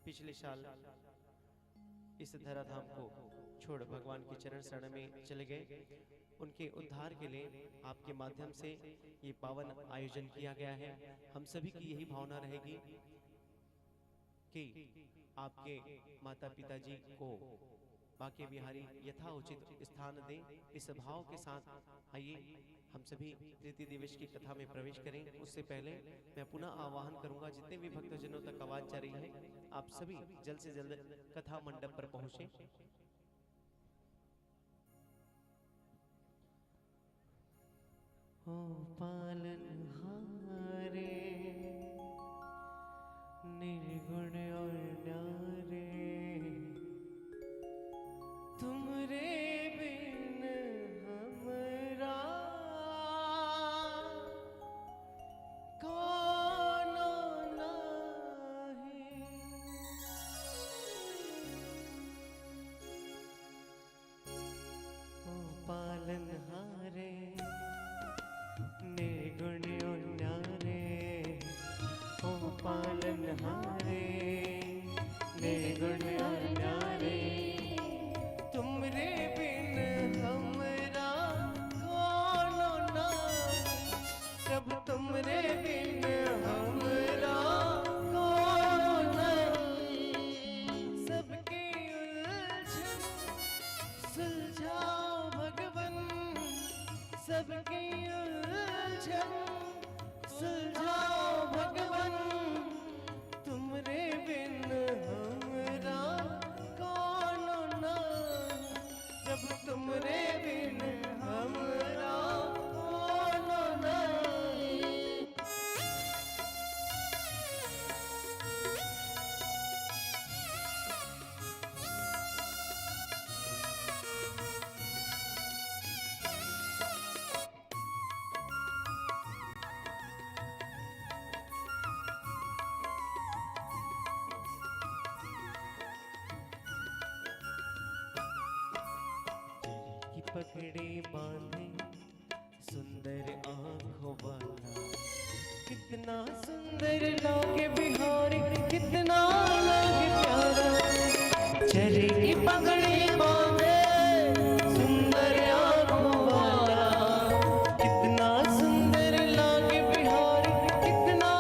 पिछले साल इस धराधाम को छोड़ भगवान के चरण शरण में चले गए, उनके उद्धार के लिए आपके माध्यम से ये पावन आयोजन किया गया है। हम सभी की यही भावना रहेगी कि आपके माता पिताजी को बाके बिहारी यथा उचित स्थान दें। इस भाव के साथ आइए हम सभी तृतीय दिवस की कथा में प्रवेश करें। उससे पहले मैं पुनः आह्वान करूंगा, जितने भी भक्तजनों तक आवाज जा रही है, आप सभी जल्द से जल्द कथा मंडप पर पहुंचे। ओ पालनहारे निर्गुण और न्यारे, तुमरे बिन हमरा कौन नाही। ओ पालनहारे निर्गुण और न्यारे, ओ पालनहारे निर्गुण और न्यारे, तुमरे बिन हमरा कौन नाही। सब तुमरे बिन हमरा कौन नहीं। सबकी उलझन सुलझाओ भगवन, सबकी उलझन सुलझाओ भगवन, तुमरे बिन हमरा कौन नहीं। जब तुमरे बिन हमरा कौन नहीं। की पकड़े बांधे सुंदर आंखों वाला, कितना सुंदर लागे बिहारी, कितना लागे प्यारा। चले की पकड़े बांधे सुंदर आंखों वाला, कितना सुंदर लागे बिहारी, कितना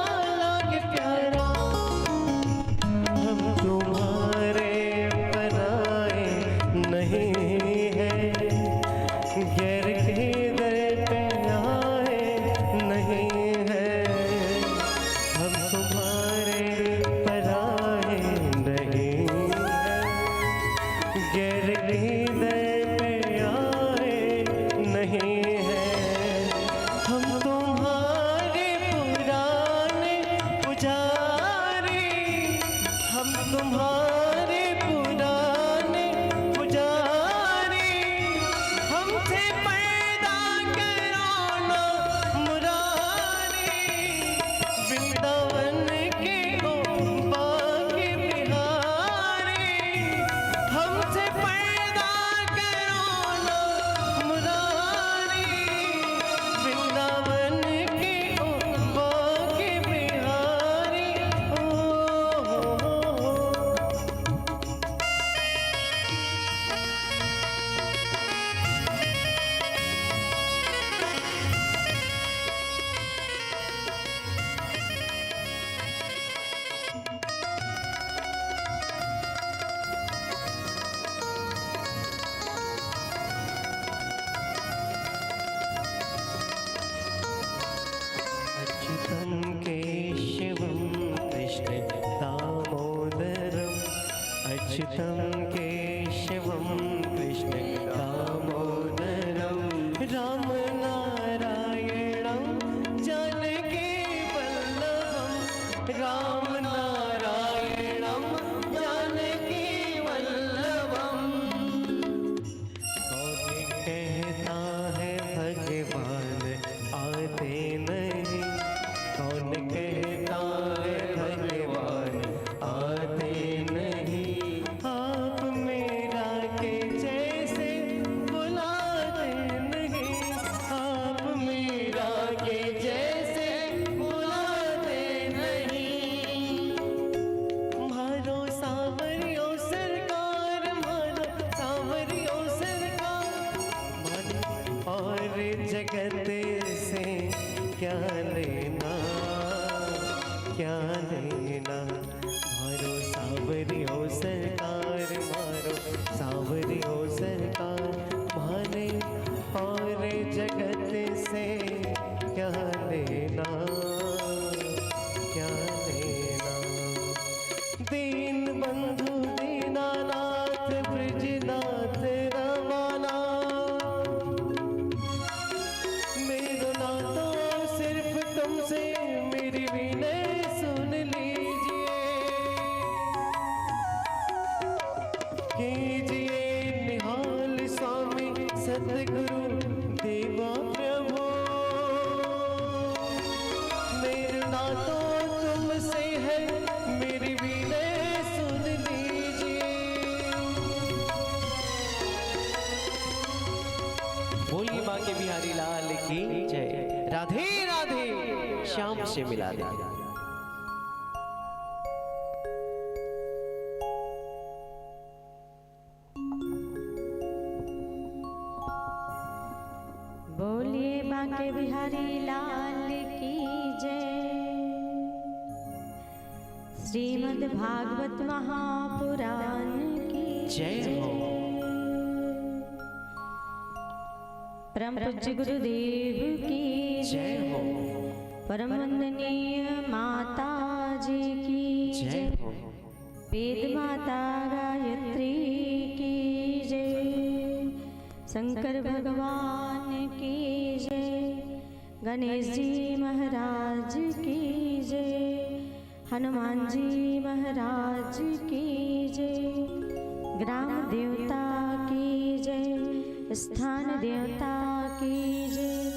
लागे प्यारा। हम तुम्हारे पराए नहीं गैर के दर पे आए नहीं है। हम तुम्हारे पराए नहीं है, गैर के दर पे आए नहीं है। हम तुम्हारे पुराने पुजारी, हम तुम्हारे पुराने पुजारी, हमसे पैदा कराना मुरारी। वृंदावन के ओ बाके बिहारी, हमसे पैदा कराना मुरारी। वृंदावन के ओ बाके बिहारी, ओ अच्युतं केशवं कृष्ण दामोदरम्, अच्युतं केशवं कृष्ण दामोदरम्, राम नारायणं जानकी वल्लभं, राम नारायणं जानकी वल्लभम्। कौन कहता है भगवान आते नहीं, कौन कहता है भगवान आते नहीं। दीन बंधु दीनानाथ ब्रजनाथ रमानाथ, मेरा नाता सिर्फ तुमसे, मेरी विनय सुन लीजिए। कीजिए निहाल स्वामी सतगुरु देवा प्रभु, मेरा नाता तुमसे है, मेरी विनय सुन लीजिए। बोलिए माँ के बिहारी लाल की जय। राधे राधे श्याम से मिला दे। बोलिए बांके बिहारी लाल की जय। श्रीमद् भागवत महापुराण की जय हो। परम पूज्य गुरुदेव की जय हो। परम वंदनीय माता जी की जय हो। वेद माता गायत्री की जय। शंकर भगवान की जय। गणेश जी महाराज की जय। हनुमान जी महाराज की जय। ग्राम देवता की जय। स्थान देवता की जय।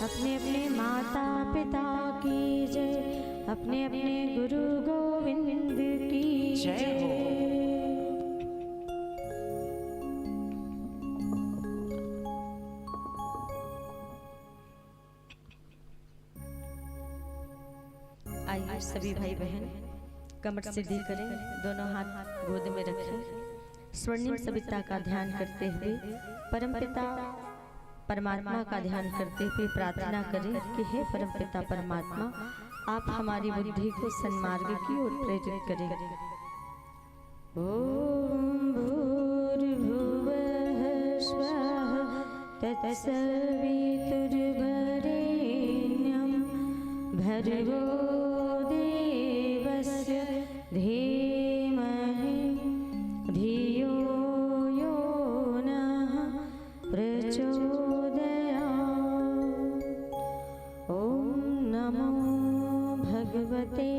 अपने अपने माता पिता की जय। अपने अपने गुरु गोविंद की जय हो। आइए सभी भाई बहन कमर सीधी करें, दोनों हाथ गोद में रखें। स्वर्णिम सविता का ध्यान करते हुए परमपिता परमात्मा का ध्यान करते हुए प्रार्थना करें कि हे परमपिता परमात्मा, आप हमारी बुद्धि को सन्मार्ग की ओर प्रेरित करें। ओम भूर्भुवः स्वः तत्सवितुर्वरेण्यं भर्गो देवस्य धीमहि धियो यो नः प्रचोदयात्। ओम नमो भगवते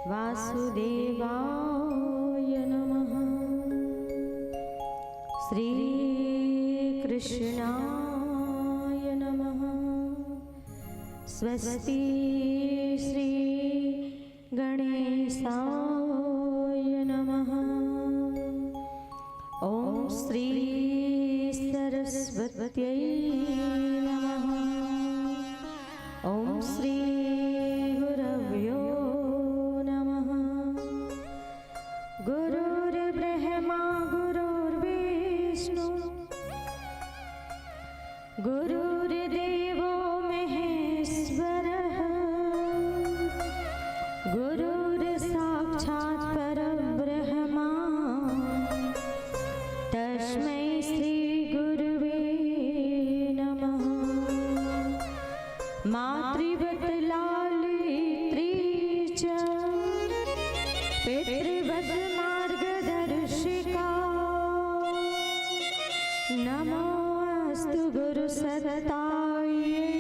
वासुदेवाय नमः। श्री कृष्णाय नमः। स्वस्ति श्री गणेशाय नमः। ओम श्री सरस्वत्यै नमः। ओम श्री गुरव्यो नमः। गुरुर्ब्रह्मा गुरुर्विष्णु गुरुर्देवो महेश्वरः। गुरुर्साक्षात् परब्रह्मा तस्मै श्री गुरुवे नमः। मातृवत् लालित्री च पितृवत् मार्गदर्शिका। नमोऽस्तु गुरुसत्तायै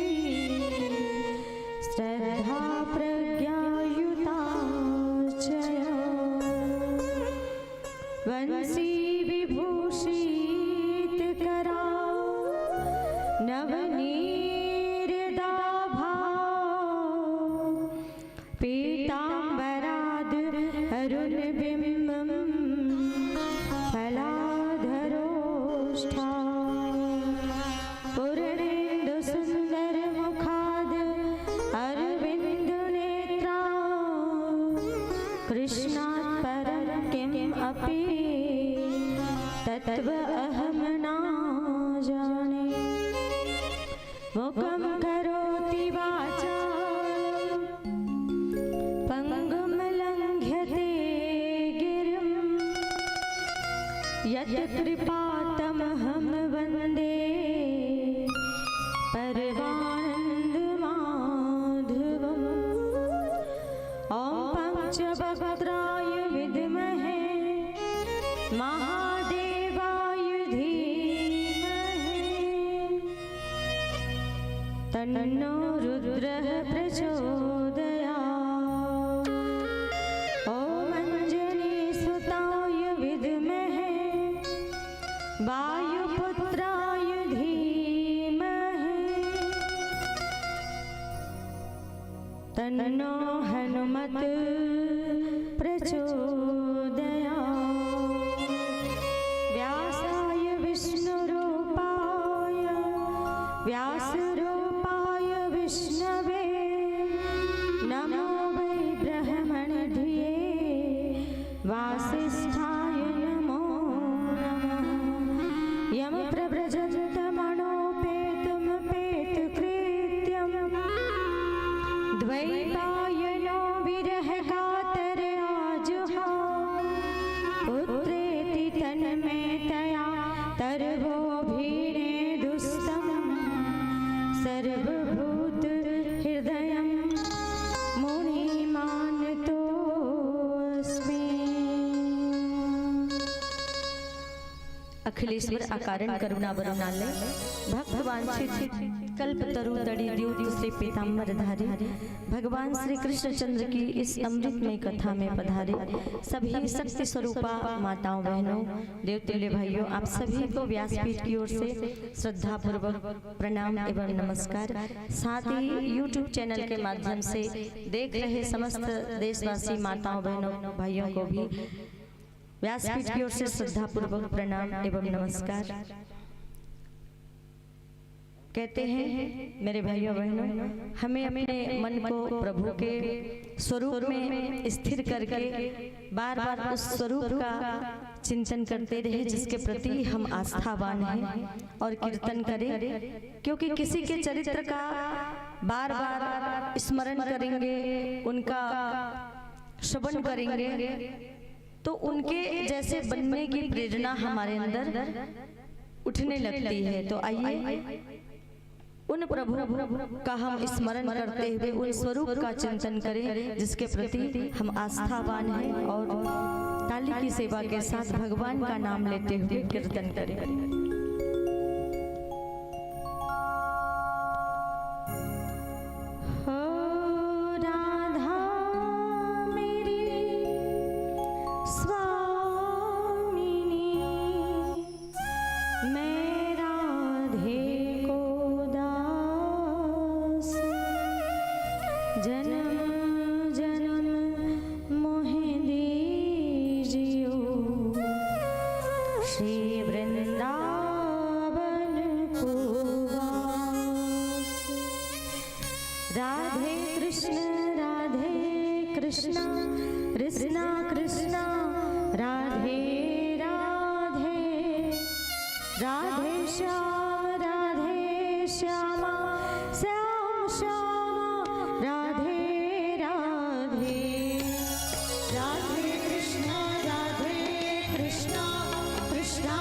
श्रद्धा प्रज्ञायुता च। वंशी विभूषितकरा नवनीरदाभा। पीताम्बराद् अरुणबिम्बं फलाधरोष्ठा। पूर्णेन्दुसुन्दरमुखाद् अरविन्दनेत्रा। कृष्णात् परं किम् अपि तत्त्व अहं न जाने। मुखं करोति वाचालं पङ्गुं लङ्घ्यते गिरिं। यत्कृपातमहं वन्दे परमानन्दमाधवम्। ॐ पञ्चवक्त्राय विद्महे वासिष्ठाय नमो नमः। यम प्रव्रजन्तमणोपेतमपेतकृत्यं द्वैपायनो विरह कातर आजुहाव। पुत्रेति तन्मयतया तर्वो भीने दुस्तं सर्वभूत हृदयं मुनिमानतोऽस्मि। अखिलेश्वर अकारण करुणा वरुणालय भक्तवांछित कल्पतरु तड़ी द्योत श्री पीताम्बर धारी भगवान श्री कृष्णचंद्र की इस अमृतमय कथा में पधारे सभी शक्ति स्वरूपा माताओं बहनों देवतुल्य भाइयों, आप सभी को व्यासपीठ की ओर से श्रद्धा पूर्वक प्रणाम एवं नमस्कार। साथ ही YouTube चैनल के माध्यम से देख रहे समस्त देशवासी माताओं बहनों भाइयों को भी व्यासपीठ की ओर से श्रद्धा पूर्वक प्रणाम एवं नमस्कार। कहते हैं मेरे भाइयों बहनों, हमें अपने मन को प्रभु के स्वरूप में स्थिर करके बार बार उस स्वरूप का चिंतन करते रहे जिसके प्रति हम आस्थावान हैं और कीर्तन करें, क्योंकि किसी के चरित्र का बार बार स्मरण करेंगे, उनका श्रवण करेंगे तो उनके जैसे बनने की प्रेरणा हमारे अंदर उठने लगती है। तो आइए उन प्रभु का हम स्मरण करते हुए उन स्वरूप का चिंतन करें जिसके प्रति हम आस्थावान हैं और ताली की सेवा के साथ भगवान का नाम लेते हुए कीर्तन करें। कृष्णा कृष्णा राधे राधे, राधे श्याम श्यामा, श्याम श्यामा राधे राधे। राधे कृष्णा कृष्णा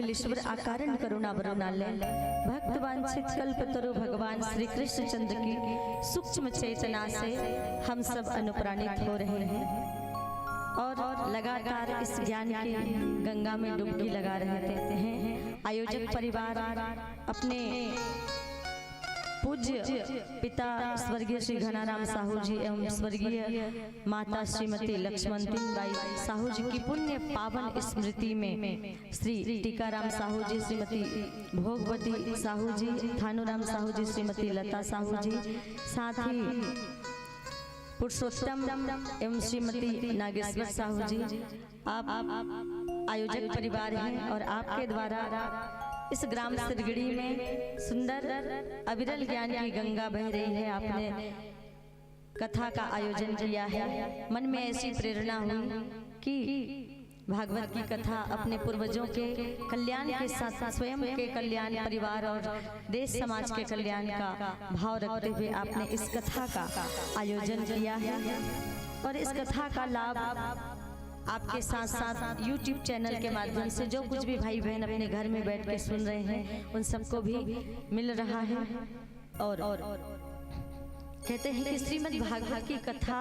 अखिलेश्वर आकारण करुणा वरुणालय भक्त वांछित कल्पतरु भगवान श्री कृष्ण चंद्र की सूक्ष्म चेतना से हम सब अनुप्राणित हो रहे हैं और लगातार इस ज्ञान की गंगा में डुबकी लगा रहे हैं। आयोजक परिवार अपने पूज्य पिता स्वर्गीय श्री घनाराम साहू जी एवं स्वर्गीय माता श्रीमती लक्ष्मणती बाई साहू जी की पुण्य पावन स्मृति में श्री टीकाराम साहू जी, श्रीमती भोगवती साहू जी, थानूराम साहू जी, श्रीमती लता साहू जी, साथ ही पुरुषोत्तम एवं श्रीमती नागेश्वर साहू जी, आप आयोजक परिवार हैं और आपके द्वारा इस ग्राम सिरगड़ी में सुंदर अविरल ज्ञान की गंगा बह रही है। आपने कथा का आयोजन किया है। मन में ऐसी प्रेरणा हुई कि भागवत की कथा अपने पूर्वजों के कल्याण के साथ साथ स्वयं के कल्याण, परिवार और देश समाज के कल्याण का भाव रखते हुए आपने इस कथा का आयोजन किया है और इस कथा का लाभ आपके साथ साथ YouTube चैनल के माध्यम से जो कुछ भी भाई बहन अपने घर में बैठ के सुन रहे हैं उन सबको भी मिल रहा है। और कहते हैं कि श्रीमद् भागवत की कथा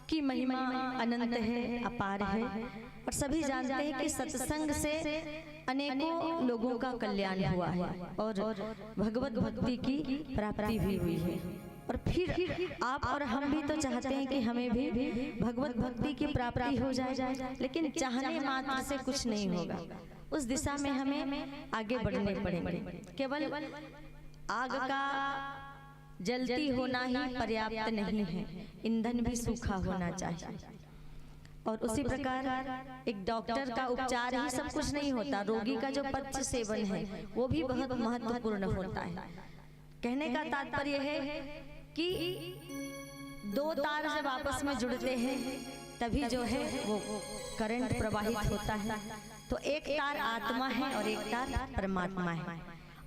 की महिमा अनंत है, अपार है और सभी जानते हैं कि सत्संग से अनेकों लोगों का कल्याण हुआ है और भगवत भक्ति की प्राप्ति भी हुई है। और फिर आप और हम भी तो चाहते हैं कि हमें भी भगवत भक्ति की प्राप्ति हो जाए, लेकिन चाहने मात्र से कुछ नहीं होगा। उस दिशा में हमें आगे बढ़ने पड़ेंगे। केवल आग का जलती होना ही पर्याप्त नहीं है, ईंधन भी सूखा होना चाहिए। और उसी प्रकार एक डॉक्टर का उपचार ही सब कुछ नहीं होता, रोगी का जो पथ्य सेवन है वो भी बहुत महत्वपूर्ण होता है। कहने का तात्पर्य है कि दो तार जब आपस में जुड़ते हैं तभी जो है वो करंट प्रवाहित होता है। तो एक तार आत्मा है और एक तार परमात्मा है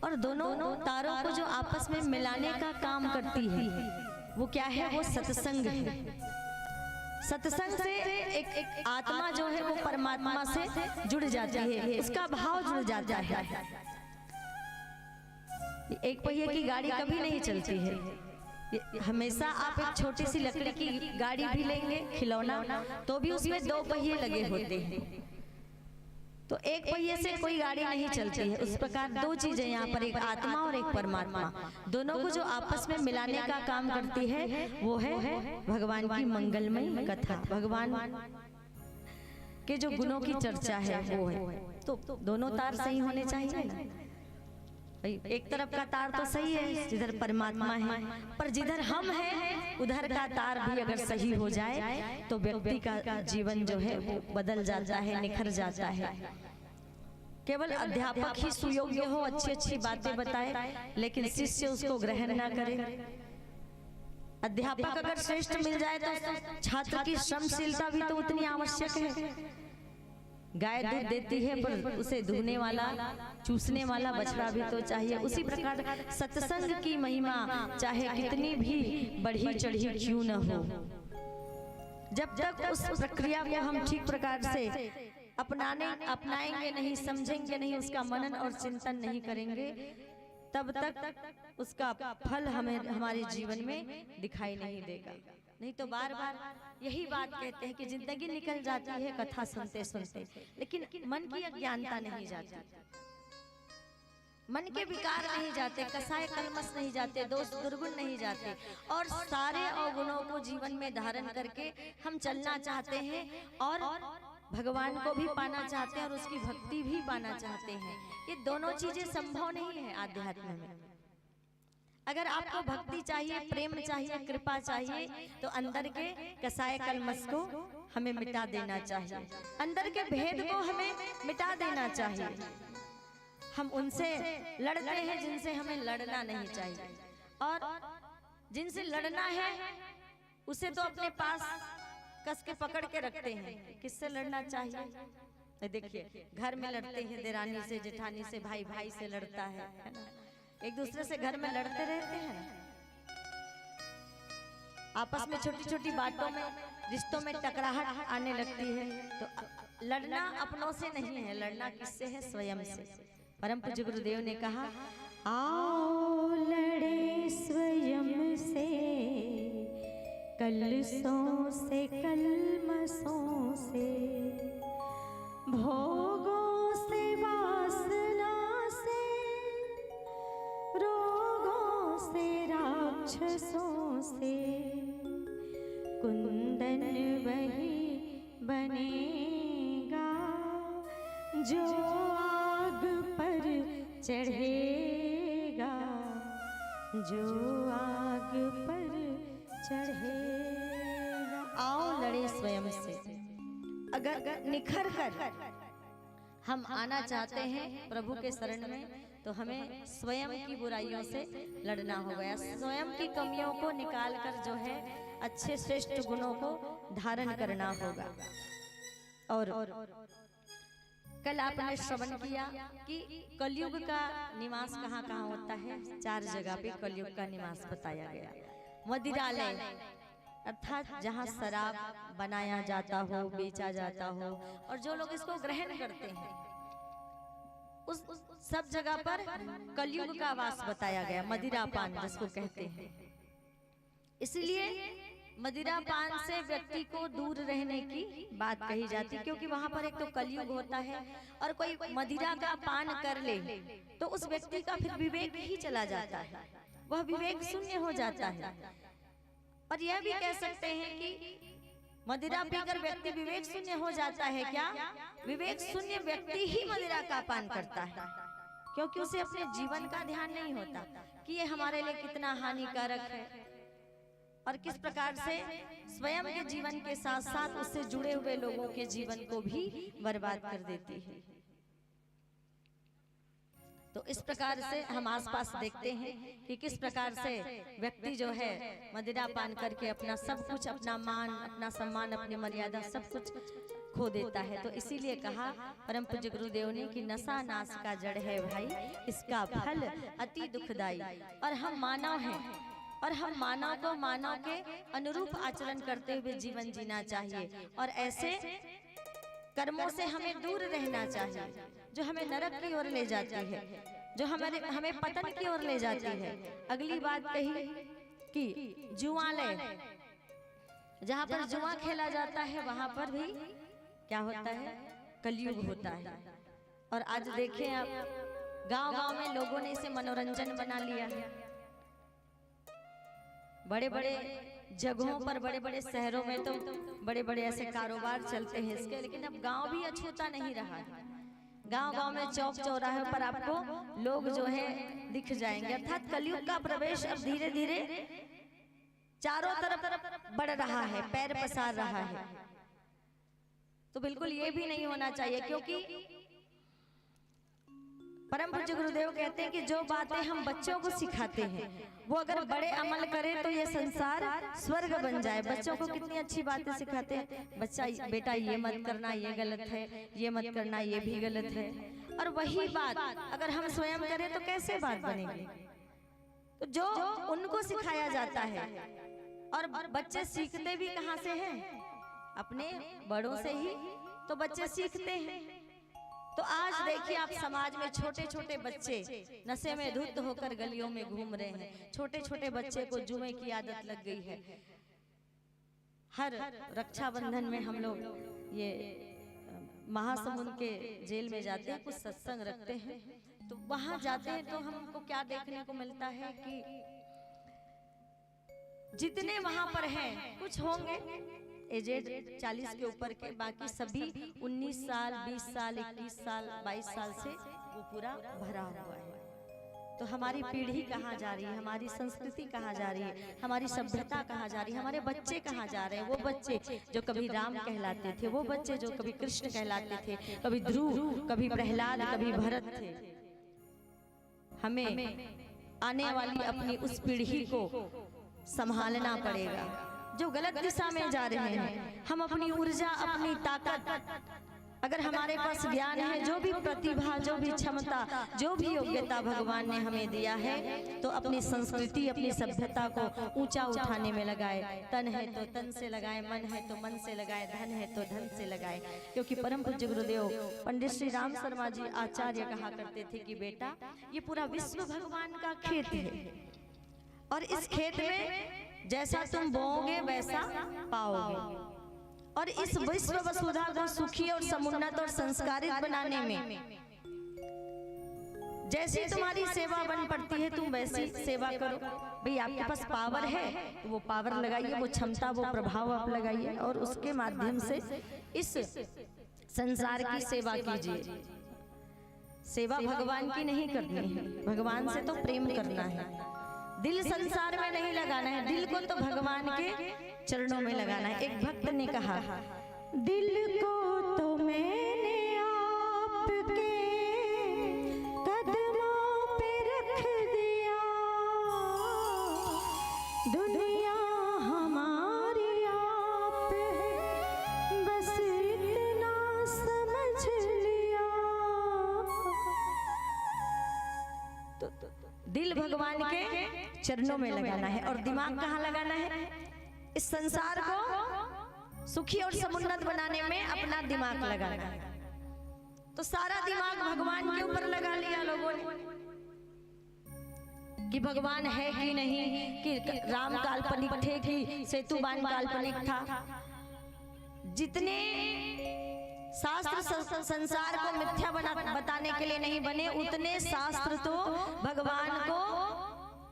और दोनों तारों को जो आपस में मिलाने का काम करती है वो क्या है, वो सत्संग है। सत्संग से एक आत्मा जो है वो परमात्मा से जुड़ जाती है, उसका भाव जुड़ जाता है। एक पहिए की गाड़ी कभी नहीं चलती है, हमेशा आप एक छोटी सी लकड़ी की गाड़ी भी लेंगे खिलौना तो भी उसमें दो पहिए लगे होते हैं, तो एक पहिए से कोई गाड़ी नहीं चलती है। उस प्रकार दो चीजें यहाँ पर, एक आत्मा और एक परमात्मा, दोनों को जो आपस में मिलाने का काम करती है वो है भगवान की मंगलमय कथा। भगवान के जो गुणों की चर्चा है वो है, तो दोनों तार सही होने चाहिए ना। एक तरफ का तार तो सही है जिधर परमात्मा है, पर जिधर हम हैं उधर का तार भी अगर सही हो जाए तो व्यक्ति का जीवन जो है वो बदल जाता है, निखर जाता है। केवल अध्यापक ही सुयोग्य हो, अच्छी अच्छी बातें बताए, लेकिन शिष्य उसको ग्रहण ना करे। अध्यापक अगर श्रेष्ठ मिल जाए तो छात्र की श्रमशीलता भी तो उतनी आवश्यक है। गाय दूध देती है पर उसे दूहने वाला, चूसने वाला बछड़ा भी तो चाहिए। उसी प्रकार सत्संग की महिमा चाहे कितनी भी बढ़ी चढ़ी क्यों न हो, जब तक उस प्रक्रिया को हम ठीक प्रकार से अपनाएंगे नहीं, समझेंगे नहीं, उसका मनन और चिंतन नहीं करेंगे, तब तक उसका फल हमें हमारे जीवन में दिखाई नहीं देगा। नहीं तो बार बार यही बात कहते हैं कि जिंदगी निकल जाती है कथा सुनते सुनते, लेकिन मन की अज्ञानता नहीं जाती, मन के विकार नहीं जाते, कसाय कलमस नहीं जाते, दोष दुर्गुण नहीं जाते, और सारे अवगुणों को जीवन में धारण करके हम चलना चाहते हैं और भगवान को भी पाना चाहते हैं और उसकी भक्ति भी पाना चाहते हैं। ये दोनों चीजें संभव नहीं है आध्यात्म में। अगर आपको भक्ति चाहिए, प्रेम चाहिए, कृपा चाहिए, तो अंदर के कसाय कलमस को हमें मिटा देना चाहिए, अंदर के भेद को हमें मिटा देना चाहिए। हम उनसे लड़ते हैं जिनसे हमें लड़ना नहीं चाहिए, और जिनसे लड़ना है उसे तो अपने पास कस के पकड़ के रखते हैं। किससे लड़ना चाहिए? देखिए, घर में लड़ते हैं, देरानी से, जेठानी से, भाई भाई से लड़ता है ना, एक दूसरे से घर में लड़ते रहते हैं। आपस में छोटी छोटी बातों में, रिश्तों में टकराहट आने लगती है, तो लड़ना अपनों से नहीं है, लड़ना किससे है? स्वयं से। परम पूज्य गुरुदेव ने कहा, आओ लड़े स्वयं से, कलसों से कलमसों से, भोगों से वासना से, रोगों से राक्षसों से, कुंदन वही बनेगा जो आग पर चढ़ेगा, जो आग पर चढ़ेगा। आओ लड़े स्वयं से। अगर निखर कर हम आना चाहते हैं प्रभु के शरण में, तो हमें स्वयं की बुराइयों से लड़ना होगा, स्वयं की कमियों को निकाल कर जो है अच्छे श्रेष्ठ गुणों को धारण करना होगा। और कल आपने श्रवण किया कि कलयुग का निवास कहाँ कहाँ होता है? 4 जगह पे कलयुग का निवास बताया गया। मदिरालय अर्थात जहाँ शराब बनाया जाता हो, बेचा जाता हो, और जो लोग इसको ग्रहण करते हैं, उस सब जगह पर कलयुग का वास बताया गया। मदिरा पान जिसको कहते हैं, इसलिए मदिरा पान से व्यक्ति को दूर रहने की बात कही जाती है, क्योंकि वहां पर एक तो कलयुग होता है, और कोई मदिरा का पान कर ले तो उस व्यक्ति का फिर विवेक ही चला जाता है, वह विवेक शून्य हो जाता है। और यह भी कह सकते हैं कि मदिरा पीकर व्यक्ति विवेक शून्य हो जाता है। क्या? विवेक शून्य व्यक्ति ही मदिरा का पान करता है, क्योंकि उसे अपने जीवन का ध्यान नहीं होता कि ये हमारे लिए कितना हानिकारक है, और किस प्रकार से स्वयं के जीवन के साथ साथ उससे जुड़े हुए लोगों के जीवन को भी बर्बाद कर देती है। तो इस प्रकार से हम आसपास देखते हैं कि किस प्रकार से व्यक्ति जो है मदिरा पान करके अपना सब कुछ, अपना मान, अपना सम्मान, अपनी मर्यादा सब कुछ खो देता है। तो इसीलिए कहा परम पूज्य गुरुदेव ने कि नशा नाश का जड़ है भाई, इसका फल अति दुखदाई। और हम मानव हैं, और हम मानव को मानव के अनुरूप आचरण करते हुए जीवन जीना चाहिए, और ऐसे कर्मों से हमें दूर रहना चाहिए जो हमें नरक की ओर ले जाती है, जो हमें पतन की ओर ले जाती है। अगली बात कही कि जुआलय, जहाँ पर जुआ खेला जाता है वहां पर भी क्या होता है? कलयुग होता है। और आज देखें आप, गांव-गांव में लोगों ने इसे मनोरंजन बना लिया है। बड़े बड़े जगहों पर, बड़े बड़े शहरों में तो बड़े बड़े ऐसे कारोबार चलते हैं इसके, लेकिन अब गांव भी अछूता नहीं रहा है। गांव-गांव में चौक चौराहे पर आपको लोग जो है दिख जाएंगे। अर्थात कलयुग का प्रवेश अब धीरे धीरे चारों तरफ बढ़ रहा है, पैर पसार रहा है। तो बिल्कुल ये भी नहीं होना चाहिए, क्योंकि परम पूज्य गुरुदेव कहते हैं कि जो बातें हम बच्चों को सिखाते हैं वो अगर बड़े अमल करें तो ये संसार स्वर्ग बन जाए। बच्चों को कितनी अच्छी बातें सिखाते हैं, बच्चा बेटा ये मत करना, ये गलत है, ये मत करना, ये भी गलत है। और वही बात अगर हम स्वयं करें तो कैसे बात बनेगी? तो जो उनको सिखाया जाता है, और बच्चे सीखते भी कहाँ से हैं? अपने बड़ों से ही तो बच्चे सीखते हैं। तो आज देखिए आप समाज में छोटे छोटे बच्चे नशे में धुत होकर गलियों में घूम रहे हैं। छोटे छोटे बच्चे को जुए की आदत लग गई है। हर रक्षाबंधन में हम लोग ये महासमुंद के जेल में जाते हैं, कुछ सत्संग रखते हैं, तो वहां जाते हैं तो हमको क्या देखने को मिलता है कि जितने वहां पर हैं कुछ होंगे एजेड 40 के ऊपर के, बाकी सभी 19 साल 20 साल 21 साल 22 साल से वो पूरा भरा हुआ है। तो हमारी पीढ़ी कहाँ जा रही है, हमारी संस्कृति कहाँ जा रही है, हमारी सभ्यता कहाँ जा रही है, हमारे बच्चे कहाँ जा रहे हैं? वो बच्चे जो कभी राम कहलाते थे, वो बच्चे जो कभी कृष्ण कहलाते थे, कभी ध्रुव, कभी प्रहलाद, कभी भरत थे। हमें आने वाली अपनी उस पीढ़ी को संभालना पड़ेगा जो गलत दिशा में जा रहे हैं। हम अपनी ऊर्जा, अपनी ताकत अगर हमारे पास ज्ञान है, जो भी प्रतिभा, जो भी क्षमता, जो भी योग्यता भगवान ने हमें दिया है, तो अपनी संस्कृति, अपनी सभ्यता को ऊंचा उठाने में लगाए। तन है तो तन से लगाए, मन है तो मन से लगाए, धन है तो धन से लगाए। क्योंकि परम पूज्य गुरुदेव पंडित श्री राम शर्मा जी आचार्य कहा करते थे कि बेटा, ये पूरा विश्व भगवान का खेत है, और इस खेत में जैसा तुम बोओगे वैसा पाओगे। और इस विश्व वसुधा को सुखी और समुन्नत और संस्कारित बनाने में जैसी तुम्हारी सेवा बन पड़ती है, तुम वैसी सेवा करो। भाई आपके पास पावर है तो वो पावर लगाइए, वो क्षमता, वो प्रभाव आप लगाइए, और उसके माध्यम से इस संसार की सेवा कीजिए। सेवा भगवान की नहीं करनी है, भगवान से तो प्रेम करना है। दिल संसार में नहीं लगाना है, दिल को तो भगवान के चरणों में लगाना है। एक भक्त ने कहा, दिल को तो मैंने आपके कदमों पे रख दिया, दुनिया हमारी आप है, बस इतना समझ लिया। तो दिल भगवान के चरणों में लगाना है, और दिमाग कहाँ लगाना है? इस संसार को सुखी और समुन्नत बनाने में अपना दिमाग लगाना है। तो सारा दिमाग भगवान के ऊपर लगा लिया लोगों ने कि भगवान है कि नहीं, कि राम काल्पनिक थे कि सेतुबान काल्पनिक था। जितने शास्त्र संसार को मिथ्या बताने के लिए नहीं बने, उतने शास्त्र तो भगवान को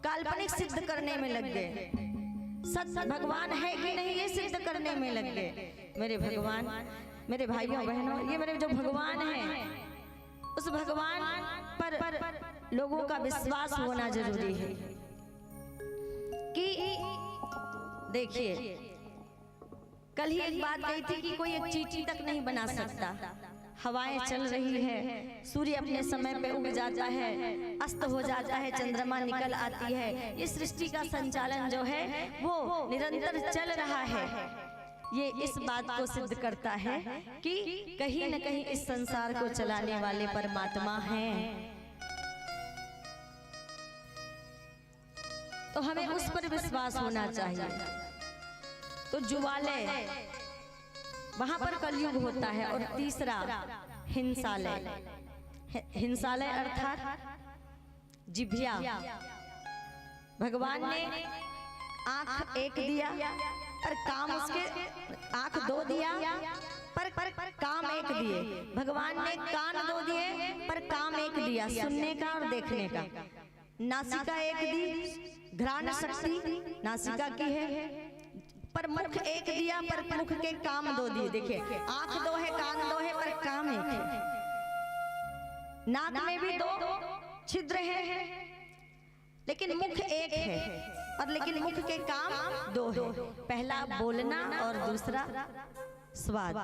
काल्पनिक सिद्ध करने में लग गए। सत्य भगवान है कि नहीं ये सिद्ध करने में लग गए। मेरे भगवान, मेरे भाइयों बहनों, ये मेरे जो भगवान है, उस भगवान पर लोगों का विश्वास होना जरूरी है। कि देखिए, कल ही एक बात कही थी कि कोई एक चींटी तक नहीं बना सकता। हवाएं चल रही है, सूर्य अपने समय पे उग जाता है, अस्त हो जाता है, चंद्रमा निकल आती है। ये सृष्टि का संचालन जो है वो निरंतर चल रहा है। ये इस बात को सिद्ध करता है कि कहीं न कहीं इस संसार को चलाने वाले परमात्मा हैं। तो हमें उस पर विश्वास होना चाहिए। तो जुवालय, वहां पर कलयुग होता है। और तीसरा हिंसालय। हिंसालय अर्थात जिभ्या। भगवान ने आंख एक दिया पर काम उसके, आंख दो दिया पर काम एक दिए। भगवान ने कान दो दिए पर काम एक दिया, सुनने का और देखने का। नासिका एक दी, घ्राण शक्ति नासिका की है, पर मुख एक दिया पर मुख के काम दो दिए। देखिए, आंख दो है, कान दो है, पर काम एक है। नाक में भी दो छिद्र है, लेकिन मुख एक है, और लेकिन मुख के काम दो है। पहला बोलना और दूसरा स्वाद।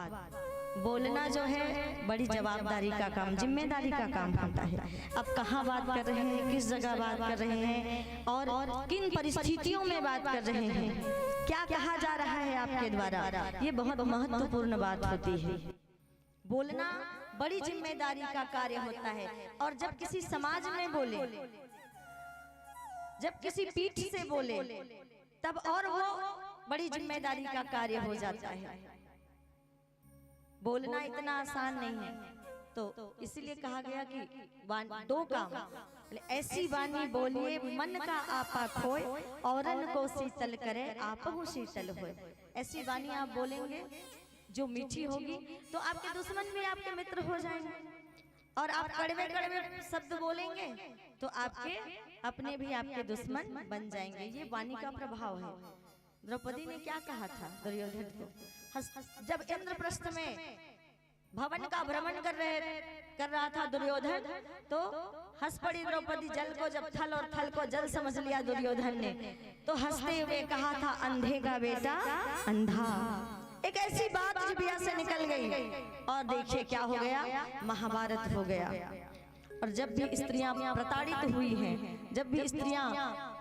बोलना जो है बड़ी जवाबदारी का काम, जिम्मेदारी का काम होता है। अब कहाँ बात कर रहे हैं, किस जगह बात कर रहे हैं, और किन परिस्थितियों में बात कर रहे हैं, क्या कहा जा रहा है आपके द्वारा, ये बहुत महत्वपूर्ण बात होती है। बोलना बड़ी जिम्मेदारी का कार्य होता है। और जब किसी समाज में बोले, जब किसी पीठ से बोले, तब और वो बड़ी जिम्मेदारी का कार्य हो जाता है। बोलना इतना आसान नहीं है, तो इसलिए कहा गया कि दो काम, ऐसी वाणी बोलिए मन का आपा खोए, औरन को शीतल करे आपहु शीतल होए। ऐसी वाणी आप बोलेंगे जो मीठी होगी, तो आपके दुश्मन भी आपके मित्र हो जाएंगे। और आप कड़वे कड़वे शब्द बोलेंगे तो आपके अपने भी आपके दुश्मन बन जाएंगे। ये वाणी का प्रभाव है। द्रौपदी ने क्या कहा था दुर्योधन को? जब इंद्रप्रस्थ में भवन का भ्रमण कर रहा था दुर्योधन, तो हंस पड़ी द्रौपदी। जल को जब थल और थल को जल समझ लिया दुर्योधन ने, तो हंसते हुए कहा था, अंधे का बेटा अंधा। एक ऐसी बात जिभिया से निकल गई, और देखिए क्या हो गया, महाभारत हो गया। और जब भी स्त्रियां प्रताड़ित हुई हैं, जब भी स्त्रियां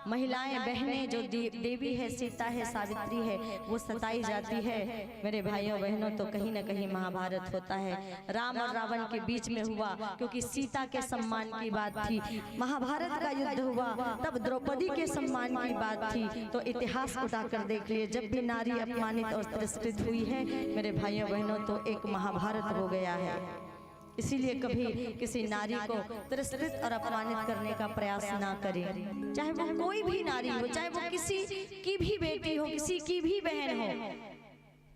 महिलाएं बहनें जो देवी है, सीता है, सावित्री है, वो सताई जाती है। मेरे भाइयों बहनों, तो कहीं ना कहीं महाभारत होता है। राम और रावण के बीच में हुआ, क्योंकि सीता के सम्मान की बात थी। महाभारत का युद्ध हुआ, तब द्रौपदी के सम्मान की बात थी। तो इतिहास उठाकर देख लिए, जब भी नारी अपमानित और तिरस्कृत हुई है मेरे भाइयों बहनों, तो एक महाभारत हो गया है। इसीलिए कभी किसी नारी को तिरस्कृत और अपमानित करने का प्रयास ना करें, चाहे वो कोई भी नारी हो, चाहे वो किसी की भी बेटी हो, किसी की भी बहन हो।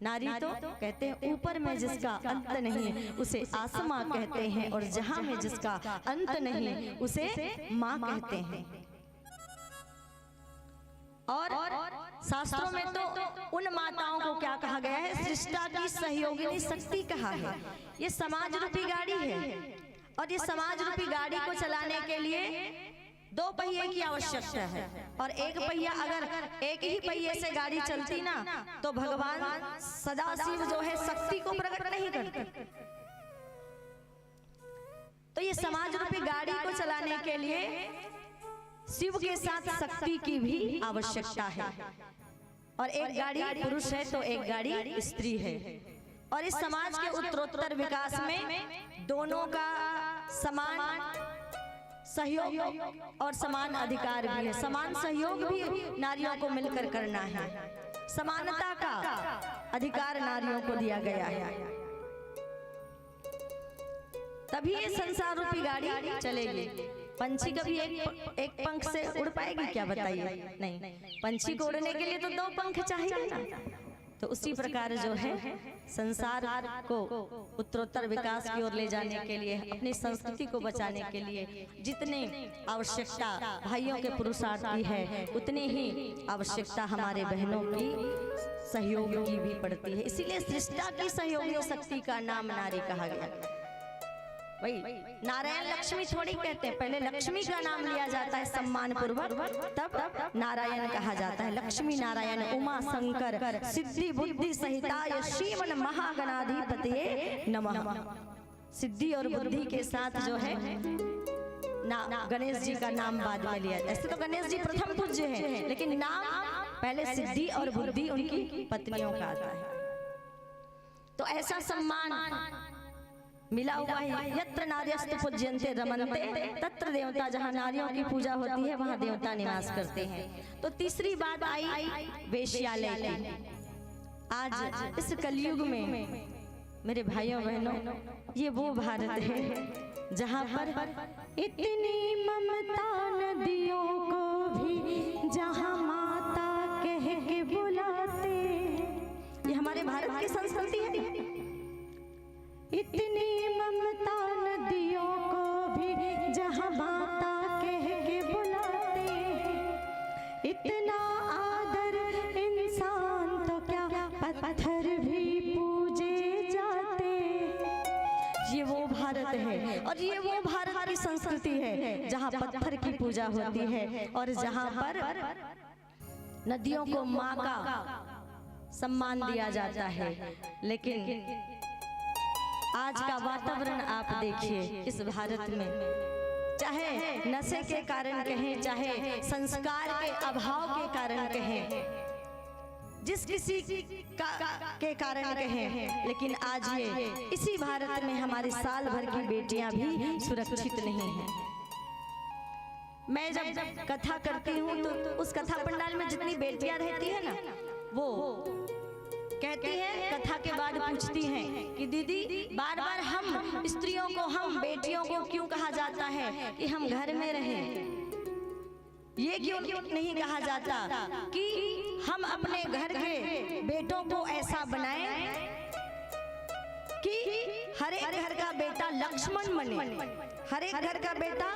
नारी तो कहते हैं ऊपर में जिसका अंत नहीं उसे आसमां कहते हैं, और जहां में जिसका अंत नहीं उसे माँ कहते हैं। और शास्त्रों में तो उन माताओं को क्या कहा गया है? सृष्टा की सहयोगिनी शक्ति कहा है। ये समाज रूपी गाड़ी है, और ये समाज रूपी गाड़ी को चलाने के लिए दो पहिए की आवश्यकता है। और एक पहिया, अगर एक ही पहिए से गाड़ी चलती ना, तो भगवान सदाशिव जो है शक्ति को प्रकट नहीं करते। तो ये समाज रूपी गाड़ी को चलाने के लिए शिव के साथ शक्ति की भी आवश्यकता है। और एक गाड़ी पुरुष है तो एक गाड़ी स्त्री है। और इस समाज के उत्तरोत्तर विकास में दोनों का समान सहयोग और समान अधिकार भी है। समान सहयोग भी नारियों को मिलकर करना है। समानता का अधिकार नारियों को दिया गया है, तभी ये संसार रूपी गाड़ी चलेगी। पंछी कभी एक पंख से उड़ पाएगी क्या? बताइए, नहीं। पंछी को उड़ने के लिए तो दो पंख चाहिए ना। तो उसी प्रकार जो है संसार को उत्तरोत्तर विकास की ओर ले जाने के लिए, अपनी संस्कृति को बचाने के लिए जितनी आवश्यकता भाइयों के पुरुषार्थ की है, उतनी ही आवश्यकता हमारे बहनों की सहयोग की भी पड़ती है। इसीलिए सृष्टा की सहयोगी शक्ति का नाम नारी कहा गया। वही नारायण लक्ष्मी थोड़ी कहते हैं, पहले लक्ष्मी का नाम लिया जाता है सम्मान पूर्वक, तब नारायण कहा जाता है। लक्ष्मी नारायण उमा शंकर सिद्धि बुद्धि सहिताय श्रीमन महागणाधिपतये नमः। सिद्धि और बुद्धि के साथ जो है गणेश जी का नाम बाद में लिया। ऐसे तो गणेश जी प्रथम पूज्य हैं, लेकिन नाम पहले सिद्धि और बुद्धि उनकी पत्नियों का आता है। तो ऐसा सम्मान मिला हुआ है। यत्र नार्यस्तु पूज्यन्ते रमन्ते तत्र देवता, जहाँ नारियों की पूजा होती है वहाँ देवता निवास करते हैं। तो तीसरी बात आई वेश्यालय की। आज इस कलयुग में मेरे भाइयों बहनों, ये वो भारत है जहाँ पर इतनी ममता नदियों को भी जहाँ माता कह के बुलाते। ये हमारे भारत की संस्कृति है। इतनी ममता नदियों को भी जहाँ माता कह के बुलाते, इतना आदर इंसान तो क्या पत्थर भी पूजे जाते। ये वो भारत है, और ये वो भारत की संस्कृति है जहाँ पत्थर की पूजा होती है, और जहाँ पर नदियों को माँ का सम्मान दिया जाता है। लेकिन आज का वातावरण आप देखिए इस भारत में, चाहे नशे के कारण कहें, चाहे संस्कार के अभाव के कारण कहें, जिस किसी के कारण कहें, लेकिन आज ये इसी भारत में हमारी साल भर की बेटियां भी सुरक्षित नहीं हैं। मैं जब कथा करती हूँ तो उस कथा पंडाल में जितनी बेटियां रहती है ना, वो कहती है, कथा के बाद पूछती हैं कि दीदी बार बार हम स्त्रियों को, हम बेटियों को क्यों कहा जाता है कि हम घर में रहें? ये क्यों नहीं कहा जाता कि हम अपने घर के बेटों को ऐसा बनाएं कि हर एक घर का बेटा लक्ष्मण बने, हर एक घर का बेटा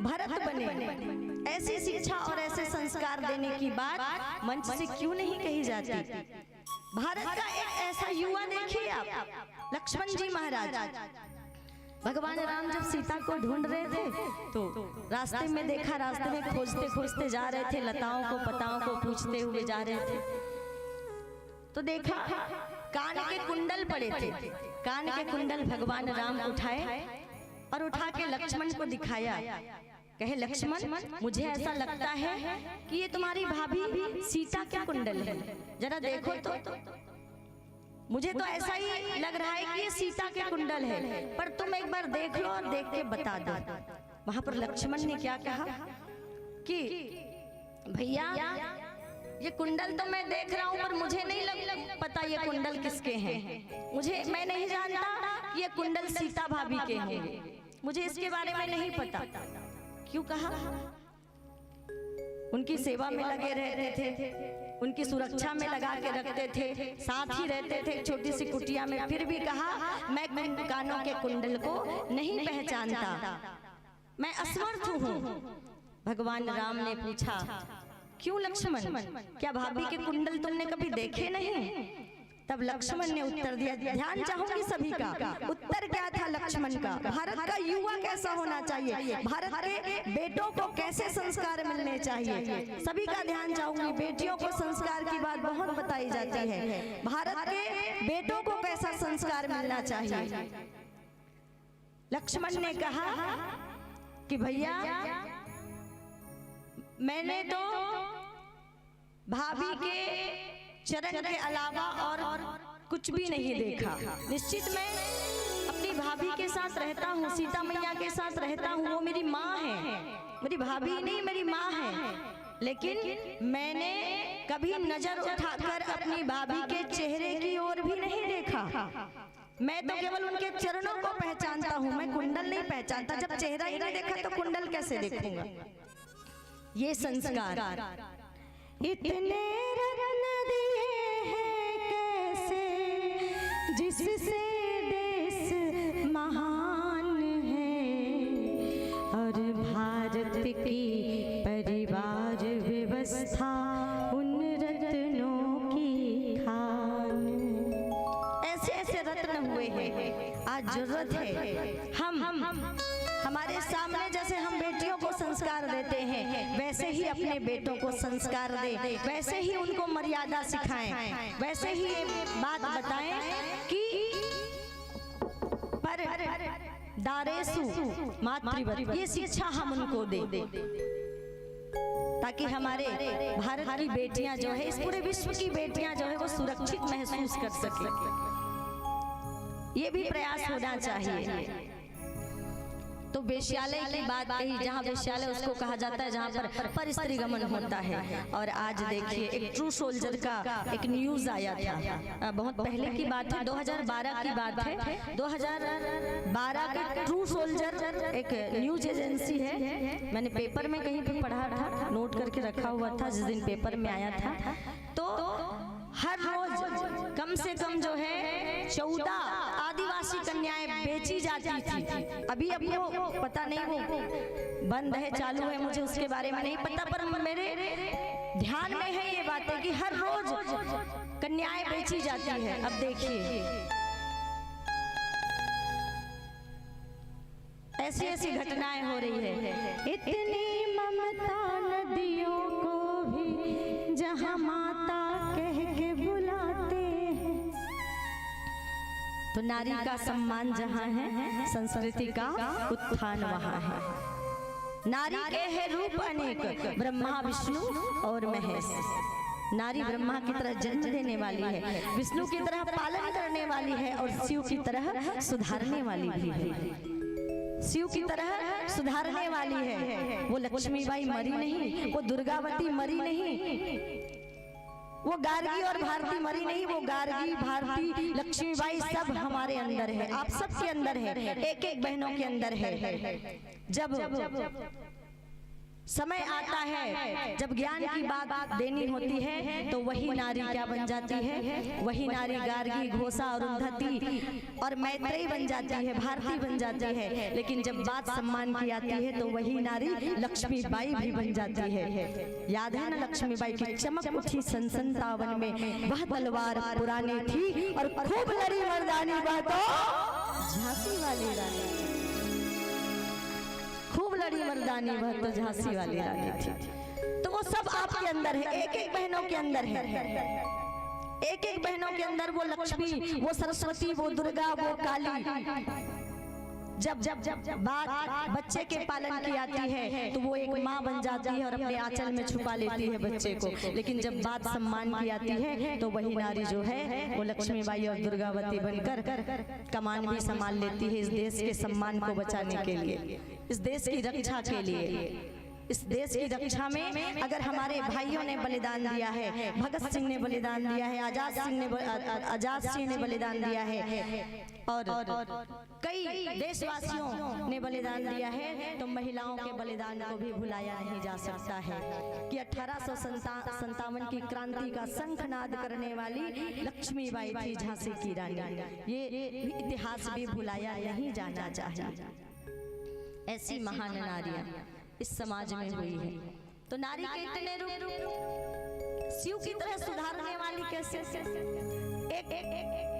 भरत बने। ऐसी शिक्षा और ऐसे संस्कार देने की बात मंच से क्यों नहीं कही जाती? भारत का एक ऐसा युवा देखिए आप, लक्ष्मण जी महाराज। भगवान राम जब सीता को ढूंढ रहे थे तो रास्ते में देखा, रास्ते में खोजते खोजते जा रहे थे, लताओं को पताओं को पूछते हुए जा रहे थे, तो देखा कान के कुंडल पड़े थे। कान के कुंडल भगवान राम उठाए और उठा के लक्ष्मण को दिखाया कहे लक्ष्मण मुझे ऐसा लगता है कि ये तुम्हारी भाभी सीता के कुंडल है, जरा देखो तो। मुझे तो ऐसा ही लग रहा है कि ये सीता के कुंडल है, पर तुम एक बार देख लो और देख के बता दो। वहां पर लक्ष्मण ने क्या कहा कि भैया ये कुंडल तो मैं देख रहा हूं, पर मुझे नहीं पता ये कुंडल किसके हैं। मैं नहीं जानता कि ये कुंडल सीता भाभी के होंगे, मुझे इसके बारे में नहीं पता। क्यों कहा? उनकी सेवा में लगे रहते थे, उनकी सुरक्षा में लगा के रखते थे, साथ ही रहते थे छोटी सी कुटिया में, फिर भी कहा मैं कानों के कुंडल को नहीं पहचानता, मैं असमर्थ हूँ। भगवान राम ने पूछा क्यों लक्ष्मण, क्या भाभी के कुंडल तुमने कभी देखे नहीं? तब लक्ष्मण ने उत्तर दिया, ध्यान चाहूंगी सभी का। उत्तर क्या था लक्ष्मण का? भारत का युवा कैसा होना चाहिए, भारत के बेटों को कैसे संस्कार मिलने चाहिए, सभी का ध्यान चाहूंगी। बेटियों को संस्कार की बात बहुत बताई जाती है, भारत के बेटों को कैसा संस्कार मिलना चाहिए। लक्ष्मण ने कहा कि भैया मैंने तो भाभी के चरण के अलावा और कुछ भी नहीं देखा। निश्चित मैं अपनी भाभी के साथ रहता हूँ, सीता मैया के साथ रहता हूँ, वो मेरी माँ है, मेरी भाभी नहीं मेरी माँ है। लेकिन मैंने कभी नजर उठाकर अपनी भाभी के चेहरे की ओर भी नहीं देखा। मैं तो केवल उनके चरणों को पहचानता हूँ, मैं कुंडल नहीं पहचानता। जब चेहरा ही नहीं देखा तो कुंडल कैसे देखूंगा? ये संस्कार इतने रत्न दिए हैं कैसे, जिससे देश महान है, और भारत की परिवार व्यवस्था उन रत्नों की खान। ऐसे ऐसे रत्न हुए हैं। आज जरूरत है हम हमारे सामने जैसे हम बेटियों को संस्कार देते हैं, वैसे ही अपने बेटों को संस्कार दें, वैसे ही उनको मर्यादा सिखाएं, वैसे ही ये बात बताएं कि पर दारेसु मातृवत, ये शिक्षा हम उनको दें, ताकि हमारे भारत की बेटियां जो है, इस पूरे विश्व की बेटियां जो है, वो सुरक्षित महसूस कर सके। ये भी प्रयास होना चाहिए। तो वेश्यालय की बात कही, जहाँ वेश्यालय उसको कहा जाता है जहाँ पर स्त्री गमन होता है। और आज देखिए एक ट्रू सोल्जर का एक न्यूज आया था, बहुत पहले की बात है, 2012 की बात है। 2012 का ट्रू सोल्जर एक न्यूज एजेंसी है, मैंने पेपर में कहीं पे पढ़ा था, नोट करके रखा हुआ था जिस दिन पेपर में आया था। तो हर रोज कम से कम जो है 14 आदिवासी कन्याएं बेची जाती थी। अभी अब वो पता नहीं वो बंद है चालू है, मुझे उसके बारे में नहीं पता, पर मेरे ध्यान में है ये बातें कि हर रोज कन्याएं बेची जाती है। अब देखिए ऐसी ऐसी घटनाएं हो रही है। इतनी ममता नदियों को भी जहां माता कह के बुलाते हैं। तो नारी का सम्मान जहाँ है, संस्कृति का उत्थान वहाँ है। नारी के है रूप अनेक, ब्रह्मा विष्णु और महेश। नारी ब्रह्मा की तरह जन्म देने वाली है, विष्णु की तरह पालन करने वाली है, और शिव की तरह सुधारने वाली भी है। शिव की तरह सुधारने वाली है। वो लक्ष्मीबाई मरी नहीं, वो दुर्गावती मरी नहीं, वो गार्गी और भारती मरी नहीं, वो गार्गी भारती लक्ष्मीबाई सब हमारे अंदर है, आप सबके अंदर है, एक एक बहनों के अंदर है। जब समय आता है, जब ज्ञान की बात देनी होती है, तो वही नारी क्या बन जाती है? वही नारी गार्गी, घोषा, अरुंधति और मैत्रेयी बन जाती है, भारती बन जाती है। लेकिन जब बात सम्मान की आती है, तो वही नारी लक्ष्मीबाई भी बन जाती है। याद है ना लक्ष्मीबाई की चमक उठी सन 57 में, वह तलवार पुरानी थी और खूब लड़ी मर्दानी, वह तो झांसी वाली रानी, खूब लड़ी मर्दानी, वह तो झांसी वाली रानी थी। तो वो सब आपके अंदर है, एक एक बहनों के अंदर है, एक एक बहनों के अंदर वो लक्ष्मी, वो सरस्वती, वो दुर्गा, वो काली जब जब जब बात बच्चे के पालन की आती है तो वो एक माँ बन जाती है और अपने आंचल में छुपा लेती है बच्चे को। लेकिन जब बात सम्मान की आती है तो वही नारी जो है वो लक्ष्मीबाई और दुर्गावती बनकर कमान भी संभाल लेती है इस देश के सम्मान को बचाने के लिए, इस देश की रक्षा के लिए। इस देश की रक्षा में अगर हमारे भाइयों ने बलिदान दिया है, भगत सिंह ने बलिदान दिया है, आजाद सिंह ने बलिदान दिया है और कई देशवासियों ने बलिदान दिया है, तो महिलाओं के बलिदान को भी भुलाया नहीं जा सकता है कि 1857 की क्रांति का शंखनाद करने वाली लक्ष्मीबाई थी, झांसी की रानी। ये इतिहास भी भुलाया नहीं जाना चाहिए। ऐसी महान नारियां इस समाज में हुई है। तो नारी के इतने रूप, शिव की तरह सुधारने वाली कैसे? एक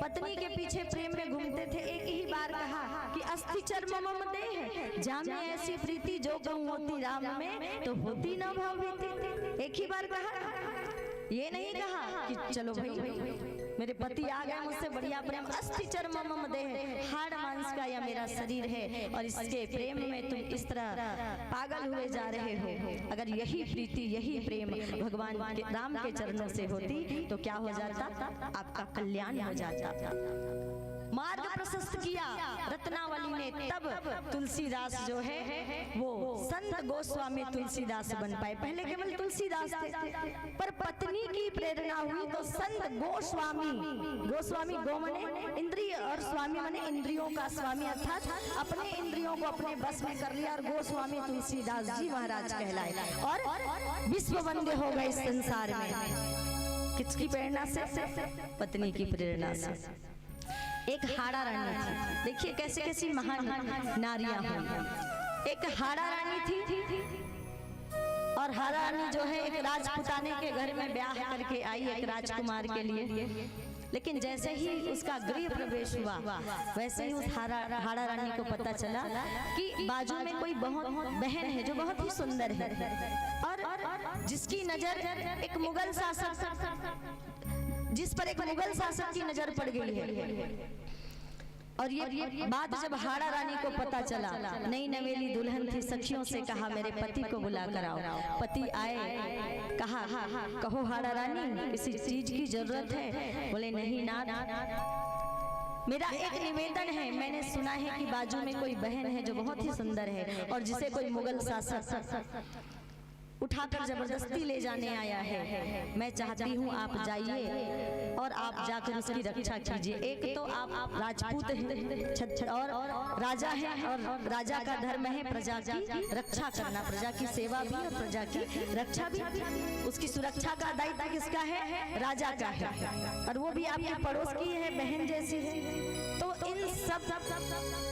पत्नी के पीछे प्रेम में घूमते थे, एक ही बार कहा कि अस्थि चर्म मम देह, जामे ऐसी प्रीति जो कहूं होती राम में तो होती न भावी। एक ही बार कहा, ये नहीं कहा कि चलो भाई मेरे पति आ गए, मुझसे बढ़िया प्रेम, अस्थि चर्म मम देह, हाड़ मांस का या मेरा शरीर है और इसके प्रेम में तुम इस तरह पागल हुए जा रहे हो। अगर यही प्रीति, यही प्रेम भगवान के राम के चरणों से होती तो क्या हो जाता? आपका कल्याण हो जाता। मार्ग प्रशस्त किया रत्नावली ने, तब तुलसीदास जो है वो संत गोस्वामी तुलसीदास बन पाए। पहले केवल तुलसीदास थे, पर पत्नी की प्रेरणा हुई तो संत गोस्वामी, गोस्वामी गो मने इंद्रिय और स्वामी मने इंद्रियों का स्वामी, अर्थात अपने इंद्रियों को अपने बस में कर लिया और गोस्वामी तुलसीदास जी महाराज कहलाए और विश्व वंद्य हो गए इस संसार में। किसकी प्रेरणा से? पत्नी की प्रेरणा से। एक हाड़ा रानी थी, देखिए कैसे कैसी महान नारियां हुई। एक हाड़ा रानी थी और हाड़ा रानी जो है एक राजपुताने के घर में ब्याह करके आई एक राजकुमार के लिए। लेकिन जैसे ही उसका गृह प्रवेश हुआ वैसे ही उस हाड़ा रानी को पता चला कि बाजू में कोई बहन है जो बहुत ही सुंदर है और जिसकी नजर एक मुगल शासक, जिस पर एक मुगल शासक की नजर पड़ गई है। और ये बात जब हाड़ा रानी को पता चला, नई नवेली दुल्हन थी, सखियों से कहा मेरे पति को बुला कर आओ। पति आए, कहा कहो हाड़ा रानी किसी चीज की जरूरत है? बोले नहीं ना, मेरा एक निवेदन है। मैंने सुना है कि बाजू में कोई बहन है जो बहुत ही सुंदर है और जिसे कोई मुगल शासक उठाकर जबरदस्ती ले जाने आया है। मैं चाहती हूँ आप जाइए और आप जाकर उसकी रक्षा कीजिए। एक तो आप राजपूत हैं और राजा हैं और राजा का धर्म है प्रजा की रक्षा करना, प्रजा की सेवा भी और प्रजा की रक्षा भी। उसकी सुरक्षा का दायित्व किसका है? राजा का है और वो भी आपके पड़ोस की है, बहन जैसी है। तो इन सब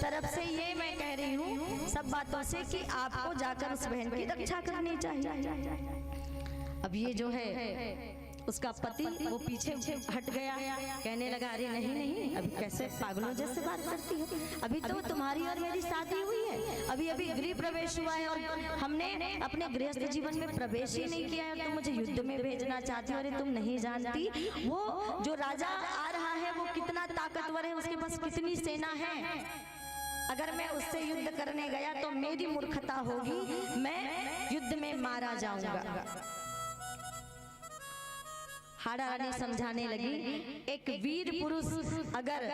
तरफ से ये मैं कह रही हूँ, सब बातों से कि आपको जाकर उस बहन की रक्षा करनी चाहिए। अब ये जो है उसका पति वो पीछे हट गया, कहने लगा अरे नहीं, अभी कैसे पागलों जैसे बात करती हो? अभी तो तुम्हारी और मेरी शादी हुई है, अभी अभी गृह प्रवेश हुआ है और हमने अपने गृहस्थ जीवन में प्रवेश ही नहीं किया है, तुम मुझे युद्ध में भेजना चाहती हो? अरे तुम नहीं जानती वो जो राजा आ रहा है वो कितना ताकतवर है, उसके पास कितनी सेना है। अगर मैं उससे युद्ध करने गया तो मेरी मूर्खता होगी, मैं युद्ध में मारा जाऊंगा। हाड़ा रानी समझाने लगी, एक वीर पुरुष अगर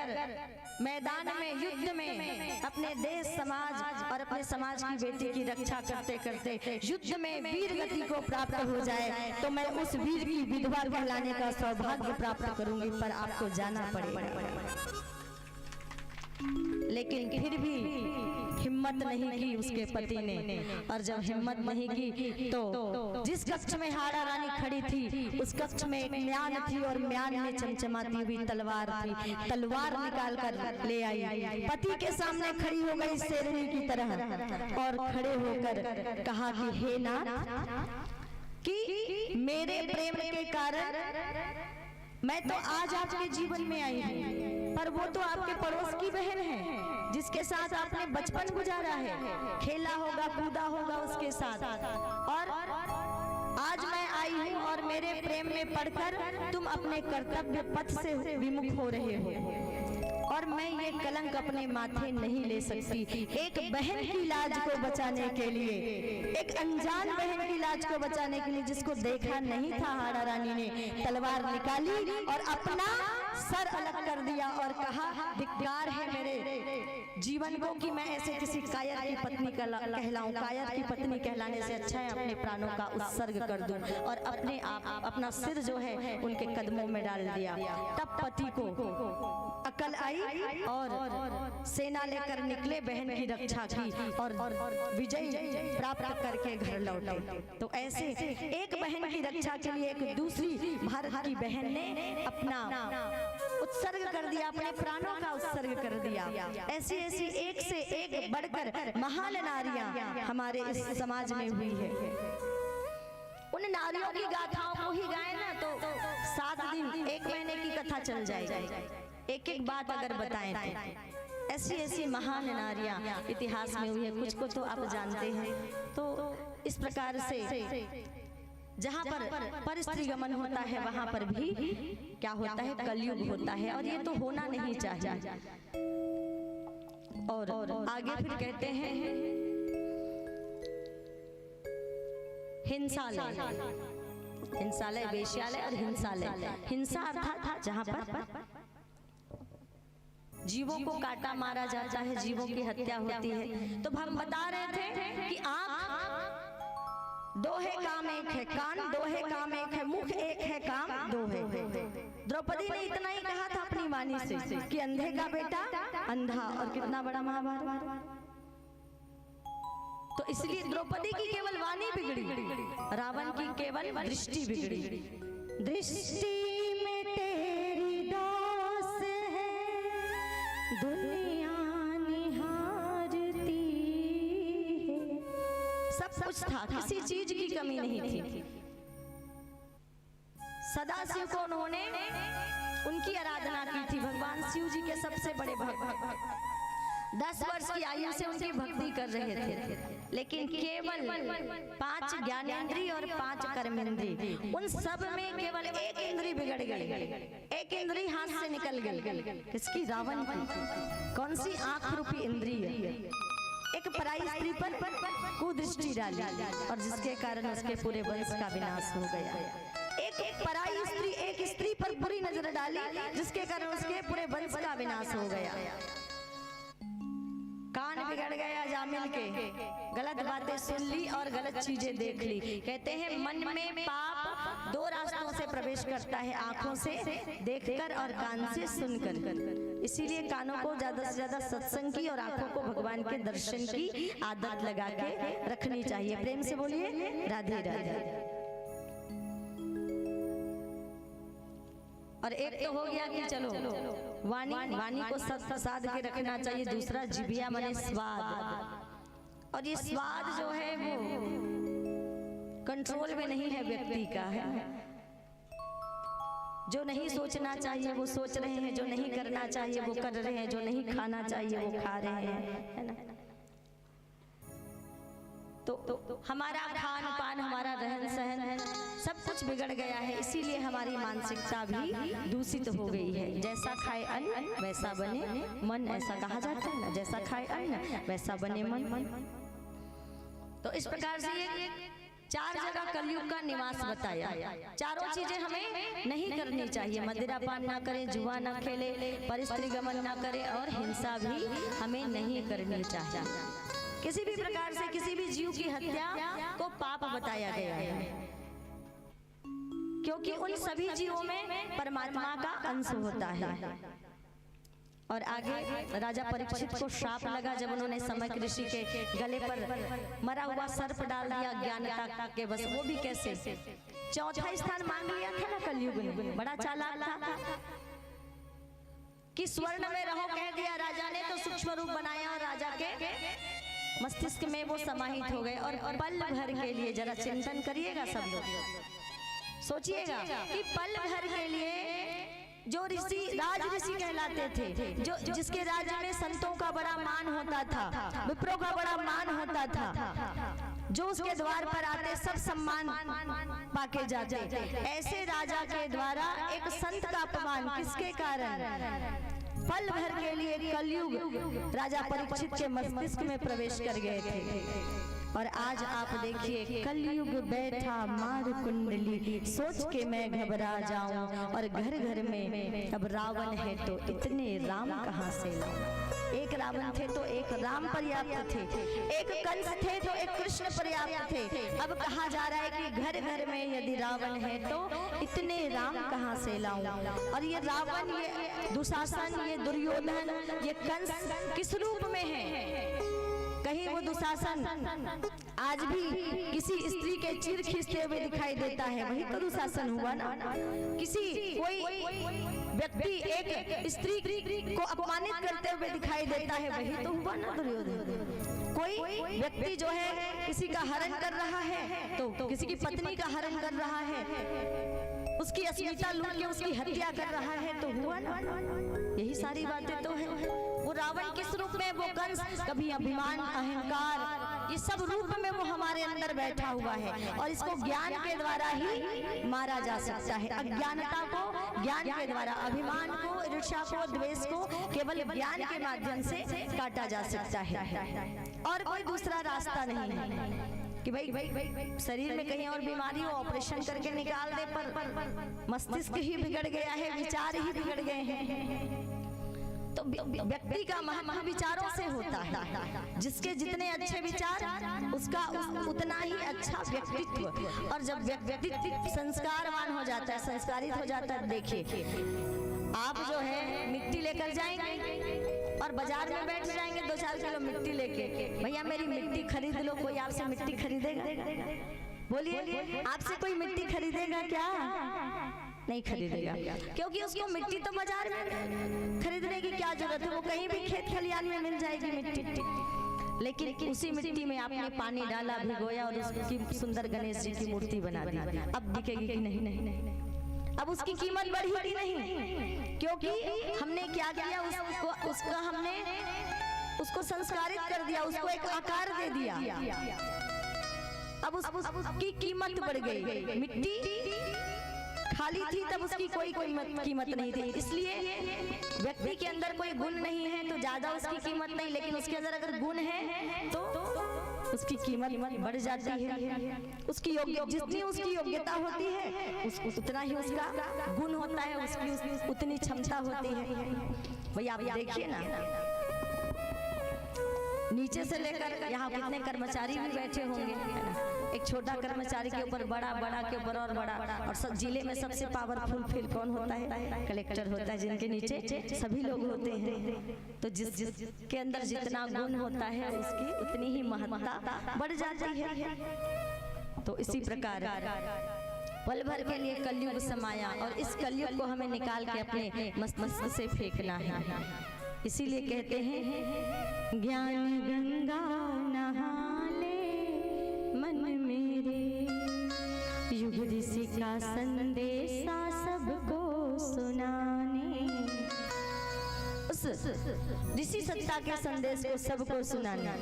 मैदान में युद्ध में अपने देश समाज और अपने समाज की बेटी की रक्षा करते करते युद्ध में वीर गति को प्राप्त हो जाए तो मैं उस वीर की विधवा कहलाने का सौभाग्य प्राप्त करूंगी, पर आपको जाना पड़ेगा। लेकिन फिर भी हिम्मत नहीं की उसके पति ने, और जब हिम्मत नहीं की तो जिस कक्ष में हाड़ा रानी खड़ी थी उस कक्ष में एक म्यान थी और म्यान में चमचमाती हुई तलवार थी। तलवार निकाल कर ले आई, पति के सामने खड़ी हो गई शेरनी की तरह और खड़े होकर कहा कि हे नाथ, कि मेरे प्रेम के कारण मैं तो आज आपके जीवन में आई हूँ, पर वो तो आपके पड़ोस की बहन है जिसके साथ आपने बचपन गुजारा है, खेला होगा, कूदा होगा उसके साथ, और आज मैं आई हूँ और मेरे प्रेम में पड़कर तुम अपने कर्तव्य पथ से विमुख हो रहे हो। और मैं ये कलंक अपने माथे नहीं ले सकती। एक बहन की लाज को बचाने के लिए, एक अनजान बहन की लाज को बचाने के लिए, जिसको देखा नहीं था, हाड़ा रानी ने तलवार निकाली और अपना सर अलग कर दिया और कहा, धिक्कार है मेरे जीवन को कि मैं ऐसे किसी कायर की पत्नी कहलाऊं। कायर की पत्नी कहलाने से अच्छा है अपने प्राणों का उत्सर्ग कर दूं। और अपने आप अपना सिर जो है उनके कदमों में डाल दिया। तब पति को अकल आई और सेना लेकर निकले, बहन की रक्षा की और विजय प्राप्त करके घर लौटे। तो ऐसे एक बहन की रक्षा के लिए एक दूसरी भारत की बहन ने अपना उत्सर्ग कर दिया, अपने प्राणों का उत्सर्ग कर दिया। ऐसी ऐसी एक से एक बढ़कर महान नारियां हमारे इस समाज में हुई है। उन नारियों की गाथाओं को ही गाए ना तो 7 दिन 1 महीने की कथा चल जाएगी। एक एक बात अगर बताएं तो ऐसी ऐसी महान नारियां इतिहास में हुई है। कुछ को तो आप जानते हैं। तो इस प्रकार से जहाँ पर स्त्री गमन होता है वहाँ पर भी क्या होता है, कलयुग होता है और ये तो होना नहीं चाहिए। और आगे फिर कहते हैं हिंसालय, हिंसालय वेश्यालय और हिंसालय। हिंसा अर्थात जहाँ पर जीवों को काटा मारा जाता है, जीवों की हत्या होती है। तो हम बता रहे थे कि आँख दो है काम एक है, कान दो है काम एक है, मुख एक है काम दो है। द्रौपदी ने इतना ही कहा था अपनी वाणी से कि अंधे का बेटा अंधा, और कितना बड़ा महाभारत। तो इसलिए द्रौपदी की केवल वाणी बिगड़ी, रावण की केवल दृष्टि बिगड़ी। दृष्टि में तेरी दास है दुनिया निहारती है। सब कुछ था, किसी चीज की कमी नहीं थी। सदाशिव को उन्होंने उनकी आराधना की थी। भगवान शिव जी के सबसे बड़े भक्त 10 वर्ष की आयु से उनकी भक्ति कर रहे थे, लेकिन केवल 5 ज्ञानेंद्रिय और 5 कर्मेंद्रिय, उन सब में केवल एक इंद्रिय बिगड़ गई। एक इंद्रिय हाथ से निकल गई। किसकी? रावण की। कौन सी? आंख रूपी इंद्रिय। एक पराई स्त्री पर कुदृष्टि डाली और जिसके कारण उसके पूरे वंश का विनाश हो गया। एक पराई स्त्री एक स्त्री पर बुरी नजर डाली जिसके कारण उसके पूरे वंश का विनाश हो गया। कान बिगड़ गया जामिल के, गलत बातें सुन ली और गलत चीजें देख ली। कहते हैं मन में पाप 2 रास्तों से प्रवेश करता है, आंखों से देखकर और कान से सुनकर। इसीलिए कानों को ज्यादा से ज्यादा सत्संग की और आंखों को भगवान के दर्शन की आदत लगा के रखनी चाहिए। प्रेम से बोलिए राधे राधे। और एक तो हो गया कि चलो वाणी को साध के रखना चाहिए। दूसरा जिभिया माने स्वाद, और ये स्वाद जो है वो कंट्रोल में नहीं है, व्यक्ति का है। जो नहीं सोचना चाहिए वो सोच रहे हैं, जो नहीं करना चाहिए वो कर रहे हैं, जो नहीं खाना चाहिए वो खा रहे हैं, है ना। तो हमारा खान पान, हमारा रहन सहन सब कुछ बिगड़ गया है। इसीलिए हमारी मानसिकता भी दूषित हो गई है। जैसा खाए अन्न वैसा बने मन, ऐसा कहा जाता है ना। जैसा खाए अन्न वैसा बने मन। तो इस प्रकार से ये 4 जगह कलयुग का निवास बताया। चारों चीजें हमें नहीं करनी चाहिए। मदिरा पान ना करें, जुआ ना खेले, परस्त्री गमन ना करें और हिंसा भी हमें नहीं करनी चाहिए। किसी भी प्रकार से किसी भी जीव की हत्या को पाप बताया गया है, क्योंकि उन सभी जीवों में परमात्मा का अंश होता है। और आगे राजा परीक्षित को श्राप लगा जब उन्होंने समय ऋषि के गले पर मरा हुआ सर्प डाल दिया ज्ञानता के बस। वो भी कैसे? 4था स्थान मांग लिया था ना कलयुग में। बड़ा चालाक था कि स्वर्ण में रहो कह दिया राजा ने, तो सूक्ष्म रूप बनाया और राजा के मस्तिष्क में वो समाहित हो गए। और पल भर के लिए, जरा चिंतन करिएगा सब लोग, सोचिएगा कि पल भर के लिए जो ऋषि राज ऋषि कहलाते थे, जो जिसके राज्य में संतों का बड़ा मान होता था, विप्रों का बड़ा मान होता था, जो उसके द्वार पर आते सब सम्मान पाके जाते, ऐसे राजा के द्वारा एक संत का अपमान किसके कारण? पल भर के लिए कलयुग राजा परीक्षित के मस्तिष्क में प्रवेश कर गए थे। और आज आप देखिए, कलयुग बैठा मार कुंडली, सोच के मैं घबरा जाऊं, और घर घर में अब रावण है तो इतने राम कहां से लाऊं। एक रावण थे तो एक राम पर्याप्त थे, एक कंस थे तो एक कृष्ण पर्याप्त थे। अब कहा जा रहा है कि घर घर में यदि रावण है तो इतने राम कहां से लाऊं। और ये रावण, ये दुशासन, ये दुर्योधन, ये कंस किस रूप में है? कहीं वो दुशासन आज भी किसी स्त्री के चीर खींचते हुए दिखाई देता है, वही तो दुशासन हुआ ना। किसी कोई व्यक्ति एक स्त्री को अपमानित करते हुए दिखाई देता है, वही तो हुआ ना दुर्योधन। कोई व्यक्ति जो है किसी का हरण कर रहा है तो किसी की पत्नी का हरण कर रहा है, उसकी अस्मिता लूट के उसकी हत्या कर रहा है, तो हुआ ना। यही सारी बातें तो है। वो रावण किस रूप में, वो कंस, कभी अभिमान, अहंकार, ये सब रूप में वो हमारे अंदर बैठा हुआ है। और इसको ज्ञान के द्वारा ही मारा जा सकता है। अज्ञानता को ज्ञान के द्वारा, अभिमान को, ईर्ष्या को, द्वेष को केवल ज्ञान के माध्यम से काटा जा सकता है, और कोई दूसरा रास्ता नहीं है। कि भाई शरीर में कहीं और बीमारी हो, ऑपरेशन करके निकाल दे, पर मस्तिष्क ही बिगड़ गया है, विचार ही बिगड़ गए हैं। तो व्यक्ति का महा विचारों से होता है। जिसके जितने अच्छे विचार, उसका उतना ही अच्छा व्यक्तित्व। और जब व्यक्तित्व संस्कारवान हो जाता है, संस्कारित हो जाता है, देखिए आप जो है मिट्टी लेकर जाएंगे और बाजार में बैठ जाएंगे 2-4 किलो मिट्टी लेके, भैया मेरी मिट्टी खरीद लो, कोई आपसे मिट्टी खरीदेगा? बोलिए, आपसे कोई मिट्टी खरीदेगा क्या? नहीं खरीदेगा, क्योंकि उसको मिट्टी तो बाजार में खरीदने की क्या जरूरत है, वो कहीं भी खेत खलियान में मिल जाएगी मिट्टी। लेकिन उसी मिट्टी में आपने पानी डाला, भिगोया और उसकी सुंदर गणेश जी की मूर्ति बना दी, अब दिखेगी कि नहीं? नहीं, अब उसकी कीमत बढ़ी कि नहीं? क्योंकि हमने क्या किया, उसका हमने उसको संस्कारित कर दिया, उसको एक आकार दे दिया। अब उसकी कीमत बढ़ गई। मिट्टी खाली थी तब उसकी कोई कीमत नहीं थी। इसलिए व्यक्ति के अंदर कोई गुण नहीं है तो ज्यादा उसकी कीमत नहीं, लेकिन उसके अंदर अगर गुण है तो उसकी कीमत बढ़ जाती है। उसकी जितनी उसकी योग्यता होती है उतना ही उसका गुण होता है, उसकी उतनी क्षमता होती है। भैया आप देखिए ना, नीचे से लेकर यहाँ कितने कर्मचारी भी बैठे होंगे, है ना। एक छोटा कर्मचारी के ऊपर बड़ा, बड़ा के ऊपर और बड़ा, और सब जिले में सबसे पावरफुल फिर कौन होता है? कलेक्टर होता है, जिनके नीचे सभी लोग होते हैं। तो जिसके अंदर जितना गुण होता है उसकी उतनी ही महत्ता बढ़ जाती है। तो इसी प्रकार पल भर के लिए कलयुग समाया, और इस कलयुग को हमें निकाल के अपने मस्तिष्क से फेंकना है। इसीलिए कहते हैं, ज्ञान गंगा नहा ले मन मेरे, युग ऋषि का संदेशा सबको सुनाने। उस ऋषि सत्ता के संदेश को सबको सुनाने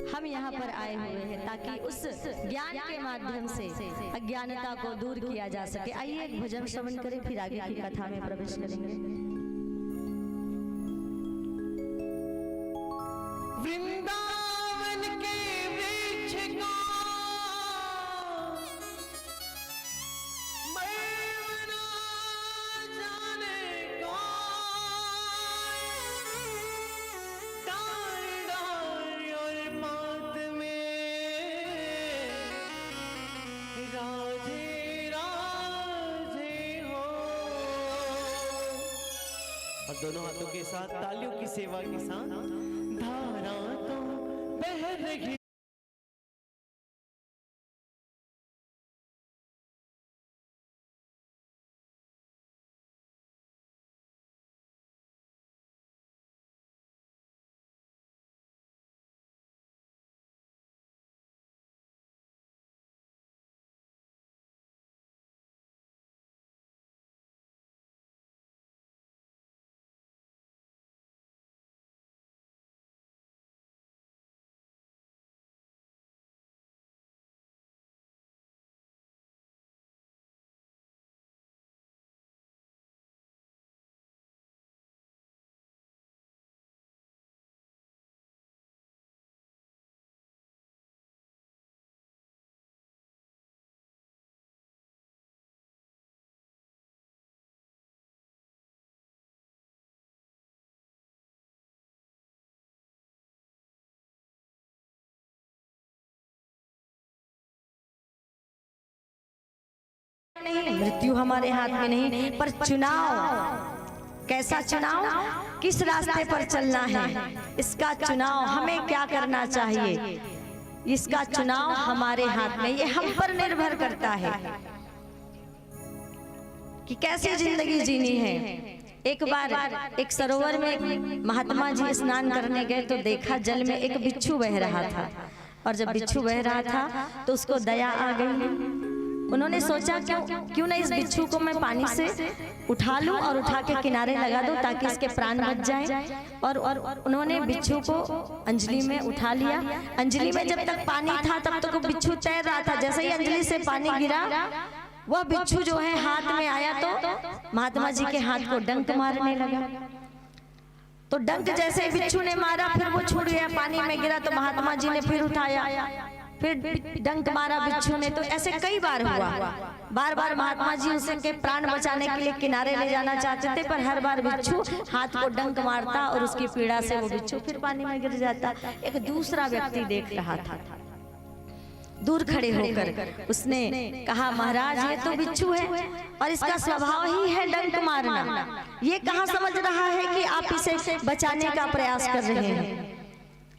हम यहाँ पर आए हुए हैं, ताकि उस ज्ञान के माध्यम से अज्ञानता को दूर किया जा सके। आइए एक भजन श्रवण करें, फिर आगे की कथा में प्रवेश करेंगे। वृंदावन के वृक्ष को दोनों हाथों के साथ तालियों की सेवा के साथ धारा तो बह रही नहीं, मृत्यु हमारे हाथ में नहीं, पर चुनाव, कैसा चुनाव, किस रास्ते पर चलना है, इसका चुनाव, हमें क्या करना चाहिए, इसका चुनाव हमारे हाथ में, ये हम पर निर्भर करता है कि कैसी जिंदगी जीनी है। एक बार एक सरोवर में महात्मा जी स्नान करने गए तो देखा जल में एक बिच्छू बह रहा था, और जब बिच्छू बह रहा था तो उसको दया आ गई। उन्होंने सोचा क्यों ना इस बिच्छू को मैं पानी से उठा लूं और उठा के किनारे लगा दूं ताकि इसके प्राण बच जाएं। और उन्होंने बिच्छू को अंजलि में उठा लिया। अंजलि में जब तक पानी था तब तक बिच्छू तैर रहा था। जैसे ही अंजलि से पानी गिरा, वह बिच्छू जो है हाथ में आया तो महात्मा जी के हाथ को डंक मारने लगा। तो डंक जैसे बिच्छू ने मारा, फिर वो छूट गया, पानी में गिरा, तो महात्मा जी ने फिर उठाया, फिर डंक मारा बिच्छू ने। तो ऐसे कई बार हुआ। बार बार महात्मा जी उसके प्राण बचाने के लिए किनारे ले जाना चाहते थे, पर हर बार बिच्छू हाथ को डंक मारता और उसकी पीड़ा से वो बिच्छू फिर पानी में गिर जाता। एक दूसरा व्यक्ति देख रहा था, दूर खड़े होकर उसने कहा, महाराज ये तो बिच्छू है और इसका स्वभाव ही है डंक मारना। ये कहाँ समझ रहा है कि आप इसे बचाने का प्रयास कर रहे हैं,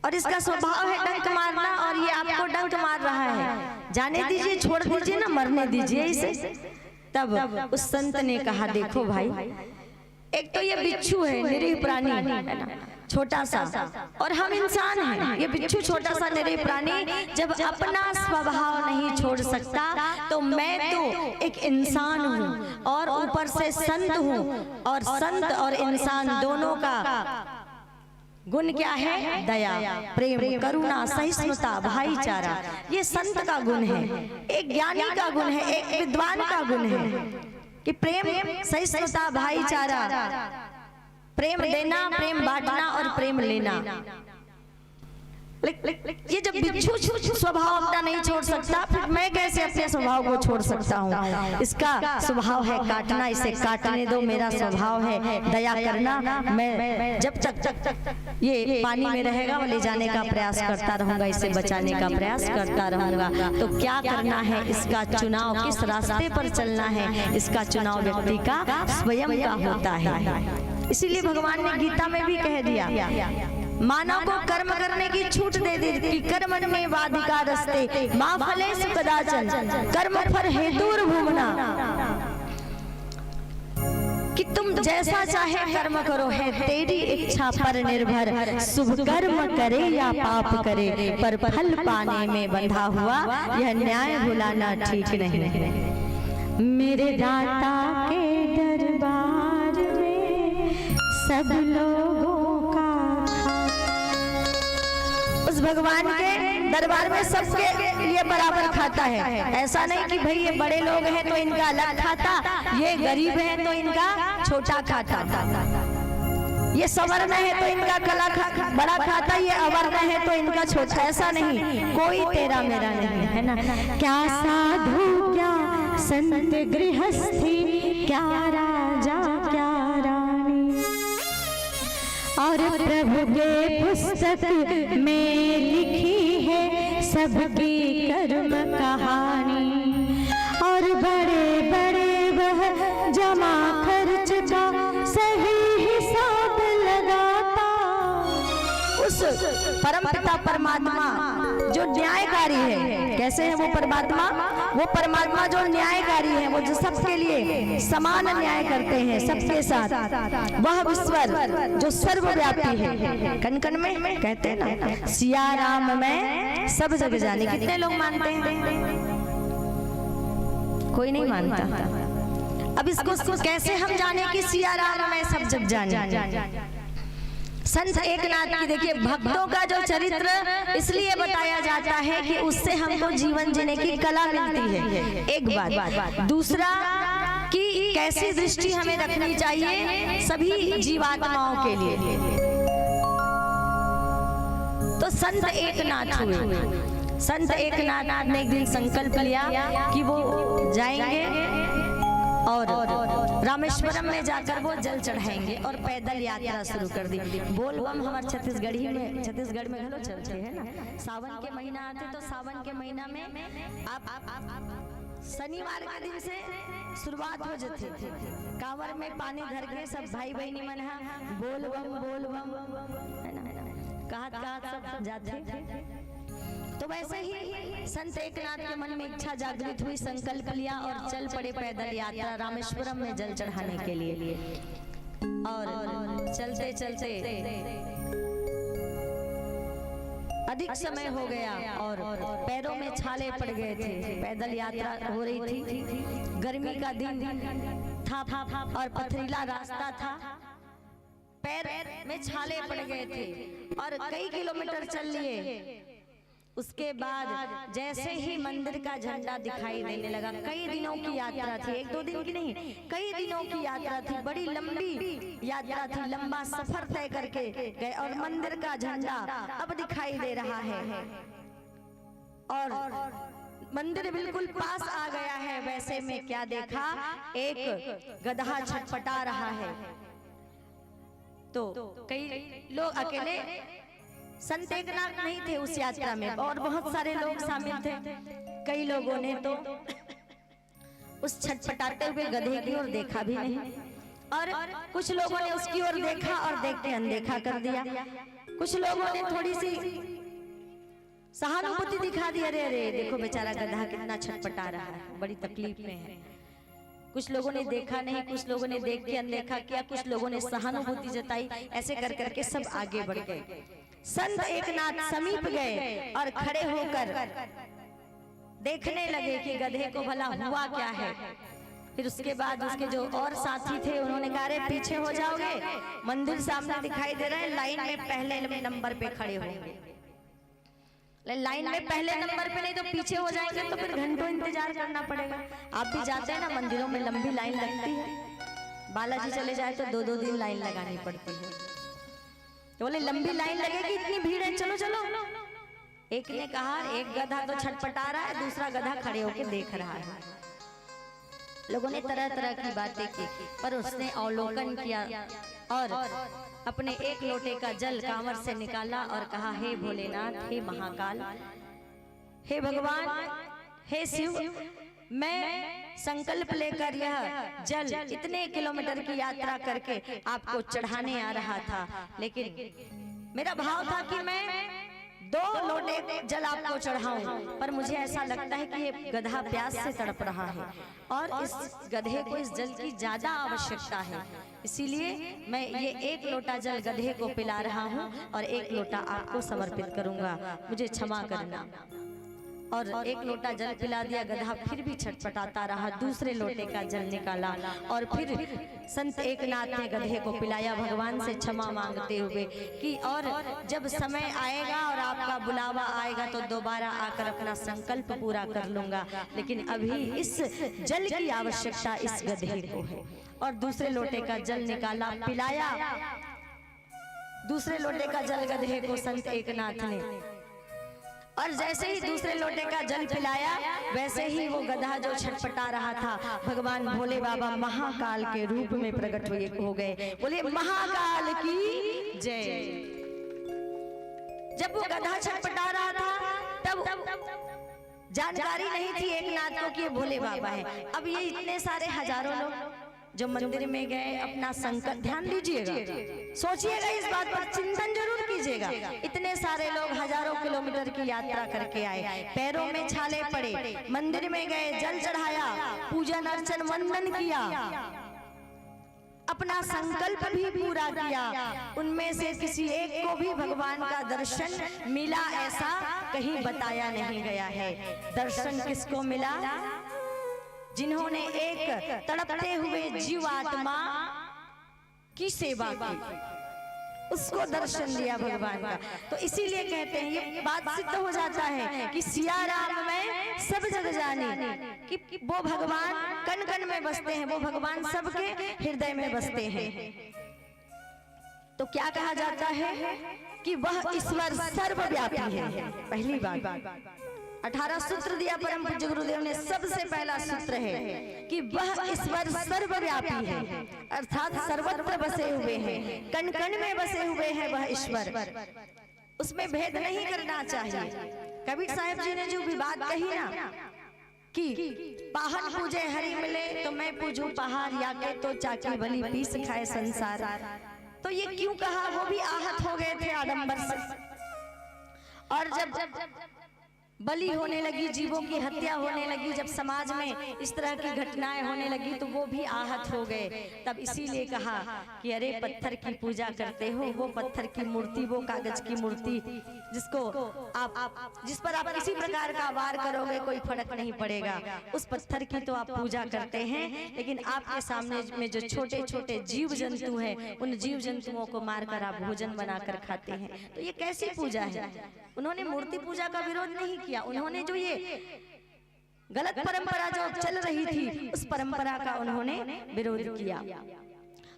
और इसका स्वभाव है डंक मारना और ये आपको डंक मार रहा है। जाने दीजिए, छोड़ दीजिए ना, मरने दीजिए इसे। तब उस संत ने कहा, देखो भाई, एक तो ये बिच्छू है, निरीह प्राणी है ना, छोटा सा, और हम इंसान हैं। ये बिच्छू छोटा सा निरीह प्राणी जब अपना स्वभाव नहीं छोड़ सकता, तो मैं तो एक इंसान हूँ और ऊपर से संत हूँ, और संत और इंसान दोनों का गुण क्या है? दया, प्रेम, करुणा, सहिष्णुता, भाईचारा। ये संत का गुण है, एक ज्ञानी का गुण है, एक विद्वान का गुण है कि प्रेम, सहिष्णुता, भाईचारा, प्रेम देना, प्रेम बांटना और प्रेम लेना। ये जब बिच्छू स्वभाव अपना नहीं छोड़ सकता, फिर मैं कैसे अपने स्वभाव को छोड़ सकता हूँ? इसका स्वभाव है काटना, इसे काटने दो। मेरा स्वभाव है दया करना। मैं जब तक ये पानी में रहेगा, वो ले जाने का प्रयास करता रहूंगा, इसे बचाने का प्रयास करता रहूंगा। तो क्या करना है, इसका चुनाव, किस रास्ते पर चलना है, इसका चुनाव व्यक्ति का स्वयं का होता है। इसीलिए भगवान ने गीता में भी कह दिया, मानव को कर्म करने की छूट दे दी कि कर्म में वाधिका रस्ते मां फले कदाचन कर्म फल हेतुर भूमना, कि तुम जैसा चाहे कर्म करो, है तेरी इच्छा पर निर्भर। शुभ कर्म करे या पाप करे, पर फल पाने में बंधा हुआ यह न्याय भुलाना ठीक नहीं। मेरे दाता के दरबार में सब लोगों का, उस भगवान के दरबार में सबके लिए बराबर खाता है। ऐसा नहीं कि भाई ये बड़े लोग हैं तो इनका अलग खाता, ये गरीब है तो इनका छोटा खाता, ये सवर्ण है तो इनका बड़ा खाता, ये अवर्ण है तो इनका छोटा। ऐसा नहीं, कोई तेरा मेरा नहीं है ना। क्या साधु, क्या संत गृहस्थी, क्या राजा, क्या रानी, और प्रभु के पुस्तक में लिखी है सबकी कर्म कहानी। और बड़े बड़े वह जमा खर्च का सही हिसाब लगाता। उस परमपिता परमात्मा जो न्यायकारी है, कैसे है वो परमात्मा? वो परमात्मा जो न्यायकारी है, वो जो सबके लिए समान न्याय करते हैं, सबके साथ। वह ईश्वर जो सर्वव्यापी है, कण कण में कहते हैं ना, सिया राम में सब जग जाने। कितने लोग मानते हैं? कोई नहीं मानता। अब इसको कैसे हम जाने कि सिया राम में सब जग जाने? संत एकनाथ की देखिए, भक्तों का जो चरित्र इसलिए बताया जाता है कि उससे हमको जीवन जीने की कला मिलती है, एक बात। दूसरा कि कैसी दृष्टि हमें रखनी चाहिए सभी जीवात्माओं के लिए। तो संत एकनाथ हुए। संत एकनाथ ने एक दिन संकल्प लिया कि वो जाएंगे और रामेश्वरम में जाकर वो जल चढ़ाएंगे, और पैदल यात्रा शुरू कर दी। बोलबम हमारे छत्तीसगढ़ में घलो चलते हैं ना। सावन के महीना आते तो सावन के महीना में आप शनिवार के दिन से शुरुआत हो जाती थी। कांवर में पानी धर के सब भाई बहनी मन बोल बम है ना, कहा सब जाते। तो वैसे ही संत एकनाथ के मन में इच्छा जागृत हुई, संकल्प लिया और चल पड़े पैदल यात्रा रामेश्वरम में जल चढ़ाने के लिए। और चलते चलते अधिक समय हो गया और पैरों में छाले पड़ गए थे। पैदल यात्रा हो रही थी, गर्मी का दिन था और पथरीला रास्ता था, पैर में छाले पड़ गए थे और कई किलोमीटर चल लिए। उसके बाद जैसे ही मंदिर का झंडा दिखाई देने लगा, कई दिनों की यात्रा थी, एक दो दिन की नहीं, कई दिनों की यात्रा थी, बड़ी लंबी यात्रा थी, लंबा सफर तय करके गए और मंदिर का झंडा अब दिखाई दे रहा है और मंदिर बिल्कुल पास आ गया है। वैसे में क्या देखा, एक गधा छटपटा रहा है। तो कई लोग, अकेले संत एकनाथ नहीं थे उस यात्रा में और बहुत सारे लोग शामिल थे। कई लोगों ने तो उस छटपटाते हुए गधे की ओर देखा भी नहीं और कुछ लोगों ने उसकी ओर देखा और देख के अनदेखा कर दिया। कुछ लोगों ने थोड़ी सी सहानुभूति दिखा दी, अरे अरे देखो बेचारा गधा कितना छटपटा रहा है, बड़ी तकलीफ में है। कुछ लोगों ने देखा नहीं, कुछ लोगों ने देख के अनदेखा किया, कुछ लोगों ने सहानुभूति जताई। ऐसे कर करके सब आगे बढ़ गए। संत एकनाथ समीप गए और खड़े होकर देखने लगे कि गधे को भला हुआ क्या है। फिर उसके बाद उसके जो और साथी थे उन्होंने कहा, अरे पीछे हो जाओगे, मंदिर सामने दिखाई दे रहा है, लाइन में पहले नंबर पे खड़े होंगे। लाइन में पहले नंबर पे नहीं तो पीछे हो जाएंगे तो फिर घंटों इंतजार करना पड़ेगा। आप भी जाते हैं ना, मंदिरों में लंबी लाइन लगती है, बालाजी चले जाए तो 2-2 दिन लाइन लगानी पड़ती है। तो बोले लंबी लाइन लगेगी, इतनी भीड़ है, चलो चलो। एक ने कहा, एक गधा तो छटपटा रहा है, दूसरा गधा खड़े होकर देख रहा है। लोगों ने तरह तरह की बातें की, पर उसने अवलोकन किया और अपने एक लोटे का जल कांवर से निकाला और कहा, हे भोलेनाथ, हे महाकाल, हे भगवान, हे शिव, मैं संकल्प लेकर यह जल इतने किलोमीटर की यात्रा करके आपको चढ़ाने आ रहा था, लेकिन मेरा भाव था कि मैं 2 लोटे जल आपको चढ़ाऊं, पर मुझे ऐसा लगता है कि ये गधा प्यास से तड़प रहा है और इस गधे को इस जल की ज्यादा आवश्यकता है, इसीलिए मैं ये 1 लोटा जल गधे को पिला रहा हूँ और 1 लोटा आपको समर्पित करूंगा, मुझे क्षमा करना। और 1 लोटा जल पिला दिया, गधा फिर भी छटपटाता रहा। दूसरे लोटे का जल निकाला और फिर संत एकनाथ ने गधे को पिलाया, भगवान से क्षमा मांगते हुए कि और जब समय आएगा और आपका बुलावा आएगा तो दोबारा आकर अपना संकल्प पूरा कर लूंगा, लेकिन अभी इस जल की आवश्यकता इस गधे को है। और दूसरे लोटे का जल निकाला, पिलाया, दूसरे लोटे का जल गधे को संत एकनाथ ने, और जैसे ही दूसरे लोटे का जल पिलाया वैसे ही वो गधा जो छटपटा रहा था, भगवान भोले बाबा महाकाल के रूप में प्रकट हो गए। बोले महाकाल की जय। जब वो गधा छटपटा रहा था तब जानकारी नहीं थी एकनाथ को कि ये भोले बाबा है। अब ये इतने सारे हजारों लोग जो मंदिर में गए, अपना संकल्प, ध्यान दीजिएगा, सोचिएगा, इस बात पर चिंतन जरूर कीजिएगा। इतने सारे लोग हजारों किलोमीटर की यात्रा करके आए, पैरों में छाले पड़े, मंदिर में गए, जल चढ़ाया, पूजन अर्चन वंदन किया, अपना संकल्प भी पूरा किया। उनमें से किसी एक को भी भगवान का दर्शन मिला ऐसा कहीं बताया नहीं गया है। दर्शन किसको मिला? जिन्होंने एक तड़पते हुए जीवात्मा की सेवा की, उसको दर्शन दिया भगवान का। तो इसीलिए कहते हैं, ये बात सिद्ध हो जाता है कि सिया राम में सब जग जानी, कि वो भगवान कण कण में बसते हैं, वो भगवान सबके हृदय में बसते हैं। तो क्या कहा जाता है कि वह ईश्वर सर्वव्यापी है। पहली बात 18 सूत्र दिया परम पूज्य गुरुदेव ने, सबसे पहला सूत्र है कि वह ईश्वर सर्वव्यापी है, अर्थात सर्वत्र बसे हुए हैं, कण कण में बसे हुए हैं वह ईश्वर। उसमें भेद नहीं करना चाहिए। कबीर साहब जी ने जो भी बात कही ना कि पाहन पूजे हरि मिले तो मैं पूजूं पहाड़, या के तो चाकी बलि पीस खाए संसार। तो ये क्यों कहा? वो भी आहत हो गए थे आडंबर से, और जब बलि होने लगी, जीवों की हत्या होने लगी, जब समाज में इस तरह की घटनाएं होने लगी तो वो भी आहत हो गए। तब इसीलिए कहा कि अरे पत्थर की पूजा करते हो, वो पत्थर की मूर्ति, वो कागज की मूर्ति जिसको जिस पर आप किसी प्रकार का वार करोगे कोई फर्क नहीं पड़ेगा, उस पत्थर की तो आप पूजा करते हैं, लेकिन आपके सामने में जो छोटे छोटे जीव जंतु हैं, उन जीव जंतुओं को मारकर आप भोजन बनाकर खाते हैं। तो ये कैसी पूजा है? उन्होंने मूर्ति पूजा का विरोध नहीं किया, उन्होंने जो ये गलत परंपरा जो चल रही थी उस परंपरा का उन्होंने विरोध किया।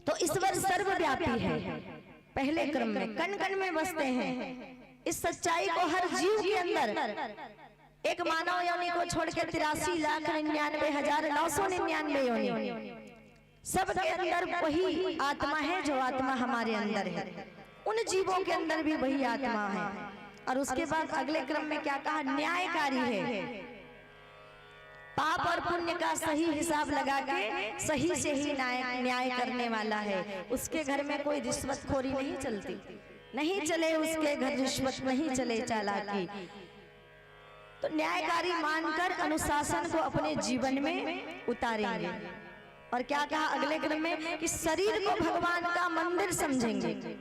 तो ईश्वर सर्वव्यापी है, पहले क्रम में कण कण में बसते हैं। इस सच्चाई को हर जीव के अंदर, एक मानव योनि को छोड़ के 83,99,999 योनि, सबके अंदर वही आत्मा है जो आत्मा हमारे अंदर है, उन जीवों के अंदर भी वही आत्मा है। और उसके बाद अगले क्रम में क्या कहा? न्यायकारी है, पाप और पुण्य का सही हिसाब लगा के सही से ही न्याय करने वाला है। उसके घर में कोई रिश्वतखोरी नहीं चलती, नहीं चले उसके घर रिश्वत, नहीं चले चालाकी। तो न्यायकारी मानकर अनुशासन को अपने जीवन में उतारेंगे। और क्या कहा अगले क्रम में? कि शरीर को भगवान का मंदिर समझेंगे,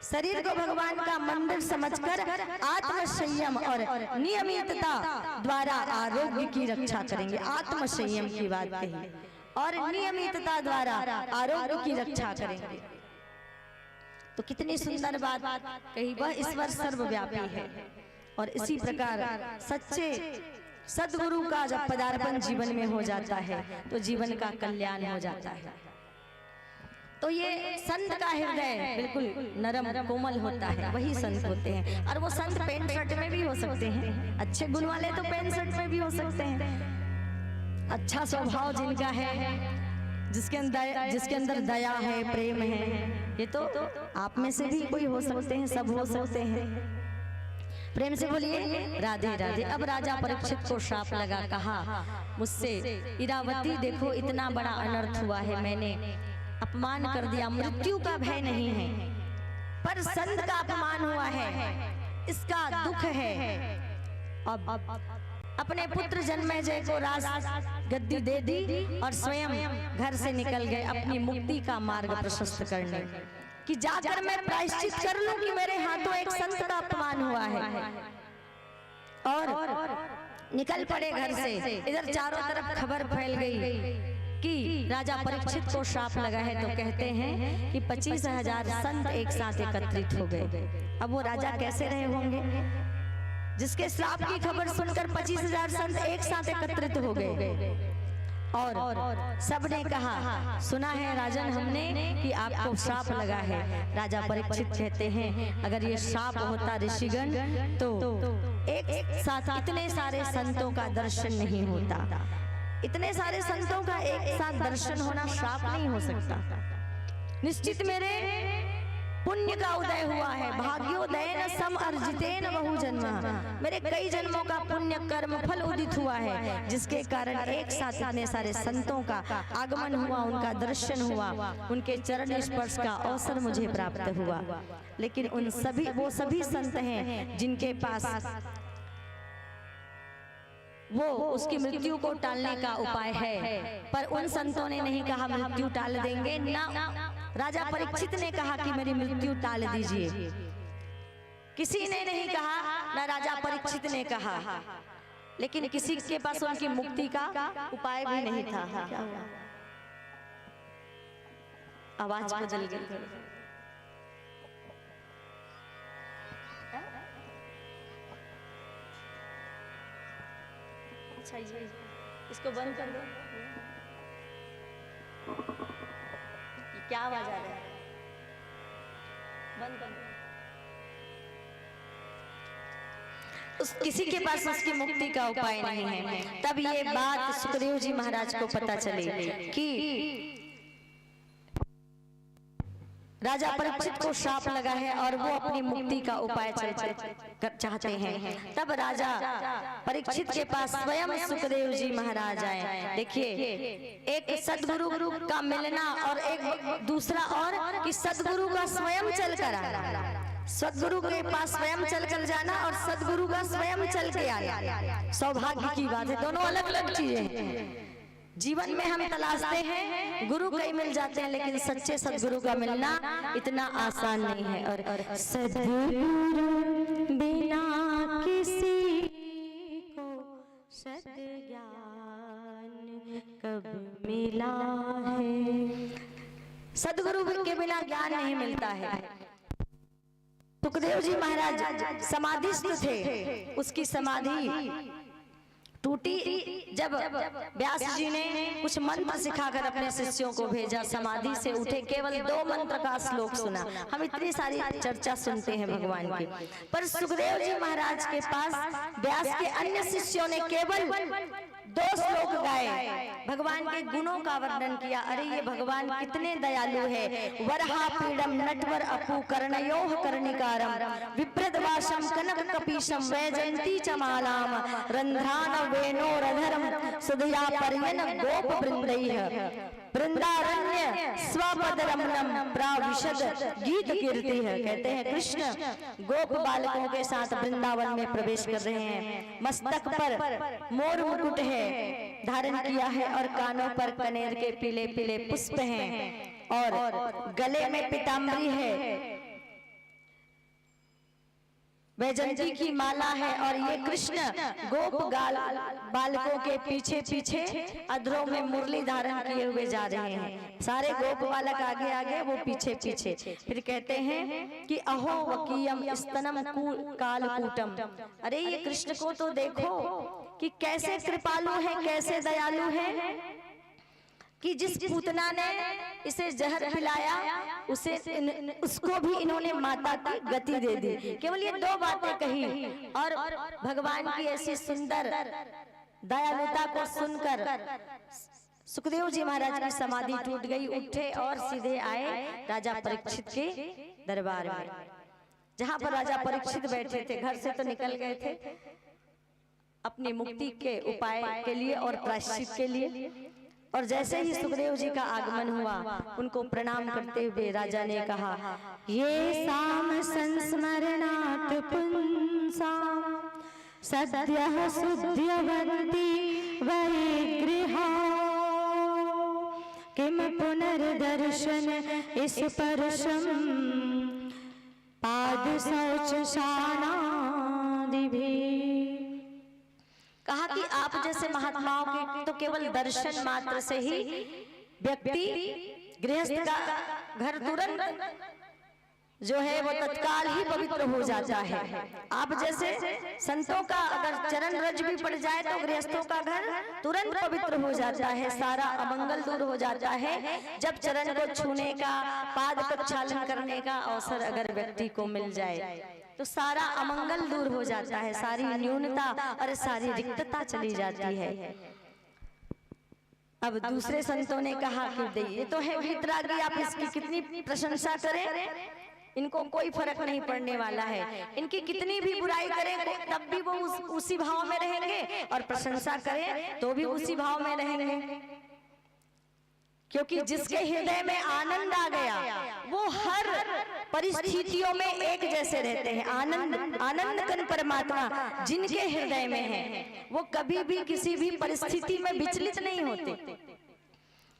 शरीर को भगवान का मंदिर समझकर आत्म संयम और नियमितता द्वारा आरोग्य की रक्षा करेंगे। आत्म संयम की बात कही, और नियमितता द्वारा आरोग्य की रक्षा करेंगे। तो कितनी सुंदर बात कही, वह ईश्वर सर्वव्यापी है। और इसी प्रकार सच्चे सदगुरु का जब पदार्पण जीवन में हो जाता है तो जीवन का कल्याण हो जाता है। तो ये संत का हृदय बिल्कुल नरम कोमल होता है, वही संत होते हैं। और वो संत पैंट शर्ट में भी हो सकते हैं, अच्छे गुण वाले तो पैंट शर्ट में भी हो सकते हैं। अच्छा स्वभाव जिनका है, जिसके अंदर दया है, प्रेम है, ये तो आप में से भी कोई हो सकते हैं, सब हो सकते हैं। प्रेम से बोलिए राधे राधे। अब राजा परीक्षित को श्राप लगा, कहा मुझसे इरावती देखो इतना बड़ा अनर्थ हुआ है, मैंने अपमान कर दिया, मृत्यु का भय नहीं है पर संत का अपमान हुआ है, इसका दुख है। अब अपने पुत्र जन्मेजय को राज गद्दी दे दी और स्वयं घर से निकल गए अपनी मुक्ति का मार्ग प्रशस्त करने, कि जाकर मैं प्रायश्चित कर लूं कि मेरे हाथों एक संत का अपमान हुआ है। और निकल पड़े घर से। इधर चारों तरफ खबर फैल गई कि राजा परीक्षित को श्राप लगा है। तो कहते हैं कि 25,000 संत एक साथ एकत्रित हो गए। अब वो राजा कैसे रहे होंगे जिसके श्राप की खबर सुनकर 25,000 संत एक साथ एकत्रित हो गए। और सबने कहा सुना है राजन हमने कि आपको श्राप लगा है। राजा परीक्षित कहते हैं अगर ये श्राप होता ऋषिगण तो एक साथ इतने सारे संतों का दर्शन नहीं होता। इतने सारे संतों का एक साथ दर्शन होना श्राप नहीं हो सकता। निश्चित मेरे पुण्य का उदय हुआ है। भाग्योदयन सम अर्जितेन बहु जन्म, मेरे कई जन्मों का पुण्य कर्म फल उदित हुआ है, जिसके कारण एक साथ इतने सारे संतों का आगमन हुआ, उनका दर्शन हुआ, उनके चरण स्पर्श का अवसर मुझे प्राप्त हुआ। लेकिन वो सभी संत हैं जिनके पास वो उसकी मृत्यु को टालने का उपाय है, पर उन संतों ने नहीं कहा मृत्यु टाल देंगे, ना राजा परीक्षित ने कहा कि मेरी मृत्यु टाल दीजिए। किसी ने नहीं कहा, ना राजा परीक्षित ने कहा, लेकिन किसी के पास उनकी मुक्ति का उपाय भी नहीं था। आवाज बदल गई। अच्छा इसको बंद कर दो। क्या आवाज आ रहा है? बंद कर दो। किसी के पास उसकी मुक्ति का उपाय नहीं है। तब ये बात सुखदेव जी महाराज को पता चली कि राजा परीक्षित को श्राप लगा है और वो अपनी मुक्ति का उपाय चाहते हैं। तब राजा परीक्षित के पास स्वयं सुखदेव जी महाराज आए। देखिए, एक सदगुरु का मिलना और एक दूसरा और कि सदगुरु का स्वयं चलकर आना, सदगुरु के पास स्वयं चलकर जाना और सदगुरु का स्वयं चल के आना सौभाग्य की बात है। दोनों अलग अलग चीजें हैं। जीवन में हम तलाशते हैं, गुरु कई मिल जाते हैं, लेकिन सच्चे सदगुरु का मिलना इतना आसान नहीं है। और सदगुरु बिना किसी को सद्ज्ञान कब मिला है। सदगुरु के बिना ज्ञान नहीं मिलता है। सुखदेव जी महाराज समाधिस्थ थे, उसकी समाधि टूटी जब व्यास जी ने कुछ मंत्र सिखाकर अपने शिष्यों को भेजा। समाधि से उठे, केवल 2 मंत्र का श्लोक सुना। हम इतनी सारी चर्चा सुनते हैं भगवान की, पर सुखदेव जी महाराज के पास व्यास के अन्य शिष्यों ने केवल 2 श्लोक गाए, भगवान के गुणों का वर्णन किया। अरे ये भगवान कितने दयालु है। वरहा पीड़म नटवर अपु कर्णयोः कर्णिकारम विप्रदवासम कनक कपीशम वैजयंती च मालाम रंध्रान वेणोरधरम सुधया पर्यन गोप वृंदैः वृंदारण्य स्वपद रमणम प्राविशद गीत कीर्ति है। कहते हैं कृष्ण गोप बालकों के साथ वृंदावन में प्रवेश कर रहे हैं। मस्तक पर मोर मुकुट है धारण किया है और कानों पर कनेर के पीले पीले पुष्प हैं और गले में पीताम्बरी है, वैजयंती की माला है। और ये कृष्ण गोप बालकों के पीछे पीछे अधरों में मुरली धारण किए हुए जा रहे हैं। सारे गोप बालक आगे आगे, वो पीछे पीछे। फिर कहते हैं कि अहो वकीयम स्तनम कालकूटम। अरे ये कृष्ण को तो देखो कि कैसे कृपालु है, कैसे दयालु है, कि जिस पूतना ने इसे जहर पिलाया उसको भी इन्होंने माता की गति दे दी। केवल ये 2 बातें कही और भगवान की ऐसी सुंदर दयालुता को सुनकर सुखदेव जी महाराज की समाधि टूट गई। उठे और सीधे आए राजा परीक्षित के दरबार में, जहां पर राजा परीक्षित बैठे थे। घर से तो निकल गए थे अपनी मुक्ति के उपाय के लिए और प्रायश्चित के लिए। और जैसे ही सुखदेव जी का आगमन हुआ, उनको प्रणाम करते हुए राजा ने कहा, ये साम संस्मरणात् पुंसा सद्यः शुद्ध्यवन्ति वैगृहा किम पुनर्दर्शन इस परशम पाद शौच शानादिभि। कहा कि आप जैसे महात्माओं के तो केवल दर्शन मात्र से ही व्यक्ति गृहस्थ का घर तुरंत जो है वो तत्काल ही पवित्र हो जाता है। आप जैसे संतों का अगर चरण रज भी पड़ जाए तो गृहस्थों का घर तुरंत पवित्र हो जाता है, सारा अमंगल दूर हो जाता है। जब चरण को छूने का, पाद प्रक्षालन करने का अवसर अगर व्यक्ति को मिल जाए तो सारा अमंगल दूर हो जाता है, सारी न्यूनता और सारी रिक्तता चली जाती है। अब दूसरे संतों ने कहा कि ये तो है वीतरागी, आप इसकी कितनी प्रशंसा करें, इनको कोई फर्क नहीं पड़ने वाला है। इनकी कितनी भी बुराई करें तब भी वो उसी भाव में रहेंगे और प्रशंसा करें तो भी उसी भाव में रहेंगे, क्योंकि जिसके हृदय में आनंद आ गया वो हर परिस्थितियों में एक जैसे रहते हैं। आनंद कन परमात्मा जिनके हृदय में है वो कभी भी किसी भी परिस्थिति में विचलित नहीं होते।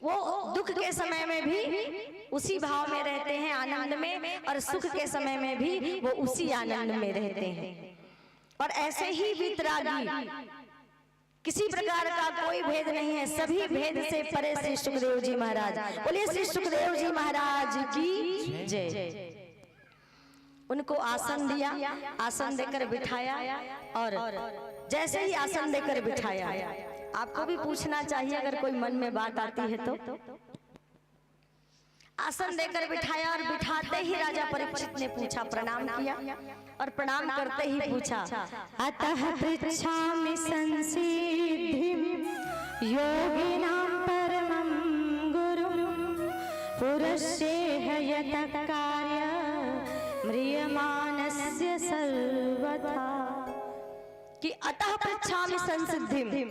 वो दुख के समय में भी उसी भाव में रहते हैं, आनंद में, और सुख के समय में भी वो उसी आनंद में रहते हैं। और ऐसे ही वीतरागी, किसी प्रकार का कोई भेद नहीं है, सभी भेद से परे श्री सुखदेव जी महाराज। बोलिए श्री सुखदेव जी महाराज की जय। उनको आसन दिया, आसन देकर बिठाया, और जैसे ही आसन देकर बिठाया, आपको भी पूछना चाहिए अगर कोई मन में बात आती है तो। आसन देकर बिठाया और बिठाते ही राजा परीक्षित ने पूछा, प्रणाम किया, और प्रणाम करते ही पूछा, अतः पृच्छामि संसिद्धिं योगिनां परमं गुरुं पुरस्येह यतः अतः पृच्छामि संसिद्धिम,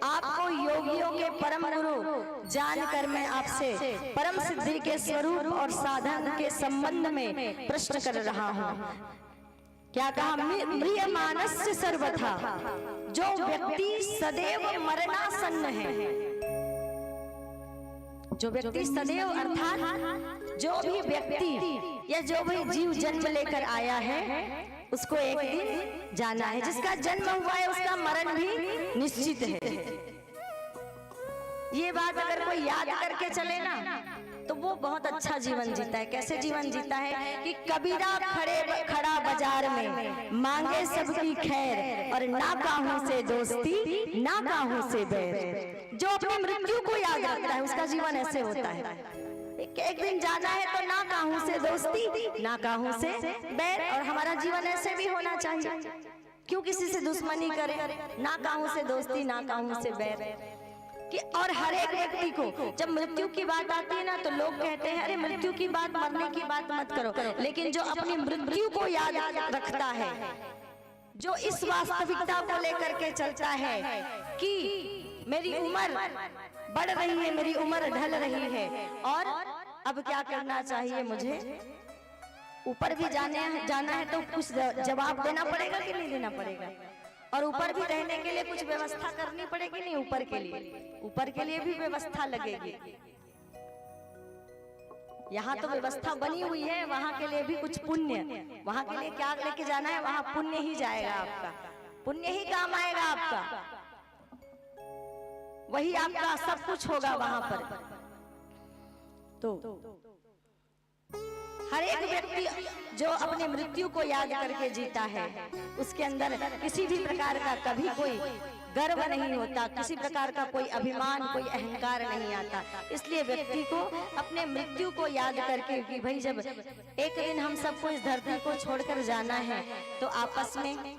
आपको योगियों के परम गुरु जानकर मैं आपसे परम सिद्धि के स्वरूप और साधन के संबंध में प्रश्न कर रहा हूँ। क्या कहा? म्रियमानस्य सर्वथा, जो व्यक्ति सदैव मरणासन्न है, जो व्यक्ति सदैव अर्थात जो भी व्यक्ति या जो भी जीव जन्म लेकर आया है उसको एक दिन जाना है। जिसका जन्म हुआ है उसका मरण भी निश्चित है। ये बात अगर कोई याद करके चले ना तो वो बहुत अच्छा जीवन जीता है। कैसे जीवन जीता है कि कबीरा खड़ा बाजार में, मांगे सबकी खैर और ना काहू से दोस्ती ना काहू से बैर। जो अपनी मृत्यु को याद रखता है उसका जीवन ऐसे होता है। एक दिन जाना है तो ना काहू से दोस्ती ना काहू से बैर। और हमारा जीवन ऐसे भी होना चाहिए। क्यों किसी से दुश्मनी करे? ना काहू से दोस्ती ना काहू से बैर। कि और हर एक व्यक्ति को जब मृत्यु की बात आती है ना तो लोग कहते हैं अरे मृत्यु की बात, मरने की बात मत करो। लेकिन जो अपनी मृत्यु को याद रखता है, जो इस वास्तविकता को लेकर के चलता है कि मेरी उम्र बढ़ रही है, मेरी उम्र ढल रही है और अब क्या करना चाहिए मुझे, ऊपर भी जाना है तो कुछ जवाब देना पड़ेगा कि नहीं देना पड़ेगा। और ऊपर भी रहने के लिए कुछ व्यवस्था करनी पड़ेगी नहीं, ऊपर के लिए भी व्यवस्था लगेगी। यहाँ तो व्यवस्था बनी हुई है, वहाँ के लिए भी कुछ पुण्य, वहाँ के लिए क्या लेके जाना है, वहाँ पुण्य ही जाएगा आपका, पुण्य ही काम आएगा आपका, वही आपका सब कुछ होगा वहाँ पर। तो हर एक व्यक्ति जो अपनी मृत्यु को याद करके जीता है उसके अंदर किसी भी प्रकार का कभी कोई गर्व नहीं होता, किसी प्रकार का कोई अभिमान, कोई अहंकार नहीं आता। इसलिए व्यक्ति को अपने मृत्यु को याद करके कि भाई जब एक दिन हम सबको इस धरती को छोड़कर जाना है तो आपस में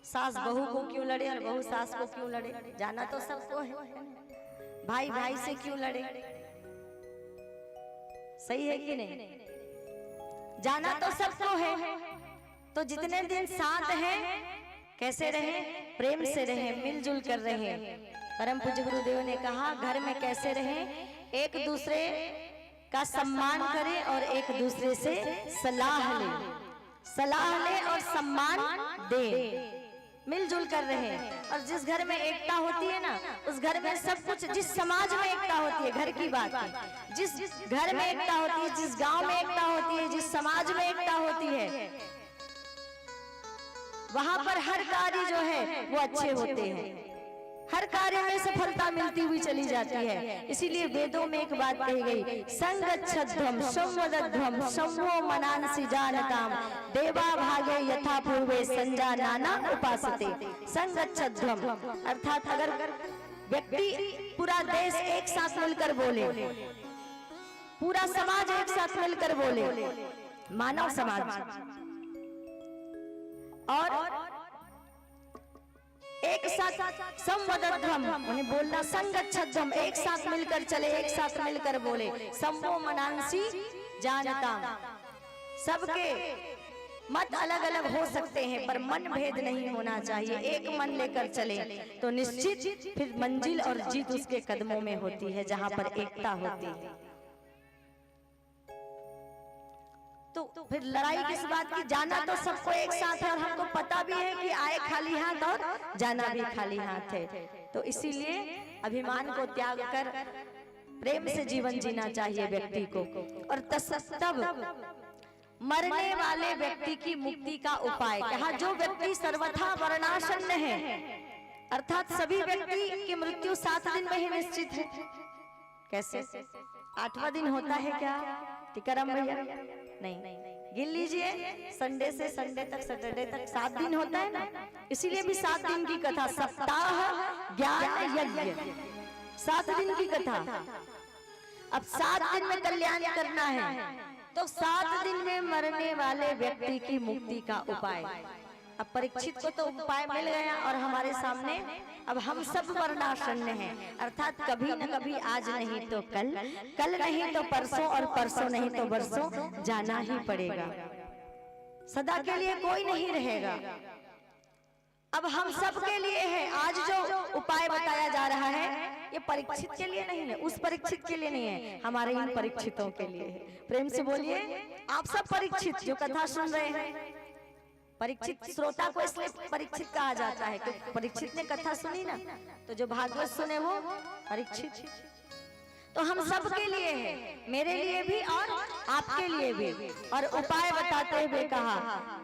सास बहू को क्यों लड़े और बहू सास को क्यों लड़े? जाना तो सबको है, भाई भाई से क्यों लड़े? सही है कि नहीं? जाना तो सबको है। तो जितने दिन साथ हैं कैसे रहे? प्रेम से रहे, मिलजुल कर रहे। परम पूज्य गुरुदेव ने कहा घर में कैसे रहे? एक दूसरे का सम्मान करें और एक दूसरे से सलाह ले और सम्मान दे, मिलजुल कर रहे। और जिस घर में एकता होती है ना उस घर में सब कुछ, जिस समाज में एकता होती है, घर की बात है, जिस घर में एकता होती है, जिस गांव में एकता होती है, जिस समाज में एकता होती है, वहां पर हर कार्य जो है वो अच्छे होते हैं, हर कार्य में सफलता मिलती हुई चली जाती है। इसीलिए वेदों में एक बात कही गई, संगच्छध्वम संवदध्वम संवो मनांसि जानताम देवा भागे यथा पूर्वे संजानाना उपासते। संगच्छध्वम अर्थात अगर व्यक्ति, पूरा देश एक साथ मिलकर बोले, पूरा समाज एक साथ मिलकर बोले, मानव समाज, और एक साथ संवदध्वम उन्हें बोलना, संगच्छध्वम एक साथ मिलकर चले, एक साथ मिलकर बोले, संवो मनांसि जानताम। सबके मत अलग अलग हो सकते हैं पर मन भेद नहीं होना चाहिए। एक मन लेकर चले तो निश्चित फिर मंजिल और जीत उसके कदमों में होती है जहां पर एकता होती है। तो फिर लड़ाई किस बात की? जाना तो सबको एक साथ है और हमको पता भी है कि आए खाली हाथ और जाना भी खाली हाथ है। तो इसीलिए अभिमान को त्याग कर प्रेम से जीवन जीना चाहिए व्यक्ति को। और तब मरने वाले व्यक्ति की मुक्ति का उपाय कहा, जो व्यक्ति सर्वथा मरणासन्न है, अर्थात सभी व्यक्ति की मृत्यु 7 दिन में ही निश्चित है। कैसे? 8वां दिन होता है क्या टीकाराम भैया? नहीं, गिन लीजिए, संडे से संडे तक, सैटरडे तक 7 दिन होता है ना। इसीलिए भी 7 दिन की कथा, सप्ताह ज्ञान यज्ञ, 7 दिन की कथा। अब 7 दिन में कल्याण करना है तो 7 दिन में मरने वाले व्यक्ति की मुक्ति का उपाय। अब परीक्षित को तो उपाय मिल गया और हमारे सामने अब हम सब मरणासन्न हैं, अर्थात कभी न कभी, आज नहीं तो कल, कल नहीं तो परसों और परसों नहीं तो बरसों जाना ही पड़ेगा। सदा के लिए कोई नहीं रहेगा। अब हम सब के लिए है। आज जो उपाय बताया जा रहा है ये परीक्षित के लिए नहीं है, उस परीक्षित के लिए नहीं है, हमारे इन परीक्षितों के लिए है। प्रेम से बोलिए आप सब परीक्षित जो कथा सुन रहे हैं। परीक्षित श्रोता को इसलिए परीक्षित कहा जाता है क्योंकि परीक्षित ने कथा सुनी ना, तो जो भागवत सुने वो परीक्षित। तो हम सब के लिए है, मेरे लिए भी और आपके लिए भी। और उपाय बताते हुए कहा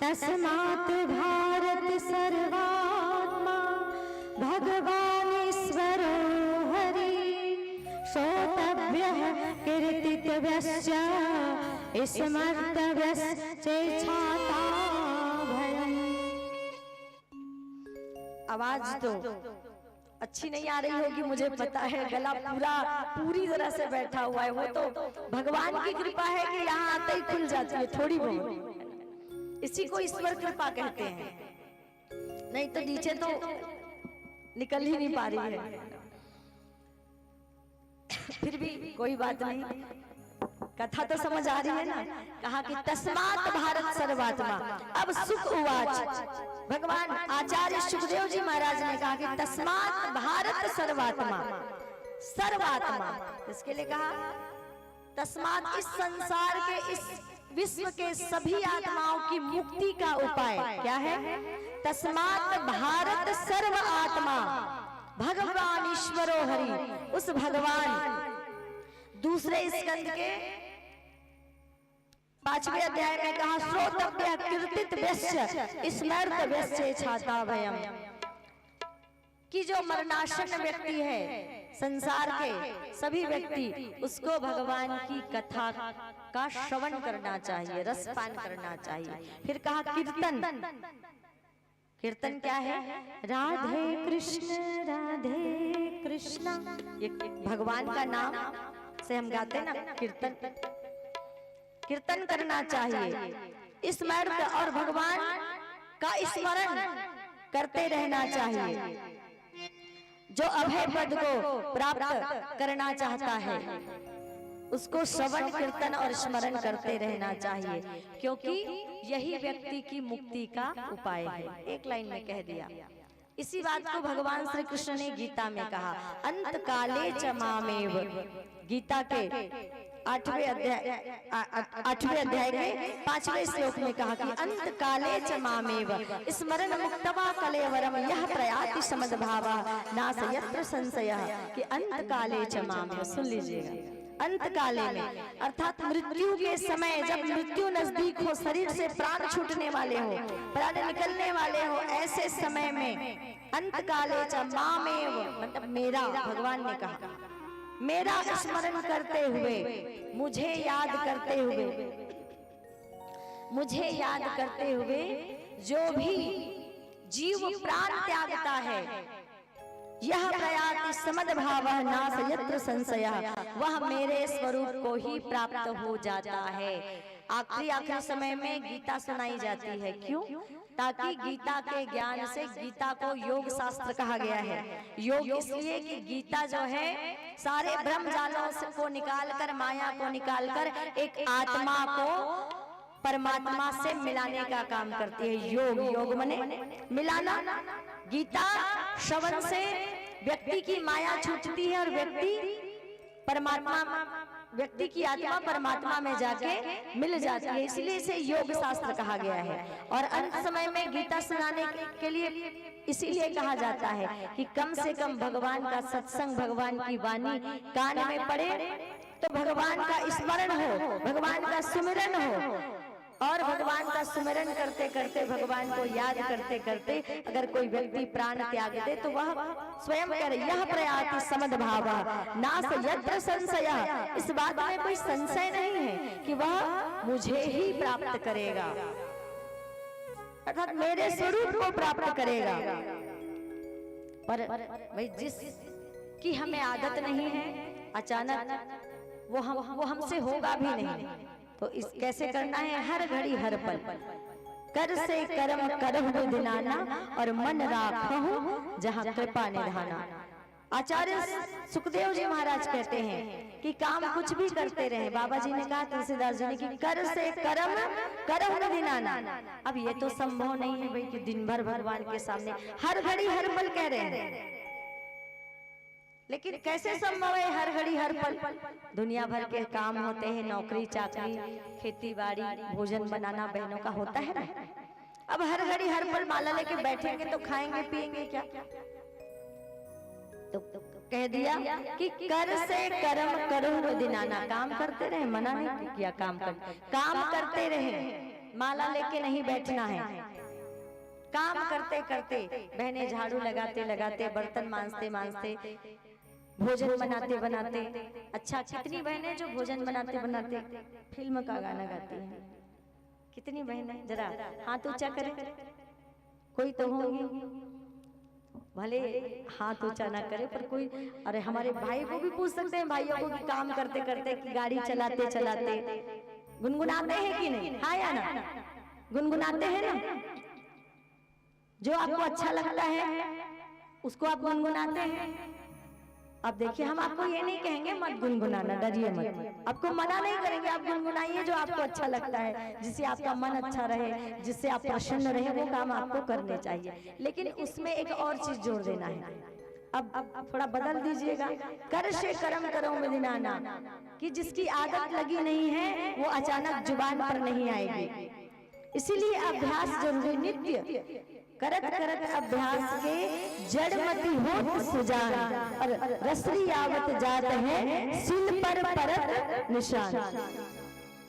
तस्मात् भारत सर्वात्मा भगवान ईश्वरो हरि श्रोतव्यः कीर्तितव्यश्च स्मर्तव्यश्च छाता भयम्। आवाज तो अच्छी नहीं आ रही होगी मुझे पता है, गला पूरी तरह से बैठा हुआ है। वो तो भगवान की कृपा है कि यहाँ आते ही खुल जाती है थोड़ी बहुत। इसी को ईश्वर कृपा कहते हैं, नहीं तो नीचे तो निकल ही नहीं पा रही है। फिर भी कोई बात नहीं, कथा तो समझ आ रही है ना। कहा कि तस्मात् भारत सर्वात्मा। अब सुख उवाच, भगवान आचार्य सुखदेव जी महाराज ने कहा कि तस्मात् भारत सर्वात्मा। सर्वात्मा इसके लिए कहा तस्मात् इस संसार के, इस विश्व के सभी आत्माओं की मुक्ति का उपाय क्या है? तस्मात् भारत सर्व आत्मा भगवान ईश्वरो हरि। उस भगवान दूसरे स्कंद के 5वें अध्याय में कहा श्रोतव्य कीर्तितव्यश्च स्मर्तव्यश्च छाता भयम्, कि जो मरणासन व्यक्ति है संसार के सभी व्यक्ति, उसको भगवान की कथा का श्रवण करना चाहिए, रसपान करना चाहिए। फिर कहा कीर्तन। कीर्तन क्या है? राधे कृष्ण, ये भगवान का नाम से हम गाते हैं ना कीर्तन। कीर्तन करना चाहिए, स्मरण और भगवान का स्मरण करते रहना चाहिए। जो अभय पद को प्राप्त करना चाहता है उसको श्रवण कीर्तन और स्मरण करते रहना चाहिए, क्योंकि यही व्यक्ति की मुक्ति का उपाय है। एक लाइन में कह दिया। इसी बात को भगवान श्री कृष्ण ने गीता में कहा, अंत काले च मामेव। गीता के 8वें अध्याय के 5वें श्लोक में कहा कि अंत काले च मामेव स्मरण मुक्तवा कलेवरम यह प्रयाति समद्भावा नासयत्र संशयः। कि अंत काले च मामेव, सुन लीजिएगा, अंत काले में अर्थात मृत्यु के समय, जब मृत्यु नजदीक हो, शरीर से प्राण छूटने वाले हो, प्राण निकलने वाले हो, ऐसे समय में अंत काले च मामेव मतलब मेरा, भगवान ने कहा मेरा स्मरण करते हुए, मुझे याद करते हुए, मुझे याद करते हुए जो भी जीव प्राण त्यागता है, यह प्रयाति समद्भावः नासयत्र संशयः, वह मेरे स्वरूप को ही प्राप्त हो जाता है। आखिरी समय में गीता सुनाई जाती है, क्यों? ताकि गीता के ज्ञान से, गीता को योग शास्त्र कहा गया है। योग इसलिए कि गीता जो है सारे ब्रह्म जालों को निकालकर, माया को निकालकर एक आत्मा को परमात्मा से मिलाने का काम करती है। योग माने मिलाना। गीता श्रवण से व्यक्ति की माया छूटती है और व्यक्ति की आत्मा परमात्मा में जाके मिल जाती है, इसलिए इसे योग शास्त्र कहा गया है। और अंत समय में गीता सुनाने के लिए इसीलिए कहा जाता है कि कम से कम भगवान का सत्संग, भगवान की वाणी कान में पड़े तो भगवान का स्मरण हो, भगवान का सुमिरन हो। और भगवान का सुमिरन करते करते, भगवान को याद करते करते अगर कोई व्यक्ति प्राण त्याग दे तो वह स्वयं करे यह प्रयाति समद्भावः नासयत्र संशयः। इस बात में कोई संशय नहीं है कि वह मुझे ही प्राप्त करेगा, अर्थात मेरे स्वरूप को प्राप्त करेगा। पर भाई जिसकी हमें आदत नहीं है, अचानक वो हमसे होगा भी नहीं, तो इस कैसे करना है? हर घड़ी हर पल कर से कर्म करहु दिनाना और मन राखहु जहाँ कृपा निधाना। आचार्य सुखदेव जी महाराज कहते हैं कि काम कुछ भी करते रहे। बाबा जी ने कहा तुलसीदास जी ने कि कर से कर्म करम न दिनाना। अब ये तो संभव नहीं है भाई कि दिन भर भगवान के सामने हर घड़ी हर पल कह रहे हैं, लेकिन कैसे संभव है हर घड़ी हर पल? दुनिया भर के काम होते हैं, नौकरी चाकरी, खेती बाड़ी, भोजन बनाना बहनों का होता है ना। अब हर घड़ी हर पल माला लेके बैठेंगे तो खाएंगे पिएंगे क्या? तो कह दिया कि कर से कर्म करो न दिनाना। काम करते रहे, मना नहीं किया, काम करते रहे, माला लेके नहीं बैठना है। काम करते करते बहनें झाड़ू लगाते लगाते, बर्तन मांजते मांजते, भोजन बनाते बनाते। अच्छा, कितनी बहनें जो भोजन बनाते बनाते फिल्म का गाना गाती हैं? कितनी बहनें? जरा हाथ ऊंचा करें, कोई तो होंगी। भले हाथ ऊंचा ना करे पर कोई, अरे हमारे भाई को भी पूछ सकते हैं, भाइयों को कि काम करते करते कि गाड़ी चलाते चलाते गुनगुनाते हैं कि नहीं? हाँ या ना? गुनगुनाते हैं ना? जो आपको अच्छा लगता है उसको आप गुनगुनाते हैं। अब देखिए, हम आपको ये नहीं कहेंगे मत गुनगुनाना, डरिए मत, आपको मना नहीं करेंगे, आप गुनगुनाइए जो आपको अच्छा लगता है, जिससे आपका मन अच्छा रहे, जिससे आप प्रसन्न रहे, वो काम आपको करने चाहिए। लेकिन उसमें एक और चीज जोड़ देना है। अब थोड़ा बदल दीजिएगा, कर से कर्म करो में दिनाना, कि जिसकी आदत लगी नहीं है वो अचानक जुबान पर नहीं आएगी। इसीलिए अभ्यास जरूरी, नित्य करत करत अभ्यास के जड़मती हो सुजान, और रसरी आवत जात है सिल पर परत निशान।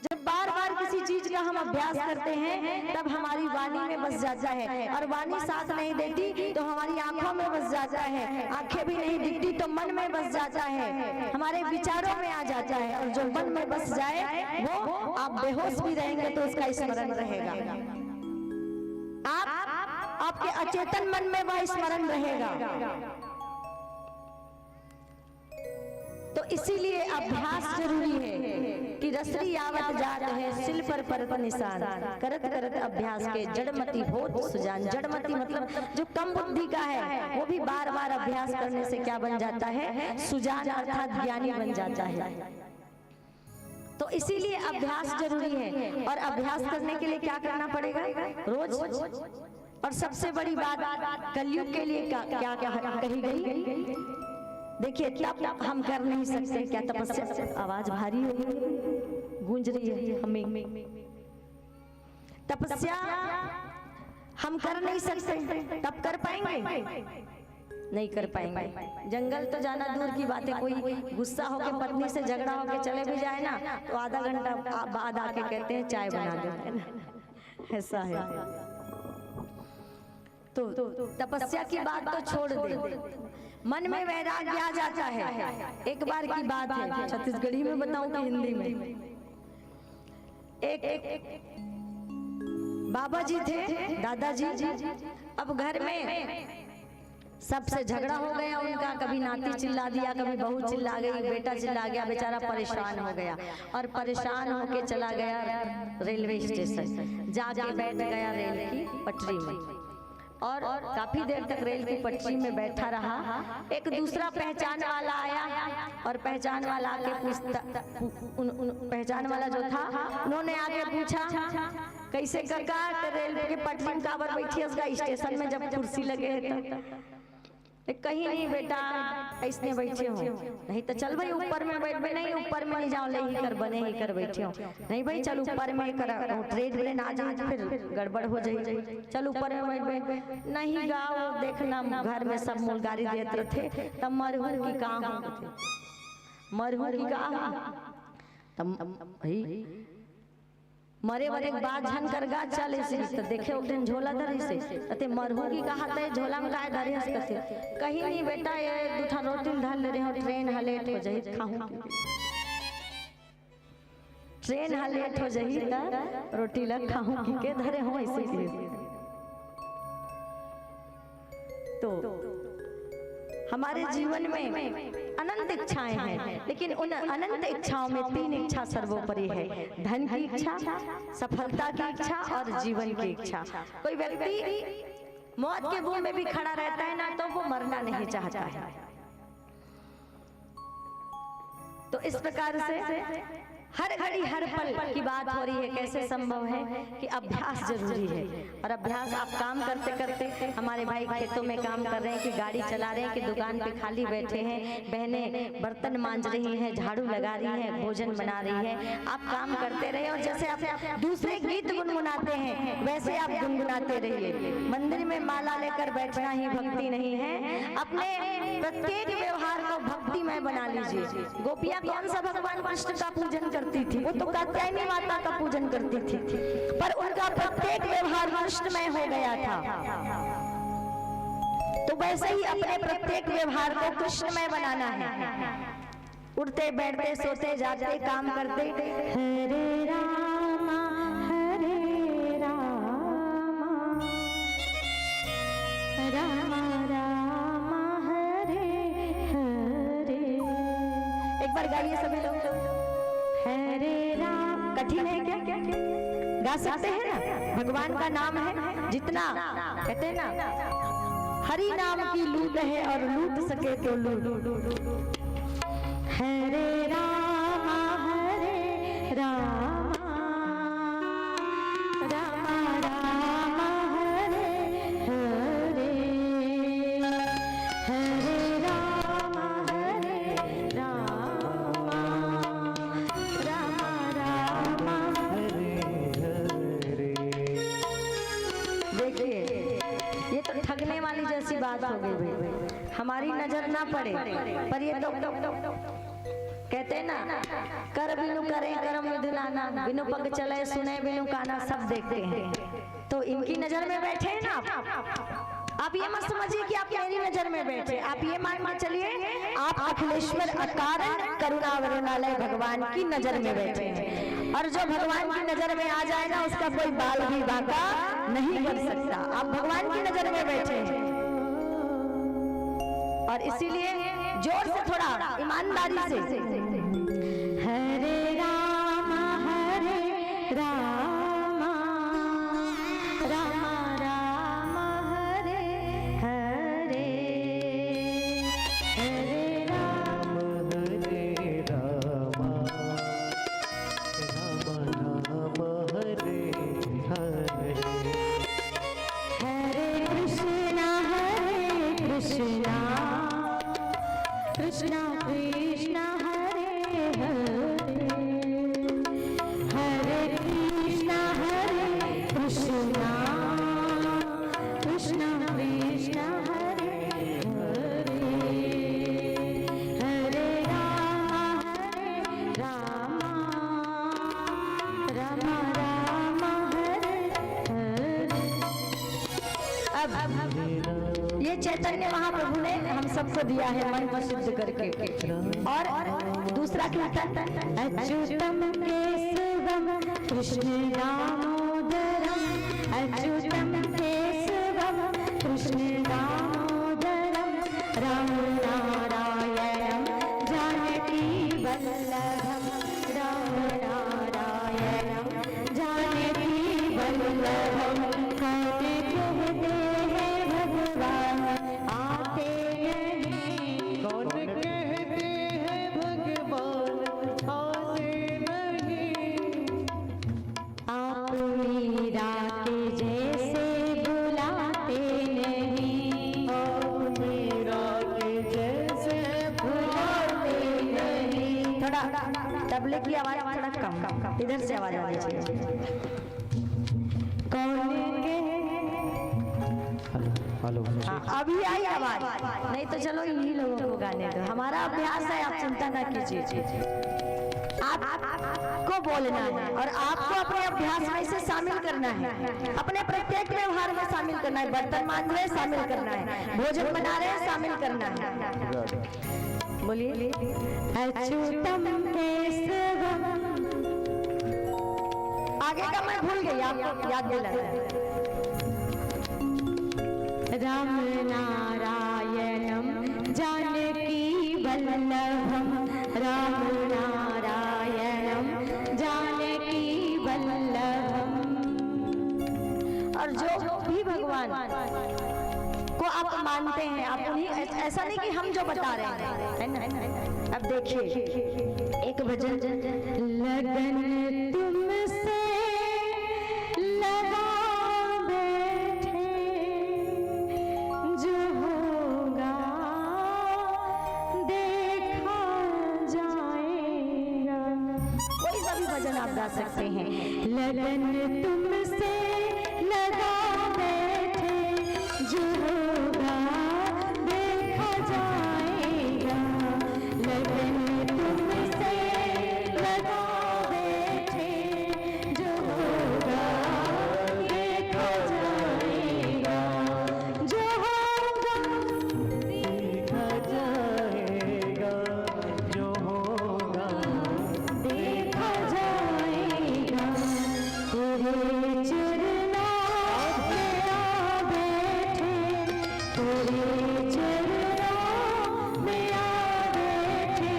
जब बार बार किसी चीज का हम अभ्यास करते हैं तब हमारी वाणी में बस जाता है, और वाणी साथ नहीं देती तो हमारी आंखों में बस जाता है, आंखें भी नहीं दिखती तो मन में बस जाता है, हमारे विचारों में आ जाता है। और जो मन में बस जाए वो, आप बेहोश भी रहेंगे तो उसका स्मरण रहेगा, आपके अचेतन मन में वह स्मरण रहेगा। तो इसीलिए अभ्यास जरूरी है कि रसरी आवत जात है सिल पर परत निशान, करत करत अभ्यास के जड़मती हो सुजान। जड़मती मतलब जो कम बुद्धि का है वो भी बार बार अभ्यास करने से क्या बन जाता है? सुजान अर्थात ज्ञानी बन जाता है। तो इसीलिए अभ्यास जरूरी है, और अभ्यास करने के लिए क्या करना पड़ेगा? रोज। और सबसे बड़ी बात कलयुग के लिए क्या क्या कही गई? देखिए, तप हम कर नहीं सकते, क्या तपस्या? आवाज भारी हो गूंज रही है हमें। तपस्या हम कर नहीं सकते, तब कर पाएंगे? नहीं कर पाएंगे। जंगल तो जाना दूर की बात है, कोई गुस्सा होकर पत्नी से झगड़ा होकर चले भी जाए ना तो आधा घंटा बाद आके कहते हैं चाय बना दो, है ना? ऐसा है। तो तपस्या की बात तो छोड़ दे, मन में वैराग्य आ जाता है। एक बार की बात है, छत्तीसगढ़ी में बताऊं कि हिंदी में? एक बाबा जी थे, दादाजी। अब घर में सबसे झगड़ा हो गया उनका, कभी नाती चिल्ला दिया, कभी बहू चिल्ला गई, बेटा चिल्ला गया, बेचारा परेशान हो गया, और परेशान होके चला गया रेलवे स्टेशन, जाके बैठ गया रेल की पटरी में, और काफी देर तक रेल की पटरी में बैठा रहा। एक दूसरा पहचान वाला आया, और पहचान वाला आके पहचान वाला जो था उन्होंने आके पूछा, कैसे काका रेल के पटरी में काबर बैठी? उसका स्टेशन में जब कुर्सी लगे है तो कहीं नहीं बेटा, ऐसने बैठे हो। नहीं तो चल भाई ऊपर में बैठ। नहीं, ऊपर में नहीं जाओ, ले ही कर बने ही कर बैठे हो। नहीं भाई चल ऊपर में कर, ट्रेन आ जाए फिर गड़बड़ हो जाए, चल ऊपर में बैठ। नहीं गाओ, देखना घर में सब मुलगारी देते थे, तब मरहू की कहाँ होते, मरहू की कहाँ, तब मरे वरे बाद झन कर गा चले से तो देखे एक दिन झोला धरे से अते मरहू की कहा ते झोला में गाय धरे से कथे कहीं नहीं बेटा, ये दूठा रोटी धर ले रहे हो, ट्रेन हलेट हो जाई खाऊं, ट्रेन हलेट हो जाई त रोटी ला खाऊं की के धरे हो ऐसे। तो हमारे जीवन में अनंत इच्छाएं हैं, लेकिन उन अनंत इच्छाओं में 3 इच्छा सर्वोपरि है, धन की इच्छा, सफलता की इच्छा और जीवन की इच्छा। कोई व्यक्ति मौत के मुंह में भी खड़ा रहता है ना तो वो मरना नहीं चाहता है, तो इस प्रकार से हर घड़ी हर पल की बात हो रही है। कैसे संभव है कि अभ्यास जरूरी है। और अभ्यास आप काम करते करते, हमारे भाई खेतों में काम कर रहे हैं, कि गाड़ी चला रहे हैं, कि दुकान पे खाली बैठे हैं, बहनें बर्तन मांज रही हैं, झाड़ू लगा रही हैं, भोजन बना रही है, आप काम करते रहिए। और जैसे आप दूसरे गीत गुनगुनाते हैं वैसे आप गुनगुनाते रहिए। मंदिर में माला लेकर बैठना ही भक्ति नहीं है, अपने प्रत्येक व्यवहार को भक्तिमय बना लीजिए। गोपियां कौन सा भगवान कृष्ण का पूजन करती थी? वो तो कात्यायनी माता का पूजन करती थी, पर उनका प्रत्येक व्यवहार कृष्णमय हो गया था। तो वैसे ही अपने प्रत्येक व्यवहार को कृष्णमय बनाना है। उठते बैठते सोते जाते काम करते हरे रामा रामा रामा हरे हरे। एक बार गाइए सभी लोग। हरे राम कठिन है क्या? गा सकते हैं ना? भगवान का नाम है, जितना कहते हैं ना, हरि नाम की लूट है और लूट सके तो लूट। हरे रामा रामा रामा हरे हरे। हरे रामा रामा रामा हरे हरे। देखिए ये तो ठगने वाली जैसी बात हो गई भाई। हमारी नजर ना पड़े, पर ये तो कहते हैं ना, कर बिनु करे करम विधुलाना, बिनु पग चले सुने बिनु काना, सब देखते हैं। तो इनकी नजर में बैठे हैं ना आप ये मत समझिए कि आप मेरी नजर में बैठे। आप ये मान के चलिए आप अखिलेश्वर अकारण करुणा वरुणालय भगवान की नजर में बैठे हैं। और जो भगवान की नजर में आ जाए ना, उसका कोई बाल भी बांका नहीं कर सकता। आप भगवान की नजर में बैठे हैं। और इसीलिए जोर से थोड़ा ईमानदारी से हरे रामा रामा रामा हरे हरे। हरे राम रामा राम हरे हरे। हरे कृष्णा कृष्णा कृष्णा हरे हरे। हरे कृष्णा कृष्णा कृष्णा हरे हरे। हरे रामा रामा रामा हरे हरे। अब ये चैतन्य महाप्रभु ने हम सबको दिया है मन को शुद्ध करके। और दूसरा कीर्तन अच्युतम केशवम कृष्ण दामोदरम, अच्युतम केशवम कृष्ण दामोदरम, राम नारायणम जानकी वल्लभम, राम नारायणम जानकी वल्लभम। कहते कहते हैं भगवान आते नहीं। कौन कहते हैं भगवान आते नहीं? आप मीरा के जैसे बुलाते नहीं। आप मीरा के जैसे बुलाते नहीं। थोड़ा तबले की आवाज थोड़ा कम, इधर से आवाज आनी चाहिए। कौन हेलो अभी आई आवाज, नहीं तो चलो इन्हीं लोगों को गाने दो। हमारा अभ्यास है, आप चिंता ना कीजिए। आपको बोलना है और आपको अपने अभ्यास में इसे शामिल करना है। अपने प्रत्येक व्यवहार में शामिल करना है। बर्तन मांज रहे शामिल करना है, भोजन बना रहे शामिल करना है। बोलिए अच्युतम केशवम। आगे का मैं भूल गई, आपको याद दिलाना। राम नारायणम जानकी वल्लभम, राम नारायणम जानकी वल्लभम। और जो भी भगवान को आप मानते हैं, आप उन्हीं, ऐसा नहीं कि हम जो बता रहे हैं, है ना। अब अब देखिए एक भजन, लगन तुमसे लगा बैठे जो होगा देखा जाएगा। कोई सा भी भजन आप गा सकते हैं। लगन तुमसे लगा बैठे जो होगा देखा जाएगा। लगन तुमसे लगा बैठे जो होगा देखा जाएगा। जो होगा देखा जाएगा। जो होगा देखा जाएगा। तेरे चरणों में आ बैठे, तेरे चरणों में आ बैठे।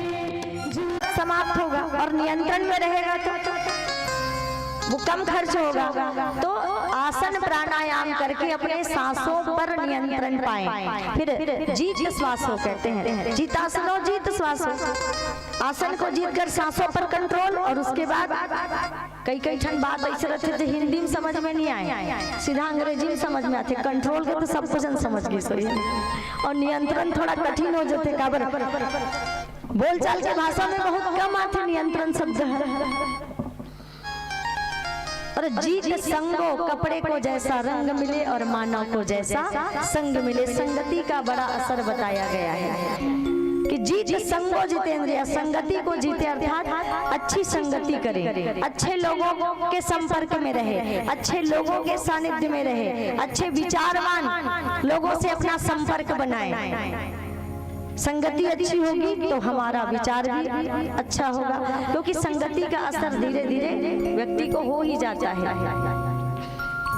जो समाप्त होगा और नियंत्रण में रहेगा तो वो कम खर्च होगा। तो आसन प्राणायाम करके अपने सांसों पर नियंत्रण पाएं। फिर जीत श्वासों कहते हैं, जीतासनो जीत श्वासों। आसन को जीत कर सांसों पर कंट्रोल। और उसके बाद कई ठन बात ऐसे रहते थे हिंदी में समझ में नहीं आए, सीधा अंग्रेजी में समझ में आते। कंट्रोल के तो सब कुछ समझ गई सही, और नियंत्रण थोड़ा कठिन हो जाते। काबर बोलचाल की भाषा में बहुत कम आते नियंत्रण शब्द है। और जीत संगो कपड़े को जैसा रंग मिले और मानव को जैसा संग मिले। संगति का बड़ा असर बताया गया है कि जीत संगो जितेंद्रिय, संगति को जीते अर्थात अच्छी संगति करे, अच्छे लोगों के संपर्क में रहे, अच्छे लोगों के सानिध्य में रहे, अच्छे विचारवान लोगों से अपना संपर्क बनाए। संगति अच्छी होगी तो हमारा विचार भी अच्छा होगा, क्योंकि संगति का असर धीरे धीरे व्यक्ति को हो ही जाता है।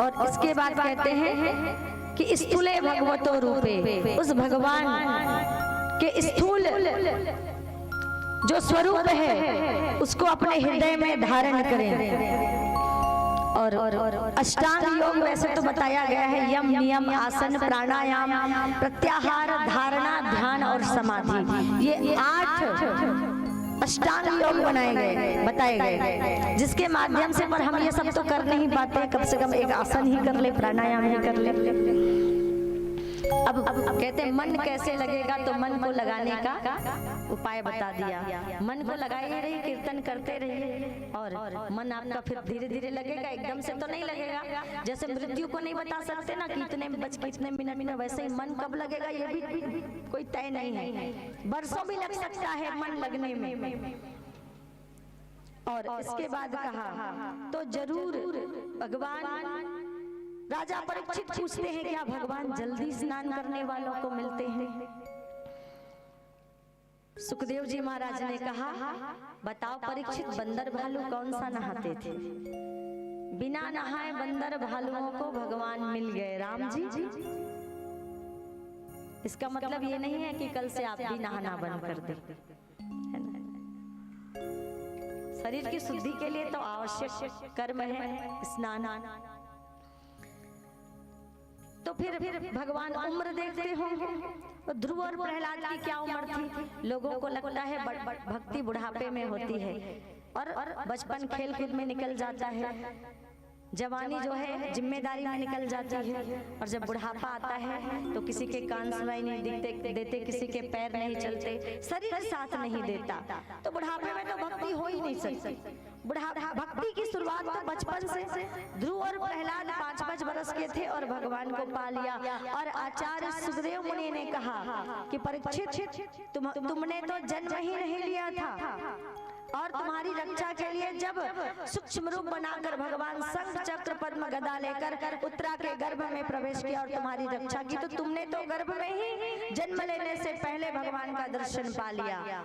और इसके बाद कहते हैं कि स्थूले भगवतो रूपे, उस भगवान के स्थूल जो स्वरूप है उसको अपने हृदय में धारण करें। और अष्टांग योग वैसे तो बताया गया है, यम नियम आसन प्राणायाम प्रत्याहार धारणा ध्यान और समाधि, ये 8 अष्टांग योग बनाए गए बताए गए, जिसके माध्यम से पर हम ये सब तो कर नहीं पाते। कम से कम एक आसन ही कर ले, प्राणायाम ही कर ले। अब कहते हैं मन कैसे लगेगा, तो मन को लगाने का उपाय बता दिया। मन को लगाए रहिए, कीर्तन करते रहिए और मन आपका फिर धीरे धीरे लगेगा, एकदम से तो नहीं लगेगा। जैसे मृत्यु को नहीं बता सकते ना कितने बज कितने मिनट में, वैसे ही मन कब लगेगा ये भी कोई तय नहीं है। वर्षों भी लग सकता है मन लगने में। और इसके बाद कहा तो जरूर भगवान राजा परीक्षित पूछते हैं क्या भगवान जल्दी स्नान करने वालों को मिलते हैं? सुखदेव जी महाराज ने कहा बताओ परीक्षित, बंदर भालू कौन सा नहाते थे? बिना नहाए बंदर भालुओं को भगवान मिल गए राम जी। इसका मतलब ये नहीं है कि कल से आप भी नहाना बंद कर दें। शरीर की शुद्धि के लिए तो आवश्यक कर्म है स्नान। तो फिर भगवान उम्र देखते होंगे। तो ध्रुव और प्रहलाद की क्या उम्र थी? लोगों को लगता है भक्ति बुढ़ापे में होती है और बचपन खेल कूद में निकल जाता है, जवानी जो है जिम्मेदारी में निकल जाती है, और जब बुढ़ापा आता है तो किसी के कान सुनाई नहीं देते, किसी के पैर नहीं चलते, शरीर साथ नहीं देता। तो बुढ़ापे में तो भक्ति हो ही नहीं सकती। भक्ति की शुरुआत तो बचपन से। ध्रुव और प्रहलाद 5-5 वर्ष के थे और भगवान को पा लिया। और आचार्य सुखदेव मुनि ने कहा कि परीक्षित तुमने तो जन्म ही नहीं लिया था, और तुम्हारी रक्षा के लिए जब सूक्ष्म रूप बनाकर भगवान शंख चक्र पद्म गदा लेकर उत्तरा के गर्भ में प्रवेश किया और तुम्हारी रक्षा की, तो तुमने तो गर्भ में ही जन्म लेने से पहले भगवान का दर्शन पा लिया।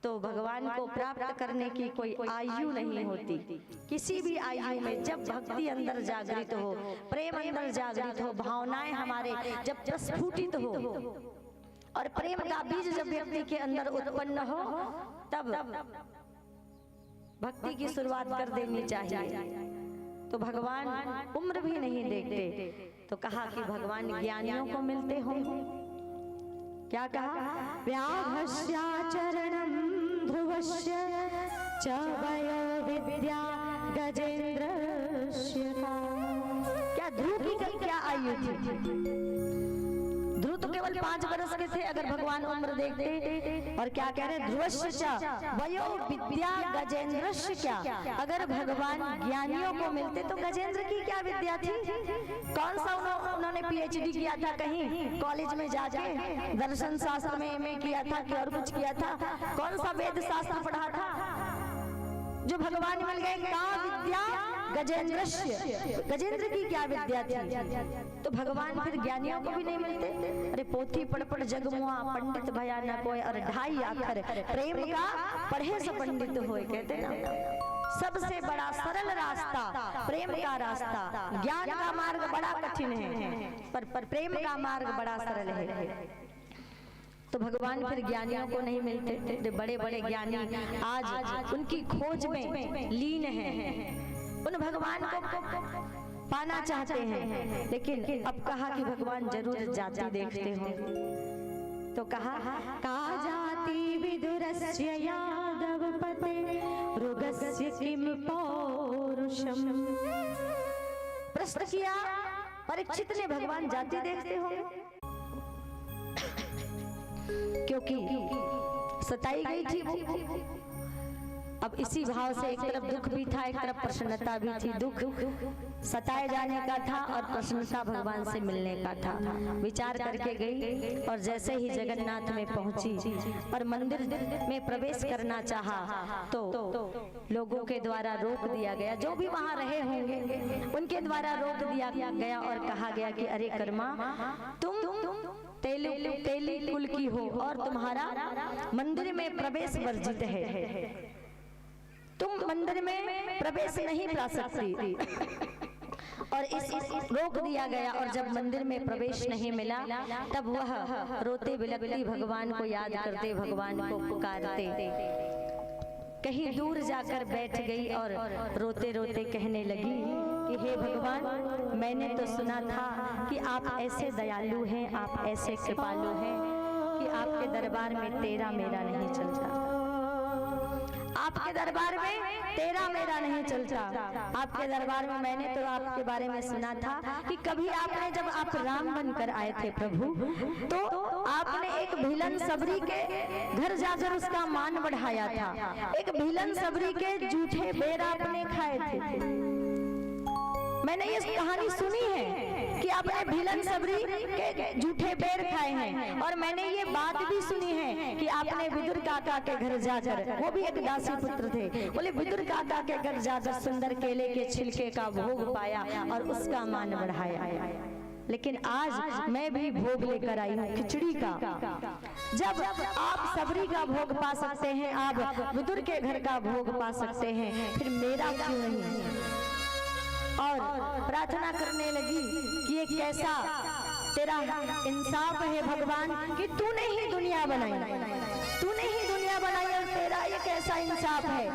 तो भगवान को प्राप्त करने की कोई आयु नहीं होती। किसी भी आयु में जब भक्ति अंदर जागृत हो, प्रेम अंदर जागृत हो, भावनाएं हमारे जब प्रस्फुटित हो और प्रेम का बीज जब व्यक्ति के अंदर उत्पन्न हो, तब भक्ति की शुरुआत कर देनी चाहिए। तो भगवान उम्र भी नहीं देखते। तो कहा कि भगवान ज्ञानियों को मिलते होंगे। क्या कहा? व्याघस्या चरणम ध्रुवस्य च वयो विद्या गजेन्द्रस्य का। क्या ध्रुव की क्या आयु थी? ध्रुव तो केवल 5 वर्ष के थे अगर भगवान उम्र देखते। और क्या कह रहे? ध्रुवस्य च वयो विद्या गजेन्द्रस्य क्या। अगर भगवान ज्ञानियों को मिलते तो गजेंद्र की क्या विद्या थी? कौन सा उन्होंने PhD किया था कहीं कॉलेज में जाके, दर्शन शास्त्र में MA किया था कि और कुछ किया था? कौन सा वेद शास्त्र पढ़ा था? जो भगवान मिल गए का विद्या गजेन्द्रस्य, गजेंद्र की क्या विद्या थी? तो भगवान फिर ज्ञानियों को भी नहीं मिलते। अरे पोथी पढ़ पढ़ जगमुआ पंडित भया न कोई, और 2.5 अक्षर प्रेम का पढ़े से पंडित होए, कहते ना। सबसे बड़ा सरल रास्ता प्रेम का रास्ता। ज्ञान का मार्ग बड़ा कठिन है पर प्रेम का मार्ग बड़ा सरल है। तो भगवान फिर ज्ञानियों को नहीं मिलते थे। बड़े बड़े ज्ञानी आज उनकी खोज में लीन हैं, उन भगवान को पाना चाहते हैं। लेकिन अब कहा कि भगवान जरूर जाति देखते हो, तो कहा का जाति विदुरस्य यादवपते रुगस्य किम पौरुषम। प्रश्न किया परीक्षित ने, भगवान जाति देखते हो? क्योंकि सताई गई थी वो। अब इसी भाव से एक तरफ दुख भी था, एक तरफ प्रसन्नता भी थी। दुख सताए जाने का था और प्रसन्नता भगवान से मिलने का था। विचार करके गई और जैसे ही जगन्नाथ में पहुंची और मंदिर में प्रवेश करना चाहा तो लोगों के द्वारा रोक दिया गया। जो भी वहां रहे होंगे उनके द्वारा रोक दिया गया और कहा गया कि अरे कर्मा, तुम तेली कुल की हो और तुम्हारा मंदिर में प्रवेश वर्जित है, तुम मंदिर में प्रवेश नहीं पा सकती। और इस रोक दिया गया। और जब मंदिर में प्रवेश नहीं मिला तब वह रोते बिलखती भगवान को याद करते, भगवान को पुकारते कहीं दूर जाकर बैठ गई और रोते रोते कहने लगी कि हे भगवान, मैंने तो सुना था कि आप ऐसे दयालु हैं, आप ऐसे कृपालु हैं कि आपके दरबार में तेरा मेरा नहीं चलता। आपके दरबार में तेरा मेरा नहीं चलता। आपके दरबार में मैंने तो आपके बारे में सुना था कि कभी आपने, जब आप राम बनकर आए थे प्रभु, तो आपने एक भिलन सबरी के घर जाकर उसका मान बढ़ाया था। एक भिलन सबरी के जूठे बेर आपने खाए थे। मैंने ये कहानी सुनी है कि आपने भिलन सबरी के जूठे बेर खाए हैं। और मैंने ये बात भी सुनी है कि आपने विदुर काका के घर जाकर, वो भी एक दासी पुत्र थे, बोले विदुर काका के घर जाकर सुंदर केले के छिलके का भोग पाया और उसका मान बढ़ाया। लेकिन आज मैं भी भोग लेकर आई हूँ खिचड़ी का। जब आप सबरी का भोग पा सकते हैं, आप विदुर के घर का भोग पा सकते हैं, फिर मेरा क्यों नहीं? और प्रार्थना करने लगी कि ये कैसा तेरा इंसाफ है भगवान कि तूने ही दुनिया बनाई, तूने ही दुनिया बनाई और तेरा ये कैसा इंसाफ है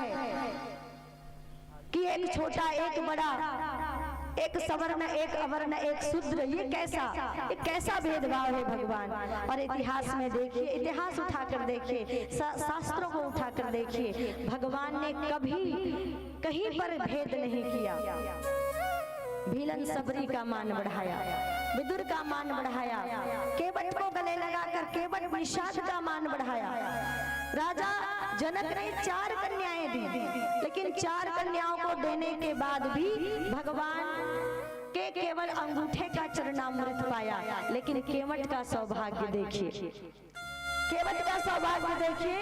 कि एक छोटा एक बड़ा, एक सवर्ण एक अवर्ण एक शूद्र, ये कैसा भेदभाव है भगवान। और इतिहास में देखिए, इतिहास उठाकर देखिए, शास्त्रों को उठाकर देखिए, भगवान ने कभी कहीं पर भेद नहीं किया। भीलन सबरी का मान बढ़ाया, विदुर का मान बढ़ाया, केवट को गले लगाकर केवट निषाद का मान बढ़ाया। राजा जनक ने 4 कन्याएं दी, लेकिन 4 कन्याओं को देने के बाद भी भगवान के केवल अंगूठे का चरणामृत पाया। लेकिन केवट का सौभाग्य देखिए, केवट का सौभाग्य देखिए,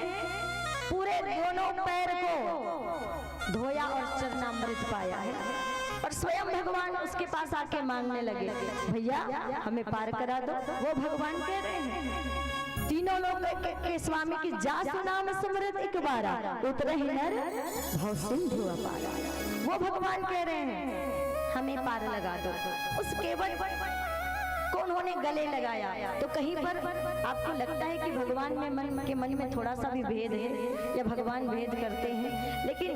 पूरे दोनों पैर को धोया और चरणामृत पाया है। और स्वयं भगवान उसके पास आके मांगने लगे, भैया हमें पार करा दो। वो भगवान कह रहे हैं, तीनों लोग के स्वामी की जासु नाम सिमरत एक बारा, उतरहि नर भव सिंधु अपारा। वो भगवान कह रहे हैं हमें पार लगा दो। उस केवट को उन्होंने गले लगाया। तो कहीं पर आपको लगता है कि भगवान में मन में थोड़ा सा भी भेद है या भगवान भेद करते हैं? लेकिन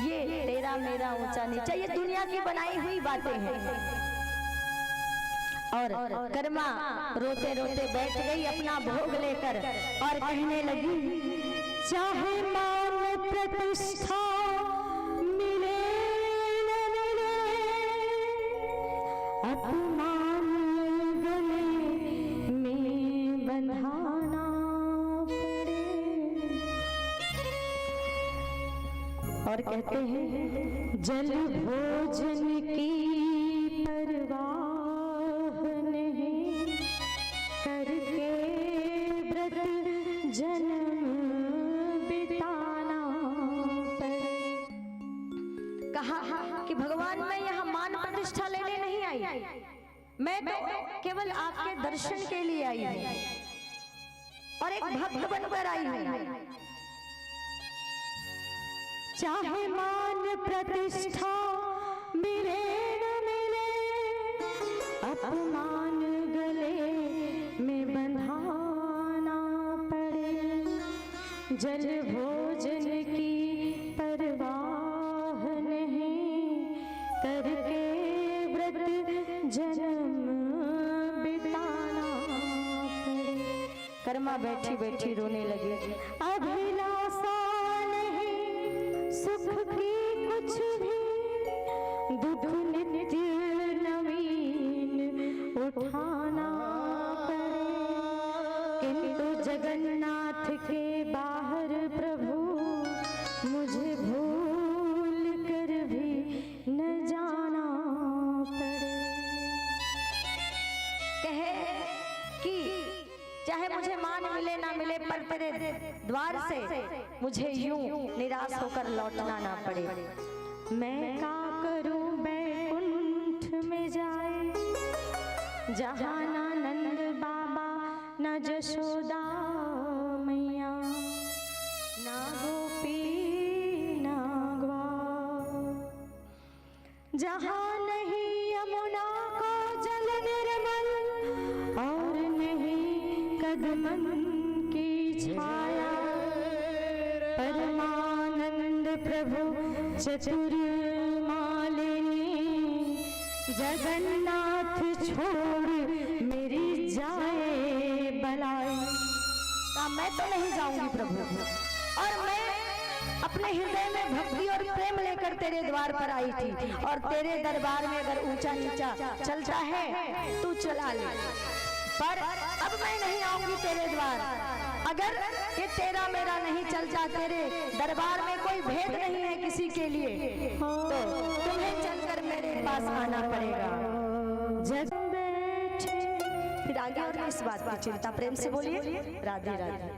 ये तेरा मेरा ऊंचा नीचा, ये दुनिया की बनाई हुई बातें हैं। और कर्मा रोते रोते बैठ गई अपना भोग लेकर और कहने लगी, चाहे मान प्रतिष्ठा मिले न मिले, अपमान गले में बंधाना पड़े। और कहते हैं जल भोजन की परवाह नहीं, करके व्रत जन्म बिताना पड़े। कहा कि भगवान मैं यहाँ मान प्रतिष्ठा लेने नहीं आई, मैं तो केवल आपके दर्शन के लिए आई हूँ और एक भक्त बनकर आई हूँ। चाहे मान प्रतिष्ठा मिले न मिले, अपमान गले में बंधाना पड़े। जल भोजन की परवाह नहीं, करके व्रत जन्म बिताना पड़े। कर्मा बैठी बैठी रोने लगे। अभिलाषा सुख की कुछ भी, दुख नित्य नवीन उठाना पड़े। किंतु जगन्नाथ के बाहर प्रभु मुझे भूल कर भी न जाना पड़े। कहे कि चाहे मुझे मान मिले ना मिले, पर तेरे द्वार से मुझे यूं निराश होकर लौटना ना पड़े। मैं क्या करूं बैकुंठ में जाए, जहां ना नंद बाबा ना जशोदा मैया, ना गोपी ना ग्वाल, जहां नहीं यमुना को जल निर्मल और नहीं कदमन की छाया। परमानंद प्रभु चतुर मालिनी, जगन्नाथ छोड़ मेरी जाए बलाई। मैं तो नहीं जाऊंगी प्रभु, और मैं अपने हृदय में भक्ति और प्रेम लेकर तेरे द्वार पर आई थी, और तेरे दरबार में अगर ऊंचा नीचा चलता है तू चला ले, पर अब मैं नहीं आऊंगी तेरे द्वार। अगर ये तेरा मेरा नहीं चलता, तेरे दरबार में कोई भेद नहीं है किसी के लिए, तो तुम्हें चलकर मेरे पास आना पड़ेगा। जग बैठे, फिर आगे और इस बात की चिंता, प्रेम से बोलिए राधे राधे।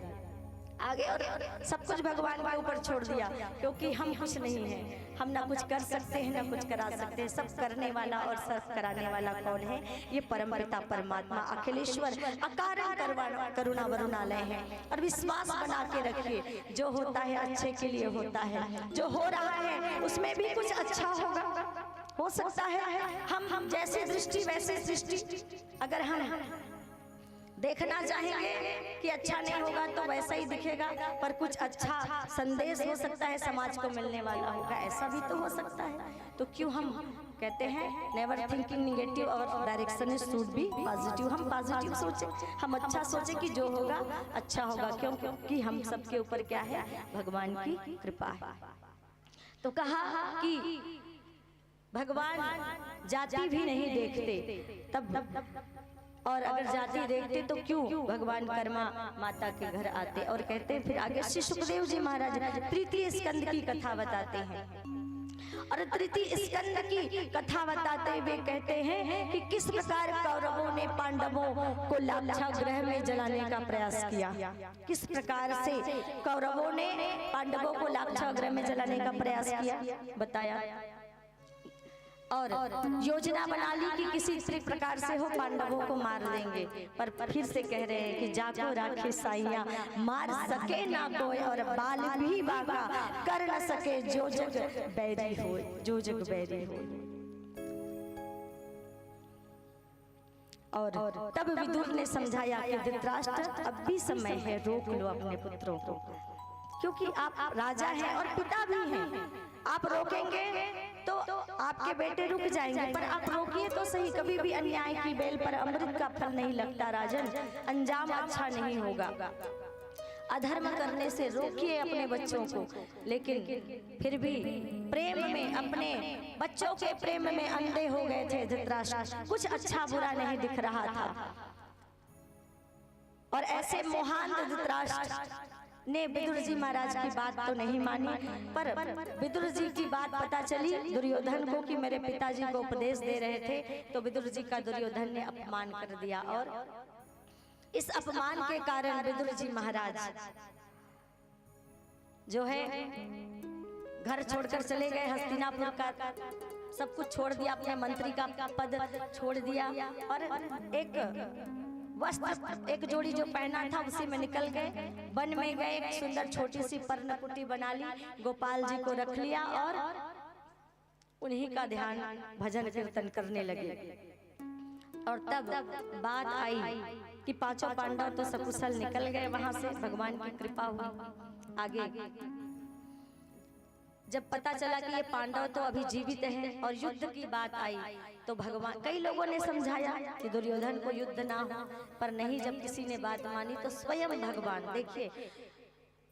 आगे और सब कुछ भगवान के ऊपर छोड़ दिया, क्योंकि हम कुछ नहीं हैं, हम ना कुछ कर सकते हैं ना कुछ करा सकते हैं। सब करने वाला और सब कराने वाला कौन है? ये परमपिता परमात्मा अखिलेश्वर अकारण करुणा वरुणालय है। और विश्वास बना के रखिए, जो होता है अच्छे के लिए होता है, जो हो रहा है उसमें भी कुछ अच्छा होगा, हो सकता है। हम जैसे दृष्टि वैसे सृष्टि, अगर हम देखना चाहेंगे कि अच्छा नहीं होगा तो वैसा ही दिखेगा, पर कुछ अच्छा संदेश हो सकता है, समाज को मिलने वाला होगा, ऐसा भी तो हो सकता है। तो क्यों हम कहते हैं नेवर थिंकिंग नेगेटिव और डायरेक्शन शुड बी पॉजिटिव। हम पॉजिटिव सोचें, हम अच्छा सोचें कि जो होगा अच्छा होगा, क्योंकि हम सबके ऊपर क्या है? भगवान की कृपा है। तो कहा कि भगवान जाति भी नहीं देखते, तब और अगर जाति देखते तो क्यों भगवान कर्मा माता के घर आते। और कहते हैं फिर आगे श्री सुखदेव जी महाराज तृतीय स्कंद की कथा बताते हैं, और तृतीय स्कंद की कथा बताते हुए कहते हैं कि किस प्रकार कौरवों ने पांडवों को लाक्षागृह में जलाने का प्रयास किया। किस प्रकार से कौरवों ने पांडवों को लाक्षागृह में जलाने का प्रयास किया बताया, और योजना बना ली कि किसी प्रकार से हो पांडवों को मार देंगे। पर फिर से कह रहे हैं कि जाको राखे साइया, मार सके ना कोई, और बाल भी बागा कर न सके जो जग बैरी हो, जो जग बैरी हो। और तब विदुर ने समझाया कि धृतराष्ट्र अब भी समय है, रोक लो अपने पुत्रों को, क्योंकि आप राजा हैं और पिता भी हैं। आप रोकेंगे तो आपके बेटे रुक जाएंगे, पर आप रोकिए तो सही। कभी भी अन्याय की बेल पर अमृत का फल नहीं लगता राजन, अंजाम अच्छा नहीं होगा। अधर्म करने से रोकिए अपने बच्चों को, लेकिन फिर भी प्रेम में, अपने बच्चों के प्रेम में अंधे हो गए थे धृतराष्ट्र। कुछ अच्छा बुरा नहीं दिख रहा था। और ऐसे मोहान धृतराष्ट्र ने विदुर जी महाराज की बात तो नहीं मानी, पर विदुर जी की बात पता चली दुर्योधन को कि मेरे पिताजी को उपदेश दे रहे थे, तो विदुर जी का दुर्योधन ने अपमान कर दिया। और इस अपमान के कारण विदुर जी महाराज जो है घर छोड़कर चले गए। हस्तिनापुर का सब कुछ छोड़ दिया, अपने मंत्री का पद छोड़ दिया और एक वस्त्र, एक जोड़ी जो पहना था उसी में निकल गए। वन में गए, एक सुंदर छोटी सी पर्णकुटी बना ली, गोपाल जी को रख लिया और उन्हीं का ध्यान भजन कीर्तन करने लगे। और तब बात आई कि पांचों पांडव तो सकुशल निकल गए वहां से, भगवान की कृपा हुई। आगे जब पता चला कि ये पांडव तो अभी जीवित हैं और युद्ध की बात आई, तो भगवान, कई लोगों ने समझाया कि दुर्योधन को युद्ध ना हो, पर नहीं, जब किसी ने बात मानी तो स्वयं भगवान, देखिए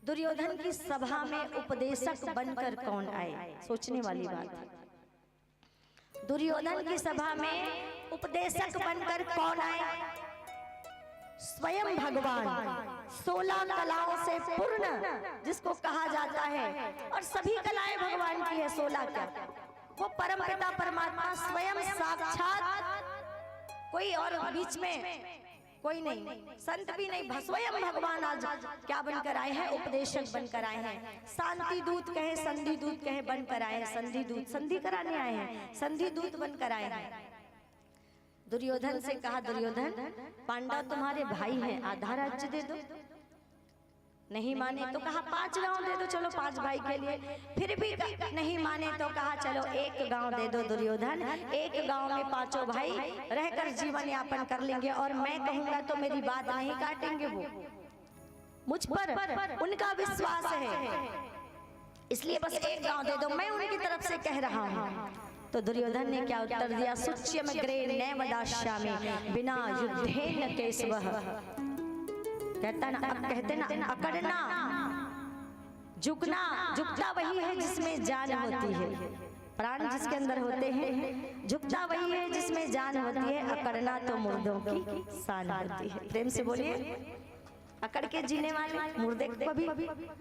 दुर्योधन की सभा में उपदेशक बनकर कौन आए, सोचने वाली बात है। दुर्योधन की सभा में उपदेशक बनकर कौन आए? स्वयं भगवान, 16 कलाओं से पूर्ण जिसको कहा जाता है, और सभी कलाएं भगवान की है, 16 क्या, वो परमपिता परमात्मा स्वयं साक्षात, कोई और बीच में कोई नहीं, संत भी नहीं, स्वयं भगवान आज क्या बनकर आए हैं? उपदेशक बनकर आए हैं। शांति दूत कहे, संधि दूत कहे, बनकर आए हैं संधि दूत, संधि कराने आए हैं, संधि दूत बनकर आए हैं। दुर्योधन से कहा, दुर्योधन पांडव तुम्हारे भाई हैं, आधा राज्य दे दो। नहीं माने तो कहा 5 गांव दे दो, चलो 5 भाई के लिए। फिर भी नहीं माने तो कहा चलो 1 गांव दे दो दुर्योधन, 1 गांव में 5 भाई रहकर जीवन यापन कर लेंगे, और मैं कहूंगा तो मेरी बात नहीं काटेंगे। वो मुझ पर उनका विश्वास है, इसलिए बस 1 गांव दे दो, मैं उनकी तरफ से कह रहा हूँ। तो दुर्योधन ने क्या उत्तर दिया? सुच्यमग्रे नैव दास्यामि बिना युद्धेन केशवः। कहता ना, कहते ना, अकड़ना, झुकना, झुकता वही है जिसमें जान होती है, प्राण जिसके अंदर होते हैं, झुकता वही है जिसमें जान होती है, अकड़ना तो मुर्दों की शान होती है। प्रेम से बोलिए। अकड़ के जीने वाले मुर्दे को भी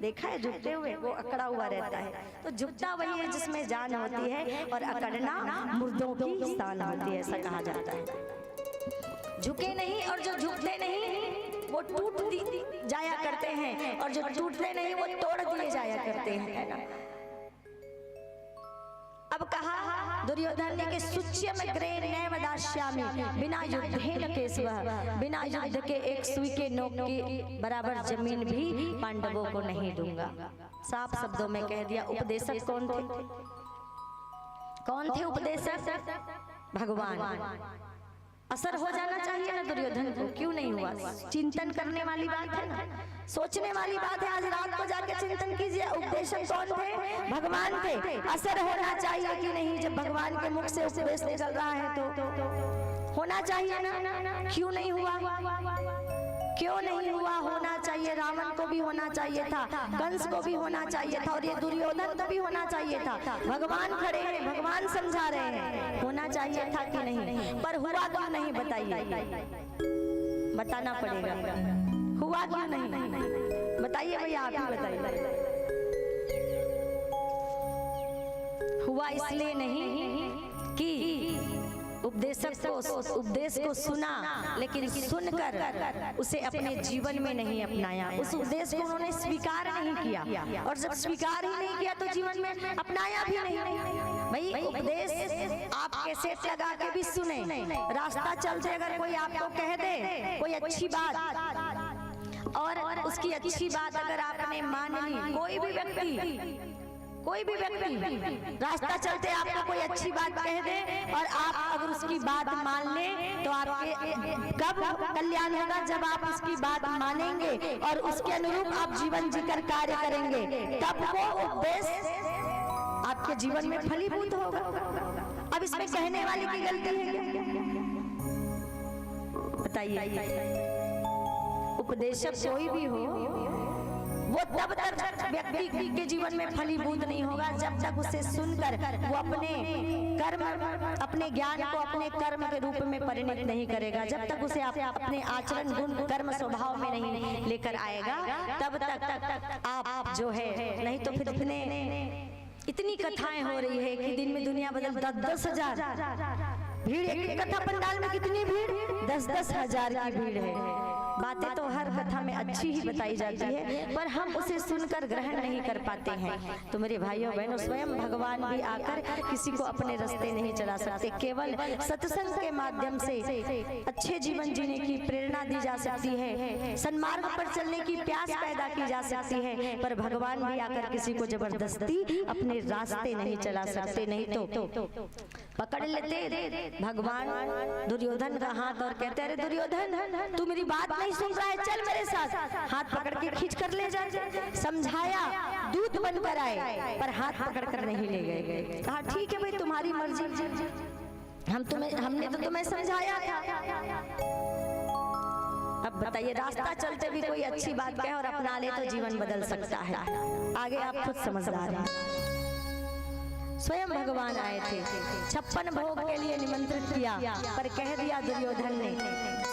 देखा है झुकते हुए? वो अकड़ा हुआ रहता है। तो झुकता वही है जिसमें जान होती है, और अकड़ना मुर्दों की शान होती है, ऐसा कहा जाता है। झुके नहीं, और जो झुकते नहीं वो टूट जाया करते हैं, और जो टूटते नहीं वो तोड़ दिए जाया करते हैं, है ना। अब कहा दुर्योधन ने कि सुच्यमग्रे नैव दास्यामि बिना युद्धेन केशवः, बिना युद्ध के एक सुई के नोक की बराबर जमीन भी पांडवों को नहीं दूंगा। साफ शब्दों में कह दिया। उपदेशक कौन थे? कौन थे उपदेशक? भगवान। असर हो जाना चाहिए ना दुर्योधन को, क्यों नहीं हुआ? चिंतन करने वाली बात है ना, सोचने वाली बात है। आज रात को जाके चिंतन कीजिए, उपदेशक कौन थे? भगवान थे। असर होना चाहिए कि नहीं? जब भगवान के मुख से उपदेश निकल रहा है तो होना चाहिए ना, क्यों नहीं हुआ? क्यों नहीं हुआ? होना चाहिए। रावण को भी होना चाहिए था, कंस को भी होना चाहिए था, और ये दुर्योधन को भी होना चाहिए था। भगवान खड़े हैं, भगवान समझा रहे हैं, होना चाहिए था कि नहीं? पर हुआ क्यों नहीं? बताइए, बताना पड़ेगा। हुआ क्यों नहीं? बताइए भैया, आप ही बताइए। हुआ इसलिए नहीं कि उपदेश को सुना, लेकिन सुनकर उसे अपने जीवन में नहीं अपनाया। उस उपदेश को उन्होंने स्वीकार नहीं किया, और जब स्वीकार ही नहीं किया तो जीवन में अपनाया भी नहीं। भाई उपदेश आप कैसेट लगा के भी सुने, रास्ता चलते अगर कोई आपको कह दे कोई अच्छी बात, और उसकी अच्छी बात अगर आपने मान ली, कोई भी व्यक्ति रास्ता चलते आपको कोई अच्छी बात कह दे और आप अगर उसकी बात मान ले, तो आपके कब कल्याण होगा? जब आप उसकी बात मानेंगे और उसके अनुरूप आप जीवन जीकर कार्य करेंगे, तब वो उपदेश आपके जीवन में फलीभूत होगा। अब इसमें कहने वाले की गलती है क्या? बताइए। उपदेशक कोई भी हो, वो तब तक व्यक्ति के जीवन में फलीभूत नहीं होगा जब तक उसे सुनकर वो अपने कर्म, अपने ज्ञान को अपने कर्म के रूप में परिणत नहीं करेगा, जब तक उसे अपने आचरण गुण कर्म स्वभाव में नहीं लेकर आएगा, तब तक आप जो है, नहीं तो फिर इतनी कथाएं हो रही है कि दिन में दुनिया बदल 10-10 हजार भीड़, एक कथा पंडाल में कितनी भीड़, 10-10 हजार की भीड़ है। बातें तो हर कथा में अच्छी ही बताई जाती है, पर हम उसे सुनकर ग्रहण नहीं कर पाते हैं। तो मेरे भाइयों बहनों, स्वयं भगवान भी आकर किसी को अपने रास्ते नहीं चला सकते, केवल सत्संग के माध्यम से अच्छे जीवन जीने की प्रेरणा दी जा सकती है, सन्मार्ग पर चलने की प्यास पैदा की जा सकती है, पर भगवान भी आकर किसी को जबरदस्ती अपने रास्ते नहीं चला सकते। नहीं तो पकड़ लेते भगवान दुर्योधन का हाथ और कहते, अरे दुर्योधन तू मेरी बात नहीं सुन रहा है, चल मेरे साथ। हाथ पकड़ के खींच कर ले जा, समझाया, दूत बनकर आए, पर हाथ पकड़ कर नहीं ले गए। कहा ठीक है भाई, तुम्हारी मर्जी, हमने तो तुम्हें समझाया था। अब बताइए, रास्ता चलते भी कोई अच्छी बात कहे और अपना ले तो जीवन बदल सकता है। आगे आप खुद समझदार हैं। स्वयं भगवान आए थे, 56 भोग के लिए निमंत्रित किया, पर कह दिया दुर्योधन ने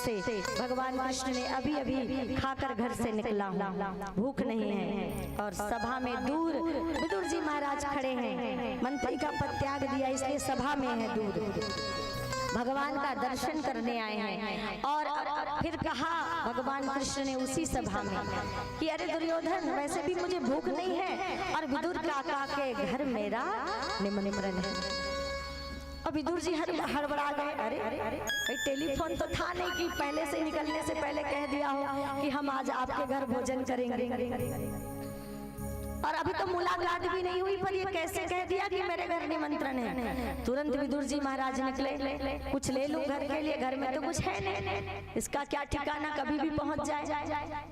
से, भगवान कृष्ण ने अभी अभी खाकर घर से निकला हूँ, भूख नहीं है। और सभा में दूर विदुर जी महाराज खड़े हैं, मंत्री का पद त्याग दिया इसलिए सभा में है दूर, भगवान का दर्शन करने आए हैं। और फिर कहा भगवान कृष्ण ने उसी सभा में कि अरे दुर्योधन, वैसे भी मुझे भूख नहीं है और विदुर काका के घर मेरा निमंत्रण है। और विदुर जी हड़बड़ा गए, अरे भाई टेलीफोन तो था नहीं कि पहले से निकलने से पहले कह दिया हो कि हम आज आपके घर भोजन करेंगे, और अभी तो मुलाकात भी नहीं हुई, पर ये कैसे कह दिया कि मेरे घर निमंत्रण है। तुरंत विदुर जी महाराज निकले, कुछ ले लूं घर के लिए, घर में तो कुछ है नहीं, इसका क्या ठिकाना, कभी भी पहुंच जाए।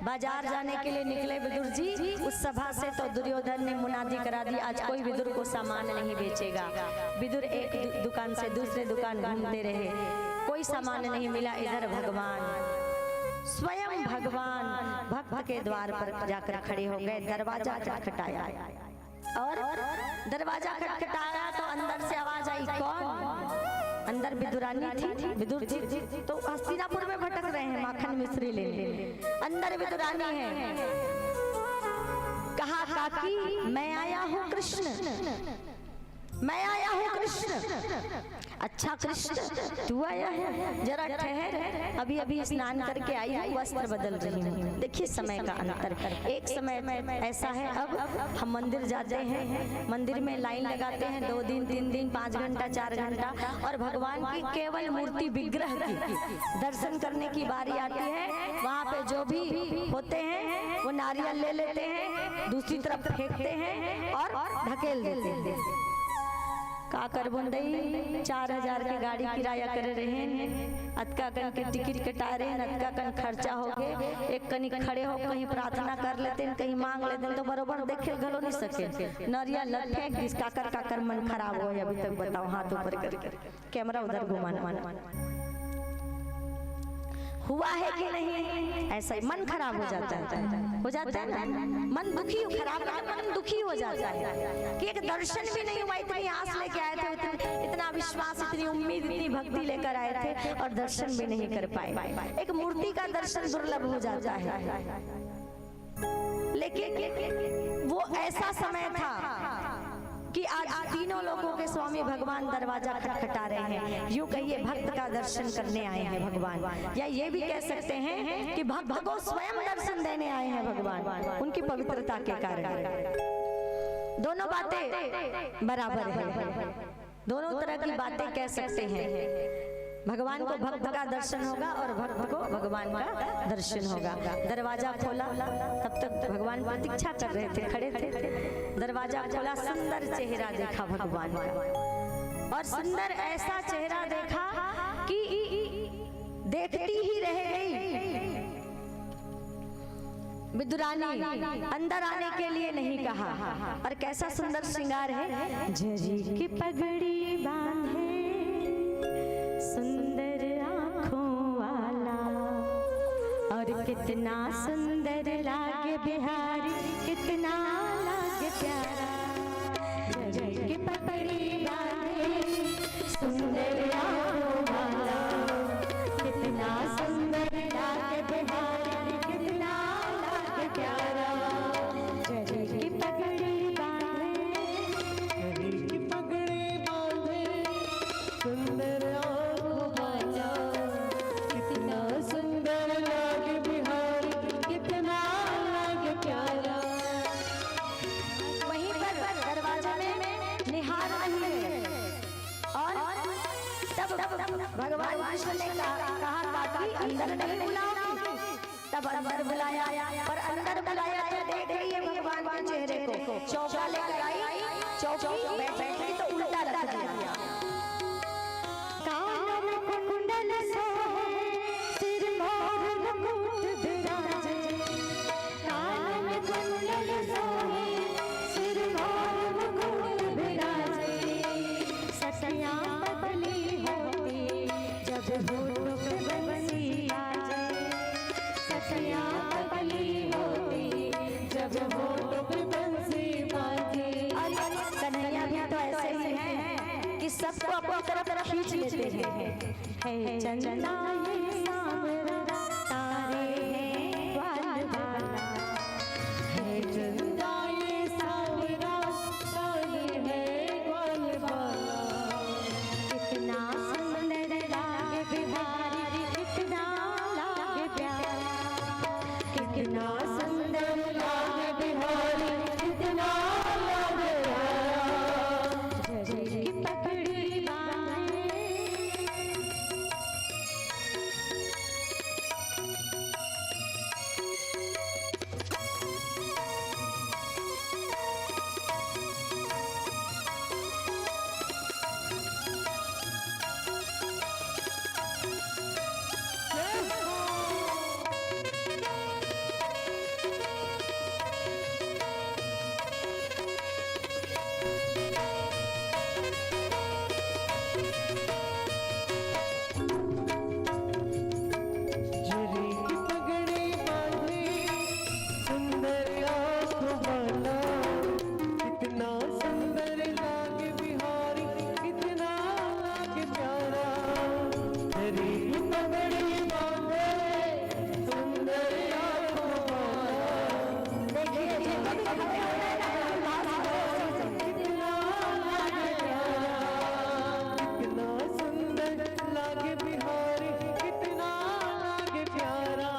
बाजार जाने के लिए निकले विदुर जी, उस सभा से तो दुर्योधन ने मुनादी करा दी, आज कोई विदुर को सामान नहीं बेचेगा। विदुर एक दुकान से दूसरे दुकान घूमते रहे, कोई सामान नहीं मिला। इधर भगवान, स्वयं भगवान भक्त के द्वार पर जाकर खड़े हो गए, दरवाजा खटखटाया, और दरवाजा खटखटाया तो अंदर से आवाज आई, कौन? अंदर विदुरानी थी, विदुर जी तो हस्तिनापुर में भटक रहे हैं माखन मिश्री लेने, अंदर विदुरानी है। कहा काकी मैं आया हूँ कृष्ण, मैं आया हूँ कृष्ण। अच्छा कृष्ण तू आया है, जरा ठहर, अभी अभी स्नान करके आई हूँ, वस्त्र बदल रही हूँ। देखिए समय का अंतर, एक समय ऐसा है, अब हम मंदिर जाते हैं, मंदिर में लाइन लगाते हैं 2 दिन 3 दिन 5 घंटा 4 घंटा, और भगवान की केवल मूर्ति विग्रह की दर्शन करने की बारी आती है, वहाँ पे जो भी होते हैं वो नारियल ले लेते हैं, दूसरी तरफ फेंकते हैं और ढकेल देते हैं। का कर बुंदई 4000 की गाड़ी किराया कर रहे हैं, अतका कन के टिकट कटा रहे हैं, अतका कन खर्चा हो गए, एक कनी खड़े हो कहीं प्रार्थना कर लेते हैं, कहीं मांग लेते हैं, तो बरोबर देखे घलो नहीं सके, नरिया लग फेंक, जिस काकर मन खराब हो अभी तक बताओ, हाथ ऊपर करके कैमरा उधर घुमाना हुआ है कि नहीं? ऐसा ही मन खराब हो जाता है ना, मन दुखी, खराब मन दुखी हो जाता है कि एक दर्शन भी नहीं हुआ, इतनी आस लेके आए थे, इतना विश्वास, इतनी उम्मीद, इतनी भक्ति लेकर आए थे और दर्शन भी नहीं कर पाए। एक मूर्ति का दर्शन दुर्लभ हो जाता है, लेकिन वो ऐसा समय था कि आज तीनों लोगों के स्वामी भगवान दरवाजा खटखटा रहे हैं। यूं कहिए भक्त का दर्शन करने आए हैं भगवान, या ये भी कह सकते हैं कि भक्त को स्वयं दर्शन देने आए हैं भगवान, उनकी पवित्रता के कारण। दोनों बातें बराबर है, दोनों तरह की बातें कह सकते हैं। भगवान को भक्त का दर्शन होगा और भक्त को भगवान का दर्शन होगा। दरवाजा खोला, तब तक भगवान प्रतीक्षा कर रहे थे, खड़े थे। दरवाजा खोला, सुंदर चेहरा देखा भगवान का, और सुंदर ऐसा चेहरा देखा कि देखती ही रह गई। विदुरानी अंदर आने के लिए नहीं कहा, और कैसा सुंदर श्रृंगार है, जरी की पगड़ी बांधे सुंदर आँखों वाला, और कितना सुंदर लागे बिहारी कितना लागे प्यारा, जय की पकड़ी बांधे सुंदर आँखों वाला, कितना सुंदर लागे बिहारी, कितना लागे प्यारा, जय की पगड़ी बांधे, जय की पगड़ी बांधे सुंदर आँखों वाला, कितना सुंदर लागे बिहारी, कितना लागे प्यारा। वहीं पर दरवाजा में निहार रही है और तब भगवान कृष्ण ने कहा काकी अंदर नहीं बुलाओगी, तब अंदर बुलाया, पर अंदर बुलाया तो देख रही है भगवान के चेहरे को, चौका लेकर आई, चौकी बैठी तो उल्टा रख दिया। कानों में कुंडल सोहे, सिर मोर मुकुट विराजे, कानों में कुंडल सोहे, सिर मोर मुकुट विराजे, सखियां पगली होती जब होठों पे बंसी बाजे, सखियां पगली होती जब होठों पे बंसी बाजे। कन्हैया भी तो ऐसे ही हैं कि सबको अपनी तरफ खींच लेते हैं। है चंदा ये सांवरा, तारे हैं ग्वाल वाला, है चंदा ये सांवरा, तारे हैं ग्वाल वाला, कितना सुंदर लागे बिहारी, कितना लागे प्यारा, कितना सुंदर लागे बिहारी, कितना लागे प्यारा, जय की पगड़ी बांधे। जरी की पगड़ी बांधे सुंदर आँखों वाला, कितना सुंदर लागे बिहारी, कितना लागे प्यारा। जरी की पगड़ी बांधे सुंदर आँखों वाला, देखिए कितना लागे प्यारा, कितना सुंदर लागे बिहारी, कितना लागे प्यारा।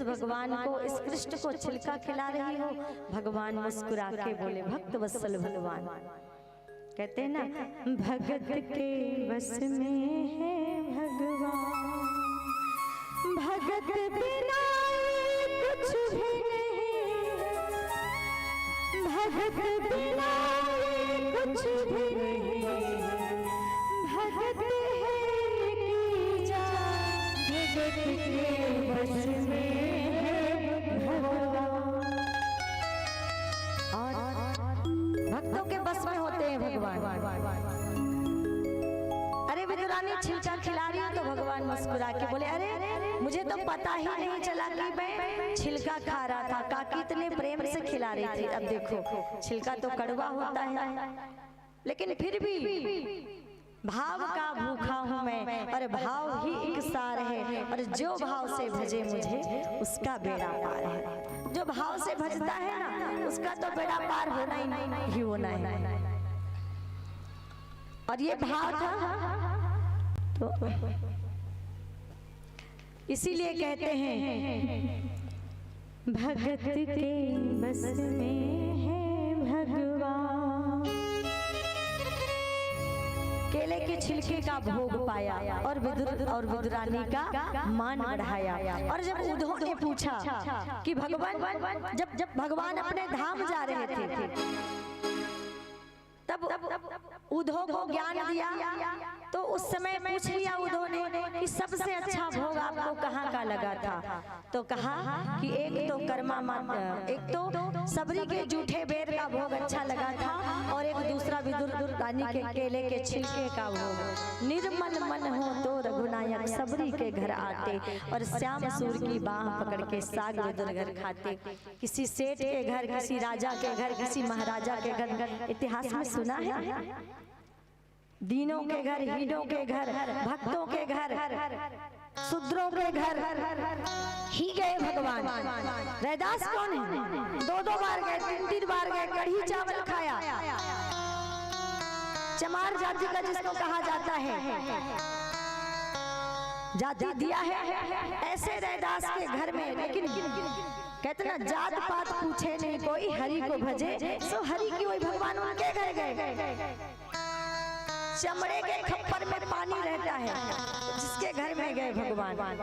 भगवान को, इस कृष्ण को छिलका खिला रही हो, भगवान मुस्कुरा के बोले, भक्त वत्सल भगवान कहते हैं ना, भगत के बस में है भगवान, भगत बिना कुछ भी नहीं, भगत बिना कुछ भी नहीं, भगत है की जान, भगत के बस में है भगवान। और भक्तों के बस में होते हैं भगवान। अरे विदुरानी छिलका खिला रही है तो भगवान मुस्कुरा के बोले, अरे मुझे तो पता ही नहीं चला कि मैं छिलका खा रहा था, काकी इतने प्रेम से खिला रही थी। अब देखो छिलका तो कड़वा होता है, लेकिन फिर भी भाव का भूखा हूँ मैं, और भाव ही एक सार है, और जो भाव से भजे मुझे उसका बेड़ा पार है। जो भाव से भजता है ना, उसका तो बेड़ा पार होना ही होना है। और ये भाव था तो इसीलिए कहते हैं, भगत के बस में है भगवान। केले के छिलके का भोग पाया और विदुरानी का मान बढ़ाया। और जब उद्धव ने पूछा कि भगवान, जब भगवान अपने धाम जा रहे थे, तब उद्धव को ज्ञान दिया तो तो उस समय पूछ लिया उद्धव ने कि सबसे अच्छा भोग आपको कहाँ का लगा था? तो कहा कि एक तो एक तो सबरी के जूठे बेर का भोग अच्छा लगा था, और एक दूसरा विदुर रानी के केले के छिलके का भोग। निर्मल मन हो तो रघुनायक सबरी के घर आते, और श्याम सूर की बाह पकड़ के साग विदुर घर खाते। किसी सेठ के घर, किसी राजा के घर, किसी महाराजा के घर, इतिहास में सुना है। दीनों के घर, हीनों के घर, भक्तों के घर, शूद्रों के घर ही गए भगवान। रैदास कौन है? 2-2 बार गए, 3-3 बार गए, कढ़ी चावल खाया। चमार जाति का जिसको कहा जाता है, जाति दिया है ऐसे रैदास के घर में। लेकिन कहते ना, जात पात पूछे नहीं कोई, हरि को भजे सो हरि की। वही भगवान उनके घर गए। चमड़े के खप्पर में पानी रहता है, जिसके घर में गए भगवान।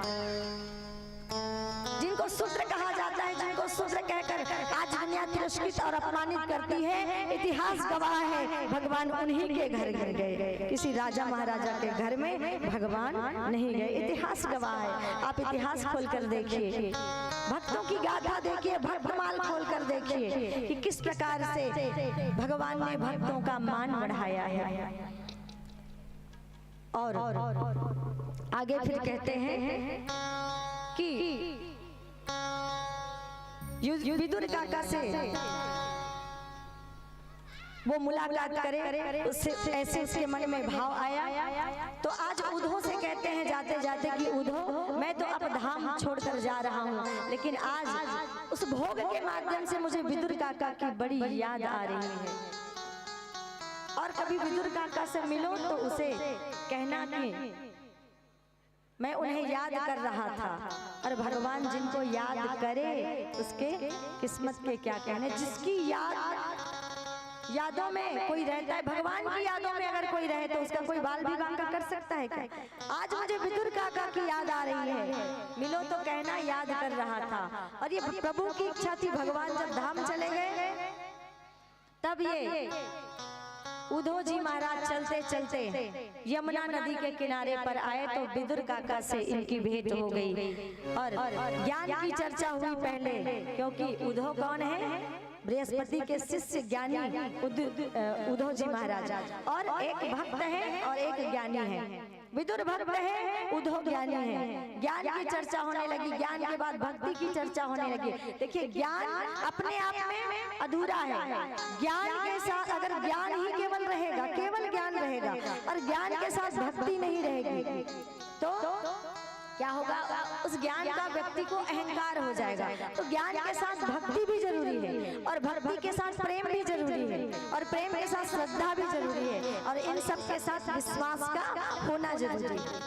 जिनको शूद्र कहा जाता है, जिनको शूद्र कहकर आज दुनिया तिरस्कृत और अपमानित करती है, इतिहास गवाह है भगवान उन्हीं के घर गए। किसी राजा महाराजा के घर में भगवान नहीं गए, इतिहास गवाह है। आप इतिहास खोलकर देखिए, भक्तों की गाथा देखिए, भक्तमाल खोलकर देखिए कि किस प्रकार से भगवान ने भक्तों का मान बढ़ाया है। और आगे फिर कहते हैं कि विदुर काका से वो मुलाकात करे, उससे ऐसे उसके मन में भाव आया। तो आज उद्धव से कहते हैं जाते जाते कि उद्धव, मैं तो अब धाम छोड़कर जा रहा हूँ, लेकिन आज उस भोग के माध्यम से मुझे विदुर काका की बड़ी याद आ रही है। और कभी विदुर काका से मिलो तो उसे कहना कि मैं उन्हें याद कर रहा था। और भगवान जिनको याद करे उसके किस्मत के क्या कहने। जिसकी यादों में कोई रहता है, भगवान की यादों में अगर कोई रहे तो उसका कोई बाल भी बांका कर सकता है क्या? आज मुझे विदुर काका की याद आ रही है, मिलो तो कहना याद कर रहा था। और ये प्रभु की इच्छा थी। भगवान जब धाम चले गए तब ये उद्धव जी महाराज चलते चलते यमुना नदी के किनारे पर आए तो विदुर काका से इनकी भेंट हो गई। और ज्ञान की चर्चा हुई पहले, क्योंकि उद्धव कौन है? बृहस्पति के शिष्य ज्ञानी उद्धव जी महाराज, और एक भक्त है और एक ज्ञानी है। विदुर भक्त है, उद्धव ज्ञानी है। ज्ञान की चर्चा होने लगी, ज्ञान के बाद भक्ति की चर्चा होने लगी। देखिए, ज्ञान अपने आप में अधूरा है। ज्ञान के साथ अगर ज्ञान ही केवल रहेगा, केवल ज्ञान रहेगा, और ज्ञान के साथ भक्ति नहीं रहेगी तो क्या होगा? उस ज्ञान का व्यक्ति को अहंकार हो जाएगा। तो ज्ञान के साथ भक्ति भी जरूरी है, और भक्ति के साथ प्रेम भी जरूरी है, और प्रेम के साथ श्रद्धा भी जरूरी है, और इन सब के साथ विश्वास का होना जरूरी है।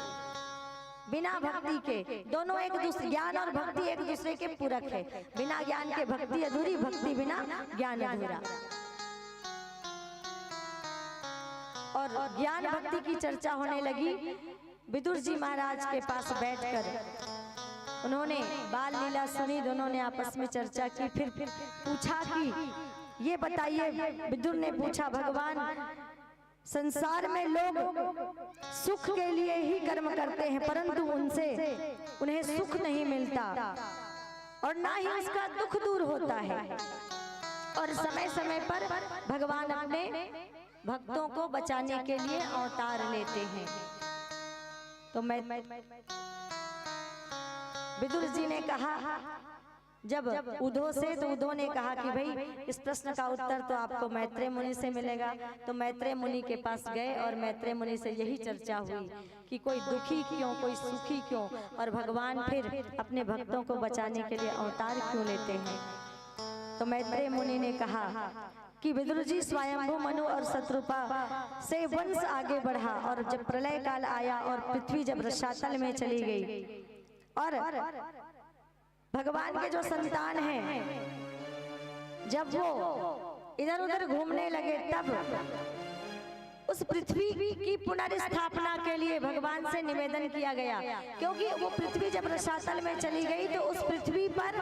बिना भक्ति के दोनों एक दूसरे, ज्ञान और भक्ति एक दूसरे के पूरक है। बिना ज्ञान के भक्ति अधूरी, भक्ति बिना ज्ञान अधूरा। और ज्ञान भक्ति की चर्चा होने लगी। विदुर जी महाराज के पास बैठकर उन्होंने बाल लीला सुनी, दोनों ने आपस में चर्चा की। फिर पूछा कि ये बताइए, विदुर ने पूछा, भगवान संसार में लोग सुख के लिए ही कर्म करते हैं, परंतु उन्हें सुख नहीं मिलता और ना ही उसका दुख दूर होता है। और समय समय पर भगवान अपने भक्तों को बचाने के लिए अवतार लेते हैं। तो मैं विदुर जी ने कहा जब उद्धव से, तो उद्धव ने कहा कि भाई इस प्रश्न का उत्तर तो आपको मैत्रेय मुनि से मिलेगा। तो मैत्रेय मुनि के पास गए और मैत्रेय मुनि से यही चर्चा हुई कि कोई दुखी क्यों, कोई सुखी क्यों, और भगवान फिर अपने भक्तों को बचाने के लिए अवतार क्यों लेते हैं। तो मैत्रेय मुनि ने कहा कि विदुर जी, स्वयंभू मनु और शत्रुपा से वंश आगे बढ़ा, और जब प्रलय काल आया और पृथ्वी जब रसातल में चली गई, और भगवान के जो संतान हैं जब वो इधर उधर घूमने लगे, तब उस पृथ्वी की पुनर्स्थापना के लिए भगवान से निवेदन किया गया। क्योंकि वो पृथ्वी जब रसातल में चली गई तो उस पृथ्वी पर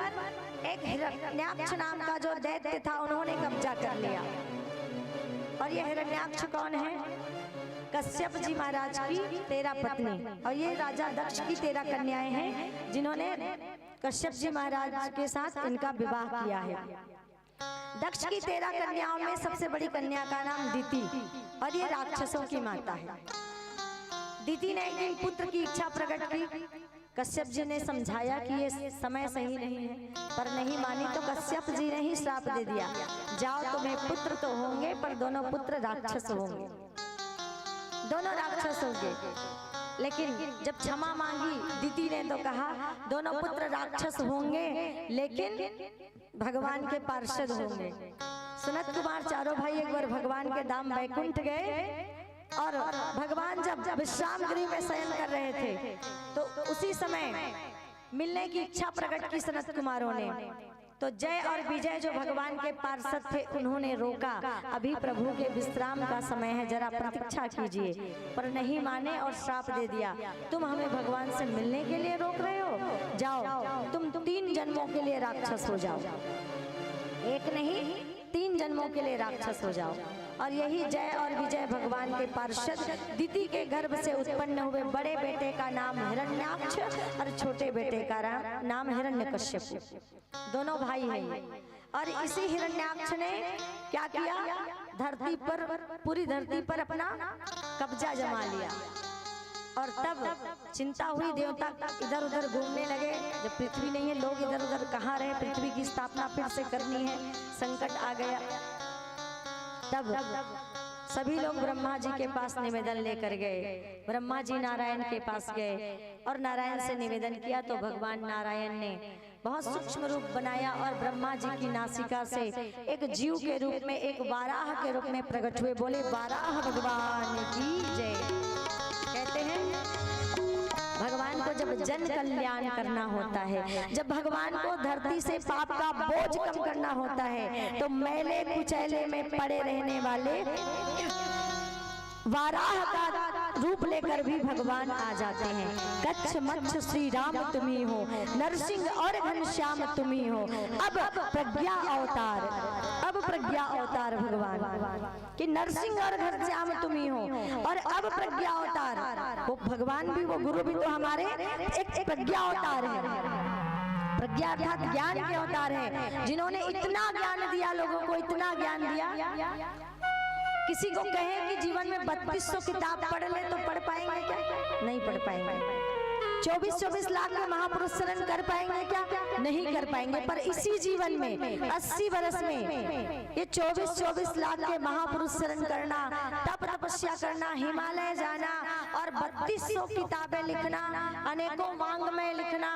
एक हिरण्याक्ष नाम का जो दैत्य था, उन्होंने कब्जा कर लिया। और ये हिरण्याक्ष कौन है? कश्यप जी महाराज की 13 पत्नी, और ये राजा दक्ष की 13 कन्याएं हैं जिन्होंने कश्यप जी महाराज के साथ इनका विवाह किया है। दक्ष की 13 कन्याओं में सबसे बड़ी कन्या का नाम दिति, और ये राक्षसों की माता है। दिति ने एक दिन पुत्र की इच्छा प्रकट की। कश्यप जी ने समझाया कि ये समय सही नहीं है, पर नहीं मानी तो कश्यप जी ने ही श्राप दे दिया, जाओ तुम्हें पुत्र तो होंगे पर दोनों पुत्र राक्षस होंगे, दोनों राक्षस होंगे। लेकिन जब क्षमा मांगी दिति ने तो कहा दोनों पुत्र राक्षस होंगे लेकिन भगवान के पार्षद होंगे। सुनत कुमार चारों भाई एक बार भगवान के धाम वैकुंठ गए, और भगवान जब विश्राम गृह में शयन कर रहे थे तो उसी समय मिलने की इच्छा प्रकट की सनत कुमारों ने। तो जय और विजय जो भगवान के पार्षद थे उन्होंने रोका, अभी प्रभु के विश्राम का समय है, जरा प्रतीक्षा कीजिए, पर नहीं माने और श्राप दे दिया, तुम हमें भगवान से मिलने के लिए रोक रहे हो, जाओ तुम 3 जन्मों के लिए राक्षस हो जाओ, एक नहीं 3 जन्मों के लिए राक्षस हो जाओ। और यही जय और विजय भगवान के पार्षद दिति के गर्भ से उत्पन्न हुए। बड़े बेटे का नाम हिरण्याक्ष और छोटे बेटे का नाम हिरण्यकश्यप, दोनों भाई हैं। और इसी हिरण्याक्ष ने क्या किया, धरती पर, पूरी धरती पर अपना कब्जा जमा लिया। और तब चिंता हुई, देवता इधर उधर घूमने लगे, जब पृथ्वी नहीं है लोग इधर उधर कहाँ रहे, पृथ्वी की स्थापना फिर से करनी है, संकट आ गया। तब सभी लोग ब्रह्मा जी के पास निवेदन लेकर गए। ब्रह्मा जी नारायण के पास गए और नारायण से निवेदन किया, तो भगवान नारायण ने बहुत सूक्ष्म रूप बनाया और ब्रह्मा जी की नासिका से एक जीव के रूप में, एक वाराह के रूप में प्रकट हुए। बोले वाराह भगवान की जय। कहते हैं भगवान को जब जन कल्याण करना होता है, जब भगवान को धरती से पाप का बोझ कम करना होता है, तो मैले कुचैले में पड़े रहने वाले वाराह का रूप लेकर भी भगवान आ जाते हैं। कच्छ मच्छ श्री राम तुम्ही हो, नरसिंह और घनश्याम तुम्ही हो, अब प्रज्ञा अवतार, अब प्रज्ञा अवतार भगवान कि नरसिंह और घनश्याम तुम्ही हो, और अब प्रज्ञा अवतार। वो भगवान भी, वो गुरु भी तो हमारे एक प्रज्ञा अवतार है। प्रज्ञा अर्थात ज्ञान के अवतार है, जिन्होंने इतना ज्ञान दिया लोगों को, इतना ज्ञान दिया। किसी को कहें कि जीवन में 3200 किताब पढ़ ले तो पढ़ पाएंगे क्या? नहीं पढ़ पाएंगे। 24-24 लाख के महापुरुष शरण कर पाएंगे क्या? नहीं कर पाएंगे। पर इसी जीवन में 80 वर्ष में ये 24-24 लाख के महापुरुष शरण करना, तप तपस्या करना, हिमालय जाना और 3200 किताबें लिखना, अनेकों वांग्मय लिखना,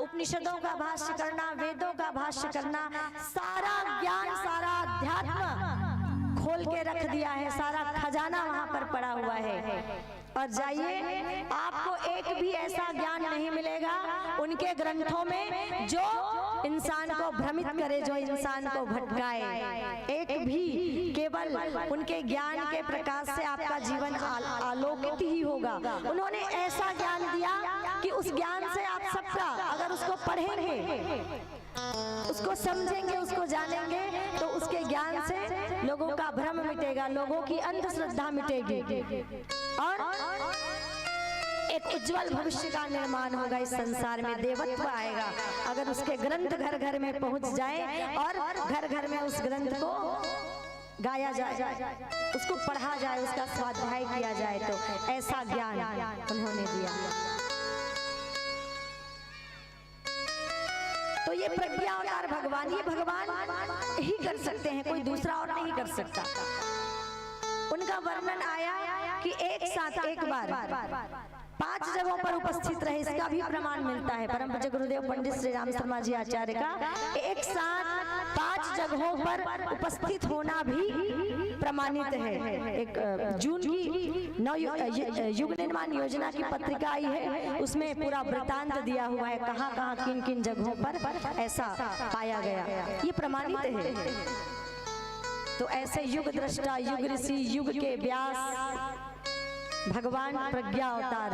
उपनिषदों का भाष्य करना, वेदों का भाष्य करना, सारा ज्ञान, सारा अध्यात्म खोल के रख दिया है, सारा खजाना वहां पर पड़ा हुआ है। और जाइए, आपको एक भी ऐसा ज्ञान नहीं मिलेगा उनके ग्रंथों में जो इंसान को भ्रमित करे, जो इंसान को भटकाए। एक भी, केवल उनके ज्ञान के प्रकाश से आपका जीवन आलोकित ही होगा। उन्होंने ऐसा ज्ञान दिया कि उस ज्ञान से आप सबका, अगर उसको पढ़ेंगे, उसको समझेंगे, उसको जानेंगे, तो उसके ज्ञान से लोगों का भ्रम मिटेगा, लोगों की अंधश्रद्धा मिटेगी और एक उज्जवल भविष्य का निर्माण होगा। इस संसार में देवत्व आएगा अगर उसके ग्रंथ घर घर में पहुंच जाए और घर घर में उस ग्रंथ को गाया जाए, उसको पढ़ा जाए, उसका स्वाध्याय किया जाए। तो ऐसा ज्ञान उन्होंने दिया। तो ये प्रज्ञा अवतार भगवान, ये भगवान ही कर सकते हैं, कोई दूसरा और नहीं कर सकता। उनका वर्णन आया कि एक साथ एक बार 5 जगहों पर उपस्थित रहे, इसका भी प्रमाण मिलता है। परम पूज्य गुरुदेव पंडित श्री राम शर्मा जी आचार्य का एक साथ 5 जगहों पर उपस्थित होना भी प्रमाणित है। एक जून की युग निर्माण योजना की पत्रिका आई है, उसमें पूरा वृतांत दिया हुआ है, कहाँ कहाँ किन किन जगहों पर ऐसा पाया गया, ये प्रमाणित है। तो ऐसे युग दृष्टा, युग ऋषि, युग के व्यास भगवान प्रज्ञा अवतार,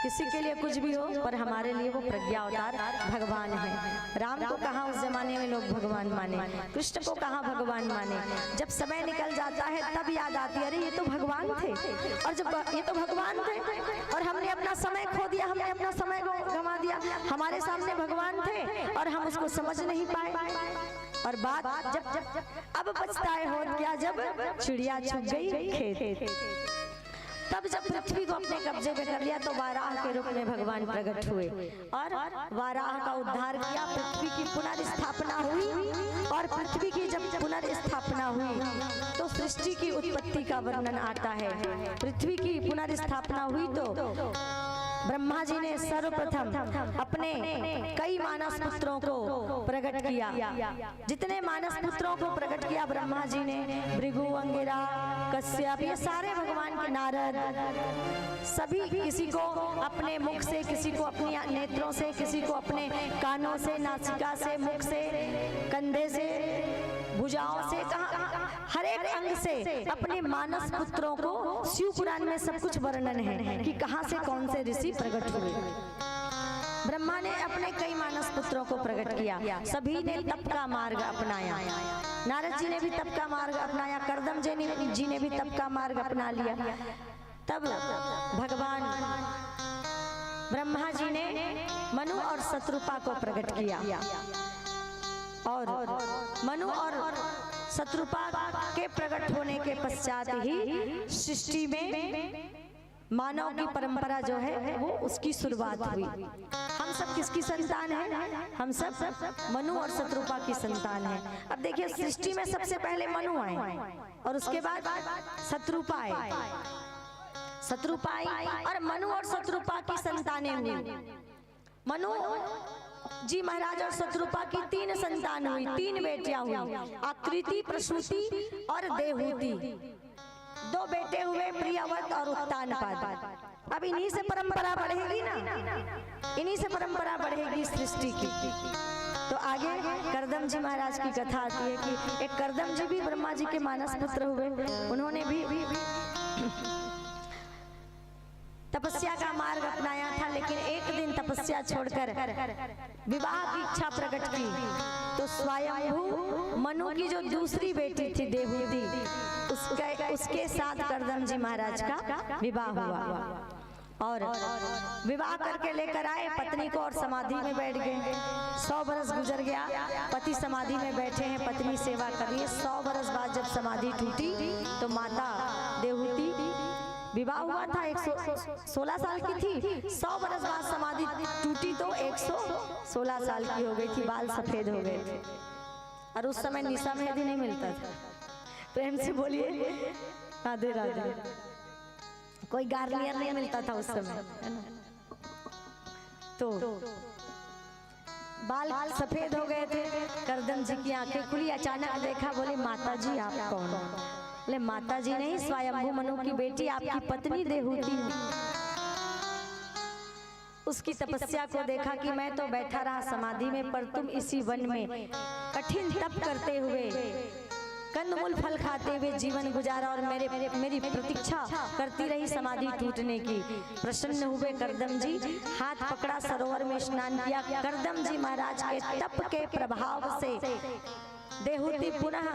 किसी के लिए कुछ भी हो पर हमारे लिए वो प्रज्ञा अवतार भगवान है। राम को कहाँ उस जमाने में लोग भगवान माने, कृष्ण को कहाँ भगवान माने, जब समय निकल जाता है तब याद आती है, अरे ये तो भगवान थे, और जब ये तो भगवान थे और हमने अपना समय खो दिया, हमने अपना समय गंवा दिया। हमारे सामने भगवान थे और हम उसको समझ नहीं पाए। और बात जब अब पछताए हो क्या, जब चिड़िया छुप गई खेत। तब जब पृथ्वी को अपने कब्जे में कर लिया तो वाराह के रूप में भगवान प्रकट हुए और वाराह का उद्धार किया। पृथ्वी की पुनर्स्थापना हुई और पृथ्वी की जब पुनर्स्थापना हुई तो सृष्टि की उत्पत्ति का वर्णन आता है। पृथ्वी की पुनर्स्थापना हुई तो ब्रह्मा जी ने सर्वप्रथम अपने कई मानस पुत्रों को प्रकट किया। जितने मानस पुत्रों को प्रकट किया ब्रह्मा जी ने, भृगु, अंगिरा, कश्यप, ये सारे भगवान के, नारद, सभी किसी को अपने मुख से, किसी को अपनी नेत्रों से, किसी को अपने कानों से, नासिका से, मुख से, कंधे से, भुजाओं से, हर एक अंग से अपने मानस पुत्रों को शिव पुराण में सब कुछ वर्णन है कि कहां से कौन से ऋषि प्रकट हुए। ब्रह्मा ने अपने कई मानस पुत्रों को प्रकट किया। सभी ने तप का मार्ग अपनाया। नारद जी ने भी तप का मार्ग अपनाया, कर्दम जी ने भी तप का मार्ग अपना लिया। तब भगवान ब्रह्मा जी ने मनु और शत्रुपा को प्रकट किया और मनु और शत्रुपा के प्रकट होने के पश्चात ही सृष्टि में मानव की परंपरा जो है वो उसकी शुरुआत हुई। हम सब किसकी संतान है? हम सब मनु और शत्रुपा की संतान है। अब देखिए सृष्टि में सबसे पहले मनु आए और उसके बाद शत्रुपा आए। शत्रुपा आई और मनु और शत्रुपा की संतानें हुई। मनु जी महाराज और शत्रुपा की 3 संतान हुई, 3 बेटियां हुई, आकृति, प्रसूति और देहूति। 2 बेटे हुए, प्रियव्रत और उत्तानपाद। अब इन्हीं से परंपरा बढ़ेगी ना, इन्हीं से परंपरा बढ़ेगी सृष्टि की। तो आगे कर्दम जी महाराज की कथा आती है कि एक कर्दम जी भी ब्रह्मा जी के मानस पुत्र हुए। उन्होंने भी तपस्या का मार्ग अपनाया था, लेकिन एक दिन तपस्या छोड़कर विवाह की इच्छा प्रकट की तो स्वयंभू मनु की जो दूसरी बेटी थी देहूति, उसके साथ कर्दम जी महाराज का विवाह हुआ और विवाह करके लेकर आए पत्नी को और समाधि में बैठ गए। 100 बरस गुजर गया, पति समाधि में बैठे हैं, पत्नी सेवा कर रही है। 100 बरस बाद जब समाधि टूटी तो माता देहूति, विवाह हुआ था 116 साल की थी, 100 बरस बाद समाधि टूटी तो 116 साल की हो गई थी, बाल सफेद हो गए थे। और उस समय निशा मेहंदी नहीं मिलता था। प्रेम से बोलिए राधे राधे। कोई गार्नियर नहीं मिलता था उस समय, है ना। तो बाल सफेद हो गए थे। कर्दम जी की आंखें खुली, अचानक देखा, बोले माता जी आप कौन? बोले माता जी नहीं, स्वयंभू मनु की बेटी आपकी पत्नी देहूति। उसकी तपस्या को देखा कि मैं तो बैठा रहा समाधि में, पर तुम इसी वन में कठिन तप करते हुए, कंदमूल फल खाते हुए जीवन गुजारा और मेरी प्रतीक्षा करती रही समाधि टूटने की। प्रसन्न हुए कर्दम जी, हाथ पकड़ा, सरोवर में स्नान किया। कर्दम जी महाराज के तप के प्रभाव से देहूति पुनः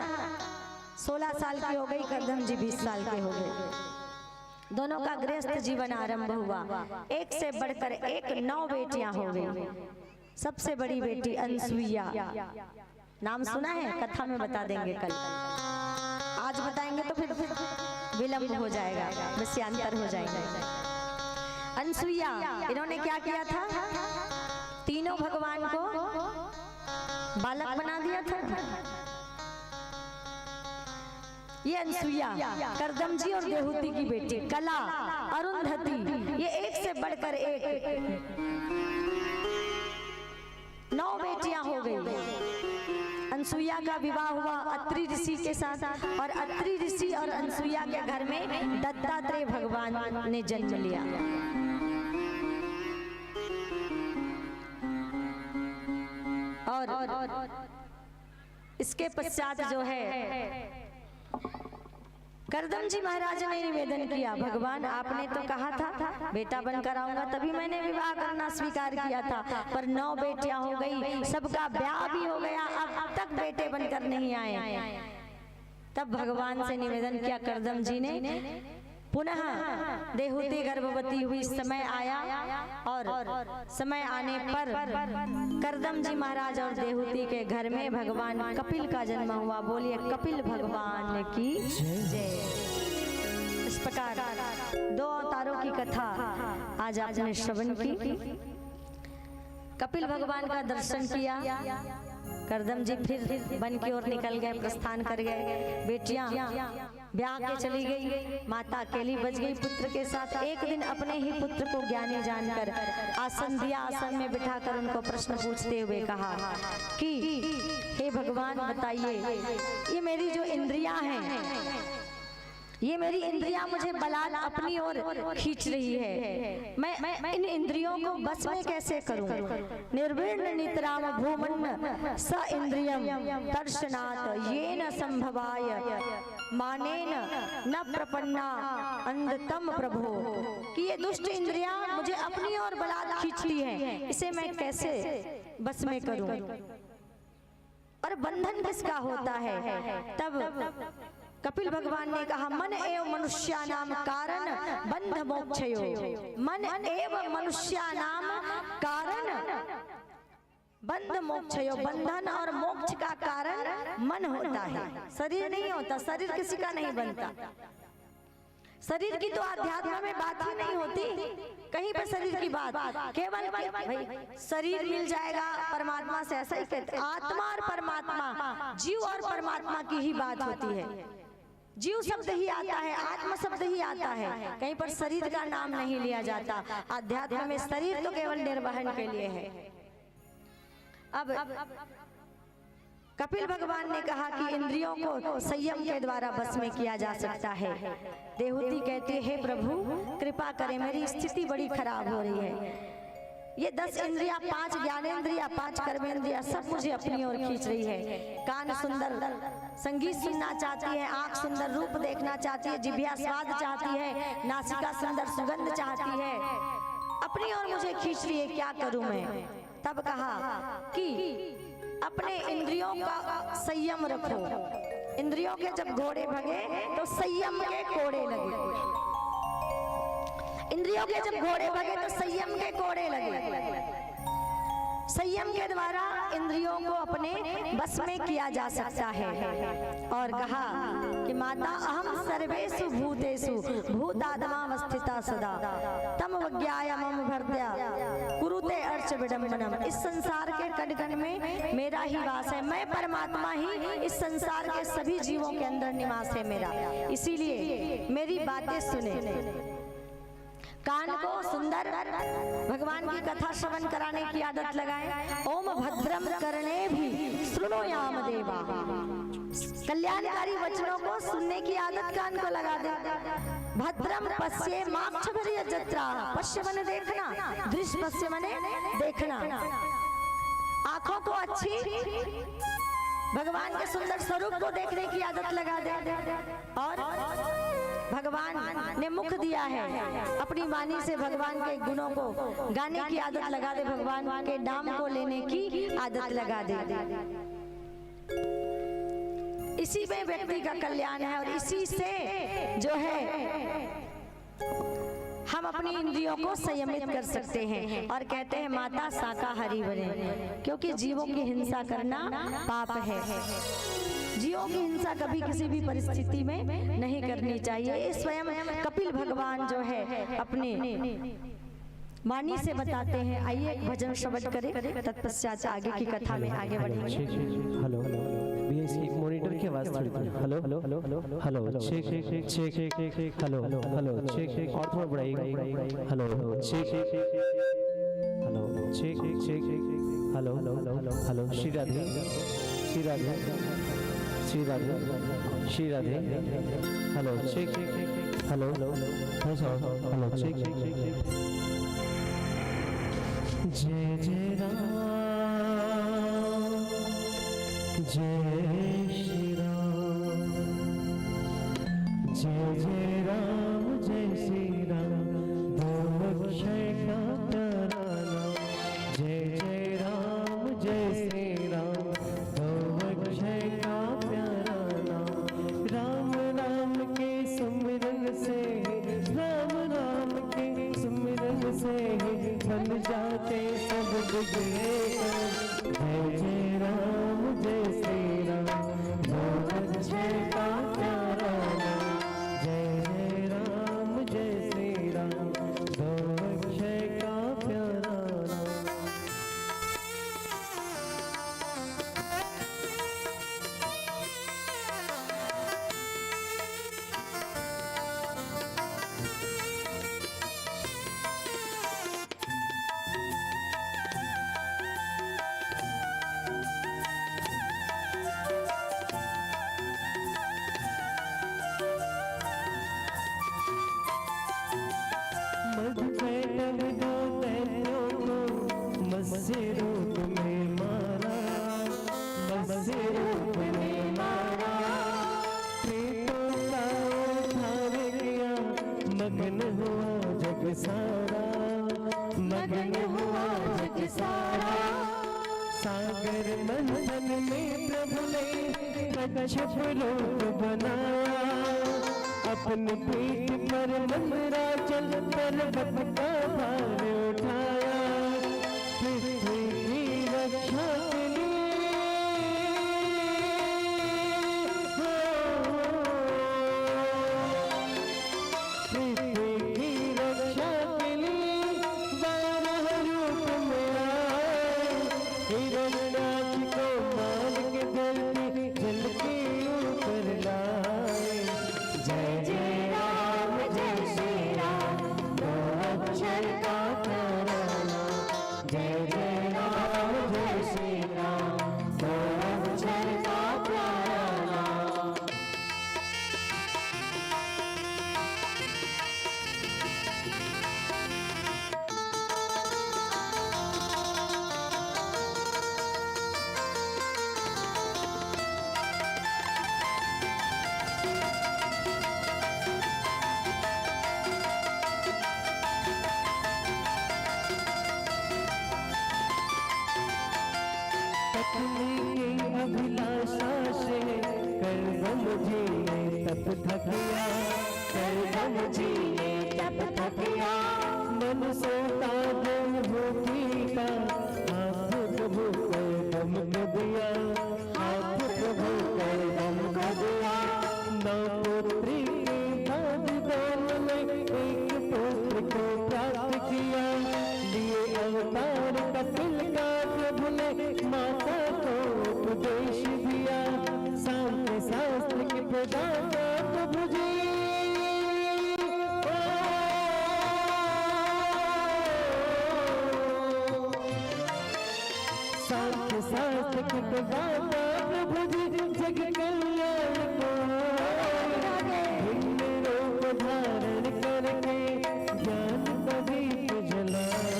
16 साल की हो गई, कर्दम जी 20 साल के हो गए। दोनों का गृहस्थ जीवन आरंभ हुआ। एक से बढ़कर एक 9 बेटियां हो गई। सबसे बड़ी बेटी अनसुईया, नाम सुना है? कथा में बता देंगे कल, आज बताएंगे तो फिर विलंब हो जाएगा, विषयांतर हो जाएगा। अनसुईया, इन्होंने क्या किया था? तीनों भगवान को बालक बना दिया था। ये अनसुईया कर्दम जी और देहूति की बेटी, कला, अरुंधति, ये एक से बढ़कर एक 9 बेटियां हो गई। अनसुईया का विवाह हुआ अत्रि ऋषि के साथ और अत्रि ऋषि और अनसुईया के घर में दत्तात्रेय भगवान ने जन्म लिया। और इसके पश्चात जो है कर्दम जी महाराज ने निवेदन किया, भगवान आपने तो कहा था बेटा बनकर आऊंगा, तभी मैंने विवाह करना स्वीकार किया था, पर 9 बेटियां हो गई, सबका ब्याह भी हो गया, अब तक बेटे बनकर नहीं आए। तब भगवान से निवेदन किया कर्दम जी ने पुनः देहूति गर्भवती हुई। समय आया और समय आने पर करदम जी महाराज और देहूति के घर में भगवान कपिल का जन्म हुआ। बोलिए कपिल भगवान की जय। इस प्रकार दो अवतारों की कथा आज आपने श्रवण की। कपिल भगवान का दर्शन किया, करदम जी फिर वन की ओर निकल गए, प्रस्थान कर गए। बेटियां ब्याह के चली गई, माता अकेली बच गई पुत्र के साथ। एक दिन अपने ही पुत्र को ज्ञानी जानकर आसन दिया, आसन में बिठाकर उनको प्रश्न पूछते हुए कहा कि हे भगवान बताइए, ये मेरी जो इंद्रियां हैं, ये मेरी इंद्रियां मुझे बलात् अपनी ओर खींच रही है, मैं इन इंद्रियों को बस में कैसे करूं? निर्विण्ण नितराम भूमन्न स इंद्रियम दर्शनात् येन संभवाय मानेन न प्रपन्ना अंधतम प्रभो। कि ये दुष्ट इंद्रियां मुझे अपनी ओर बलात् खींचती हैं, इसे मैं कैसे बस में करूं? और बंधन किसका होता है? तब कपिल भगवान ने कहा मन एव मनुष्यानाम कारण बंध मोक्षयो। मन एव मनुष्यानाम कारण बंध मोक्षयो। बंधन और मोक्ष का कारण मन होता है, शरीर नहीं होता। शरीर किसी का नहीं बनता। शरीर की तो आध्यात्म में बात ही नहीं होती, कहीं पर शरीर की बात। केवल भाई शरीर मिल जाएगा परमात्मा से, ऐसा ही कहते। आत्मा और परमात्मा, जीव और परमात्मा की ही बात होती है। जीव शब्द ही आता है, आत्मा शब्द ही आता है, कहीं पर शरीर का नाम नहीं लिया जाता। अध्यात्म में शरीर तो केवल निर्वहन के लिए है। अब कपिल भगवान ने कहा कि इंद्रियों को संयम के द्वारा बस में किया जा सकता है। देहूति कहती है, हे प्रभु कृपा करें, मेरी स्थिति बड़ी खराब हो रही है। ये 10 इंद्रियां, 5 ज्ञानेंद्रियां, 5 कर्मेंद्रियां सब मुझे अपनी ओर खींच रही है। कान सुंदर संगीत सुनना चाहती है, आंख सुंदर रूप देखना चाहती है, जिह्वा स्वाद चाहती है, नासिका सुंदर सुगंध चाहती है, अपनी ओर मुझे खींच रही है, क्या करूं मैं? तब कहा कि अपने इंद्रियों का संयम रखो। इंद्रियों के जब घोड़े भगे तो संयम के कोड़े लगे। इंद्रियों के जब घोड़े भगे तो संयम के कोड़े लगे। संयम के द्वारा इंद्रियों को अपने बस में किया जा सकता है। और कहा कि माता अहम सर्वेषु भूतेषु भूतात्मावस्थिता सदा तम वज्ञाय मम भर्त्या कुरुते अर्च विडम्बनम। इस संसार के कण-कण में मेरा ही वास है, मैं परमात्मा ही इस संसार के सभी जीवों के अंदर निवास है मेरा। इसीलिए मेरी बातें सुने। कान को सुंदर भगवान की कथा श्रवण कराने की आदत लगाएं। ओम भद्रम कर्णे भी शृणुयाम देवा। कल्याणकारी वचनों को सुनने की आदत कान को लगा दे। भद्रम पश्ये माक्षभर्य जत्रा। पश्य मने देखना, दृश्य पश्य मने देखना। आंखों को अच्छी भगवान के सुंदर स्वरूप को देखने की आदत लगा दे। और भगवान ने मुख दिया है, अपनी वाणी से भगवान के गुणों को गाने की आदत लगा दे, भगवान के नाम को लेने की आदत लगा दे। इसी में व्यक्ति का कल्याण है और इसी से जो है हम अपनी इंद्रियों को संयमित कर सकते हैं। और कहते हैं माता शाकाहारी बने, क्योंकि जीवों की हिंसा करना पाप है। जीवों की हिंसा कभी किसी भी परिस्थिति में नहीं करनी चाहिए। ये स्वयं कपिल भगवान जो है अपने वाणी से बताते हैं। आइए एक भजन श्रवण करें, तत्पश्चात आगे की कथा में आगे बढ़ेंगे। हेलो भैया, इसकी मॉनिटर की आवाज थोड़ी hello hello hello hello check check check check hello hello check और थोड़ा बढ़ाइए hello check hello check check hello hello Shri Radhe Shri Radhe Shri Radhe Shri Radhe hello check hello hello check जय जय राम जय श्री राम जय जय राम जय श्री राम दो अक्षय का प्यारा नाम। जय जय राम जय श्री राम दो अक्षय का प्यारा नाम। राम नाम के सुमिरन से जाते सब बिगड़ेगा। जय जय राम जय श्री राम, दो अक्षर का प्यारा नाम। जय जय राम जय श्री राम, दो अक्षर का प्यारा नाम। मधुकैटभ दो दैत्यों को मत्स्य रूप में मारा, मत्स्य रूप में मारा। प्रेतों का उद्धार किया, मग्न हुआ जग सारा, मग्न हुआ जग सारा। सागर मंथन में प्रभु ने कच्छप रूप बनाया, अपनी पीठ पर मंदराचल पर्वत का भार उठाया। पृथ्वी की रक्षा के लिए पृथ्वी की रक्षा के लिए 12 रूप में आए। हिरण्याक्ष को मार के धरती जल के ऊपर लाए। जय जय राम जय श्री राम, दो अक्षर का प्यारा नाम। जय जय राम जय श्री राम, दो अक्षर का प्यारा नाम। पत्नी की अभिलाषा से करदम जी ने तप थक गया, करदम जी ने तप थक गया। मन सोता दिन होती का, हाथ प्रभु करदम को दिया, हाथ प्रभु करदम को दिया। नौ पुत्री के बाद दोनों ने एक पुत्र को प्राप्त किया। लिए अवतार कपिल का प्रभु ने माता को उपदेश दिया। शांति शास्त्र के प्रदाता प्रभु जी, शांति शास्त्र के प्रदाता प्रभु जी, जग कल्याण को भिन्न रूप धारण करके ज्ञान का दीप जलाए।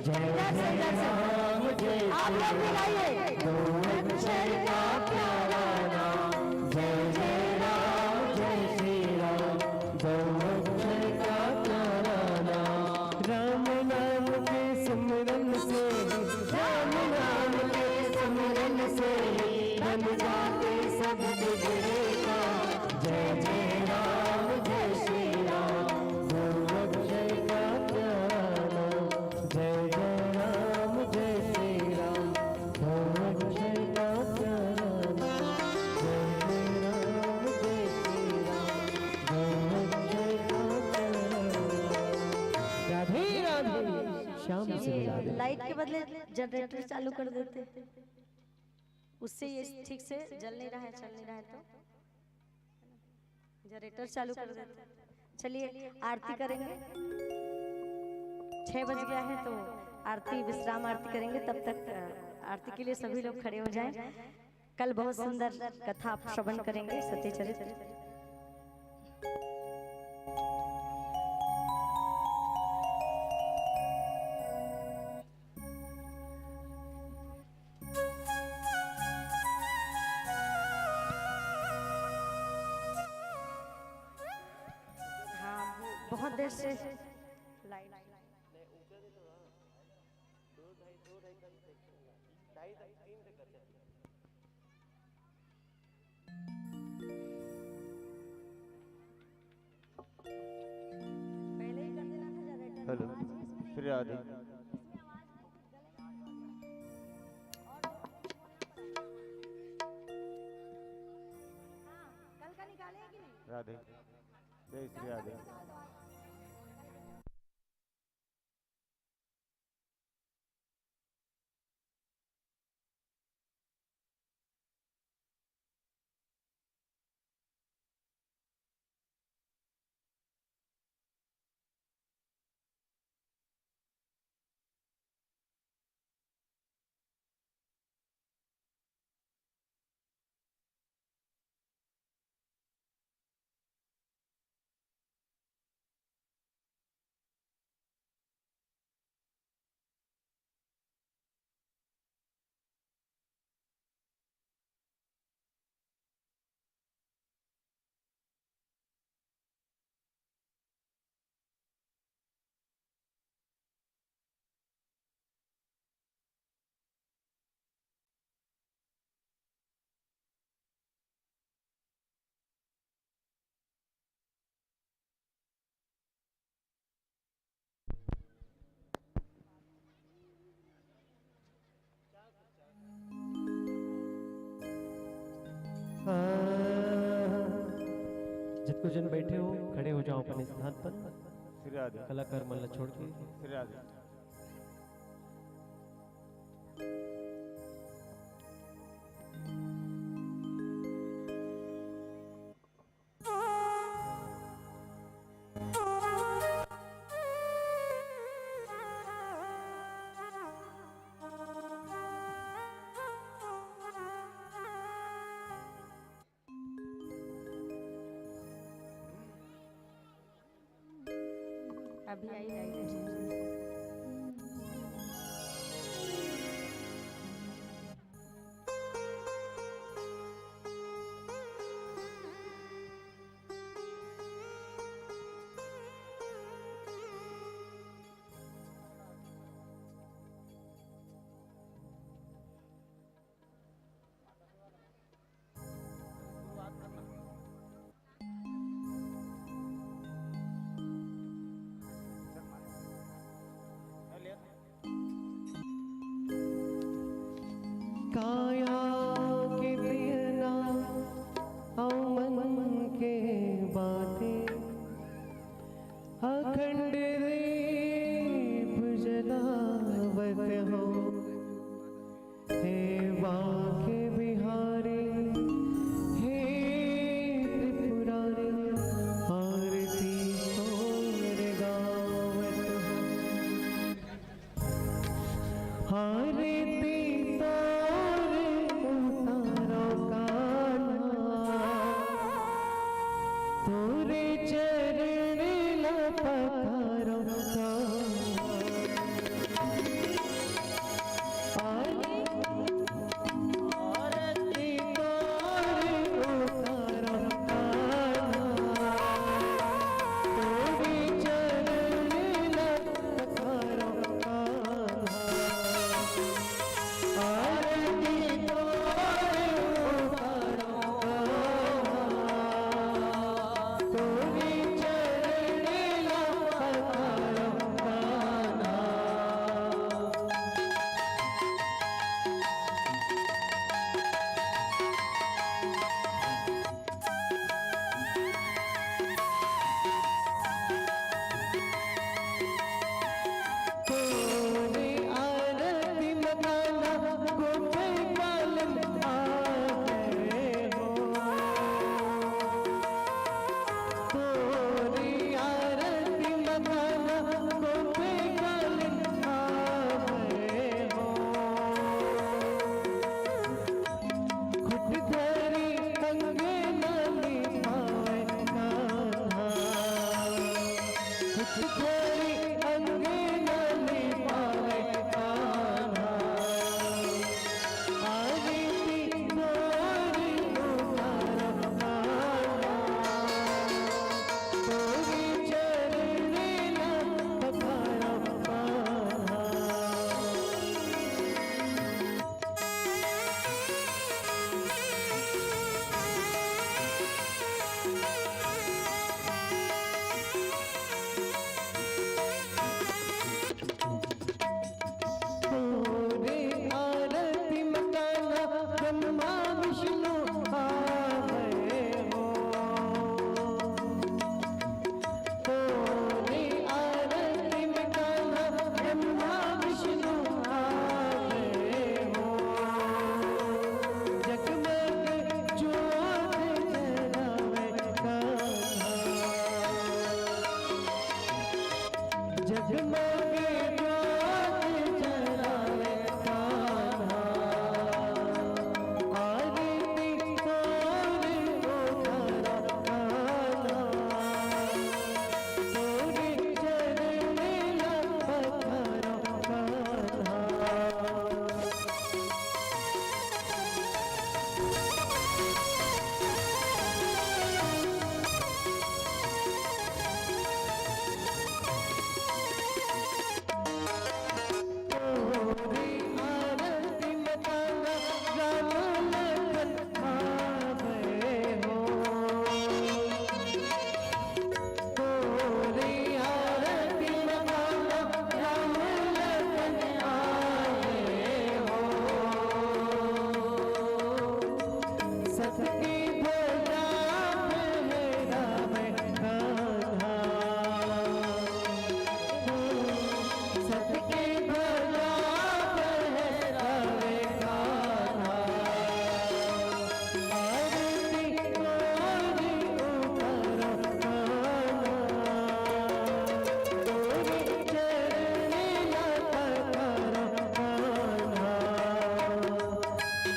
जय जय राम जय श्री राम, दो अक्षर का प्यारा नाम। जय जय राम जय श्री राम, दो अक्षर का प्यारा नाम। राम नाम के सिमरन से, राम नाम के सिमरन से बन जाते सब बिगड़ेगा। जय जय राम जय श्री राम, दो अक्षर का प्यारा नाम। जय जय राम जय श्री राम, दो अक्षर का प्यारा नाम। जय जय राम जय श्री राम, दो अक्षर का प्यारा नाम। राधे राधे। श्याम से मिला दे। लाइट के बदले जनरेटर चालू कर देते, उससे ये ठीक से जल नहीं रहा है, चल नहीं रहा है, तो जनरेटर चालू कर देते। चलिए आरती करेंगे, 6 बज गया है तो आरती विश्राम आरती करेंगे। तब तक आरती के लिए सभी लोग खड़े हो जाएं। कल बहुत सुंदर कथा आप श्रवण करेंगे, सत्यचरित्र। बहुत देर से लाइट हेलो, फिर राधे। श्री राधे। जितको जन बैठे हो खड़े हो जाओ अपने स्थान पर। श्री राधे। कलाकार मल्ला छोड़ के। श्री राधे। अभी आई लाइट। काया के प्रियना आओ मन के बातें अखंड दीप जलावत हो हे बाके बिहारी हे त्रिपुरारी आरती तोर गावत हो आरती तोरे चरण लपकारो आरती तोरे उतारो तोरे चरण लपकारो आरती तोरे उतारो जगमगे ज्योत जलावे कान्हा, आरती तोरे उतारा कान्हा, तोरे चरण ला पखारा कान्हा। तोरी आरती में तारा राम लखन आवे हो, तोरी आरती में तारा राम लखन आवे हो, सतकी ध्वजा फहरावे कान्हा, सतकी ध्वजा फहरावे कान्हा, आरती तोरी उतारा कान्हा, तोरी चरण ला पखारा कान्हा,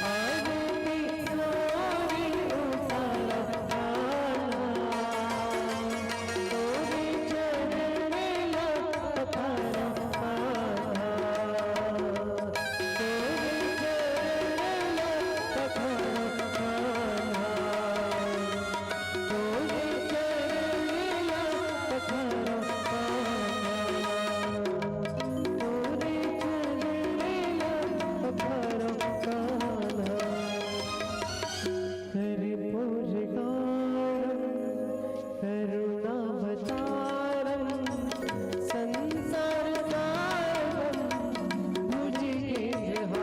आरती तोरी उतारा कान्हा, तोरी चरण ला पखारा कान्हा, तोरी चरण ला पखारा कान्हा, तोरी चरण ला पखारा करुणावतारम संसार सारम भुजगेन्द्रहारम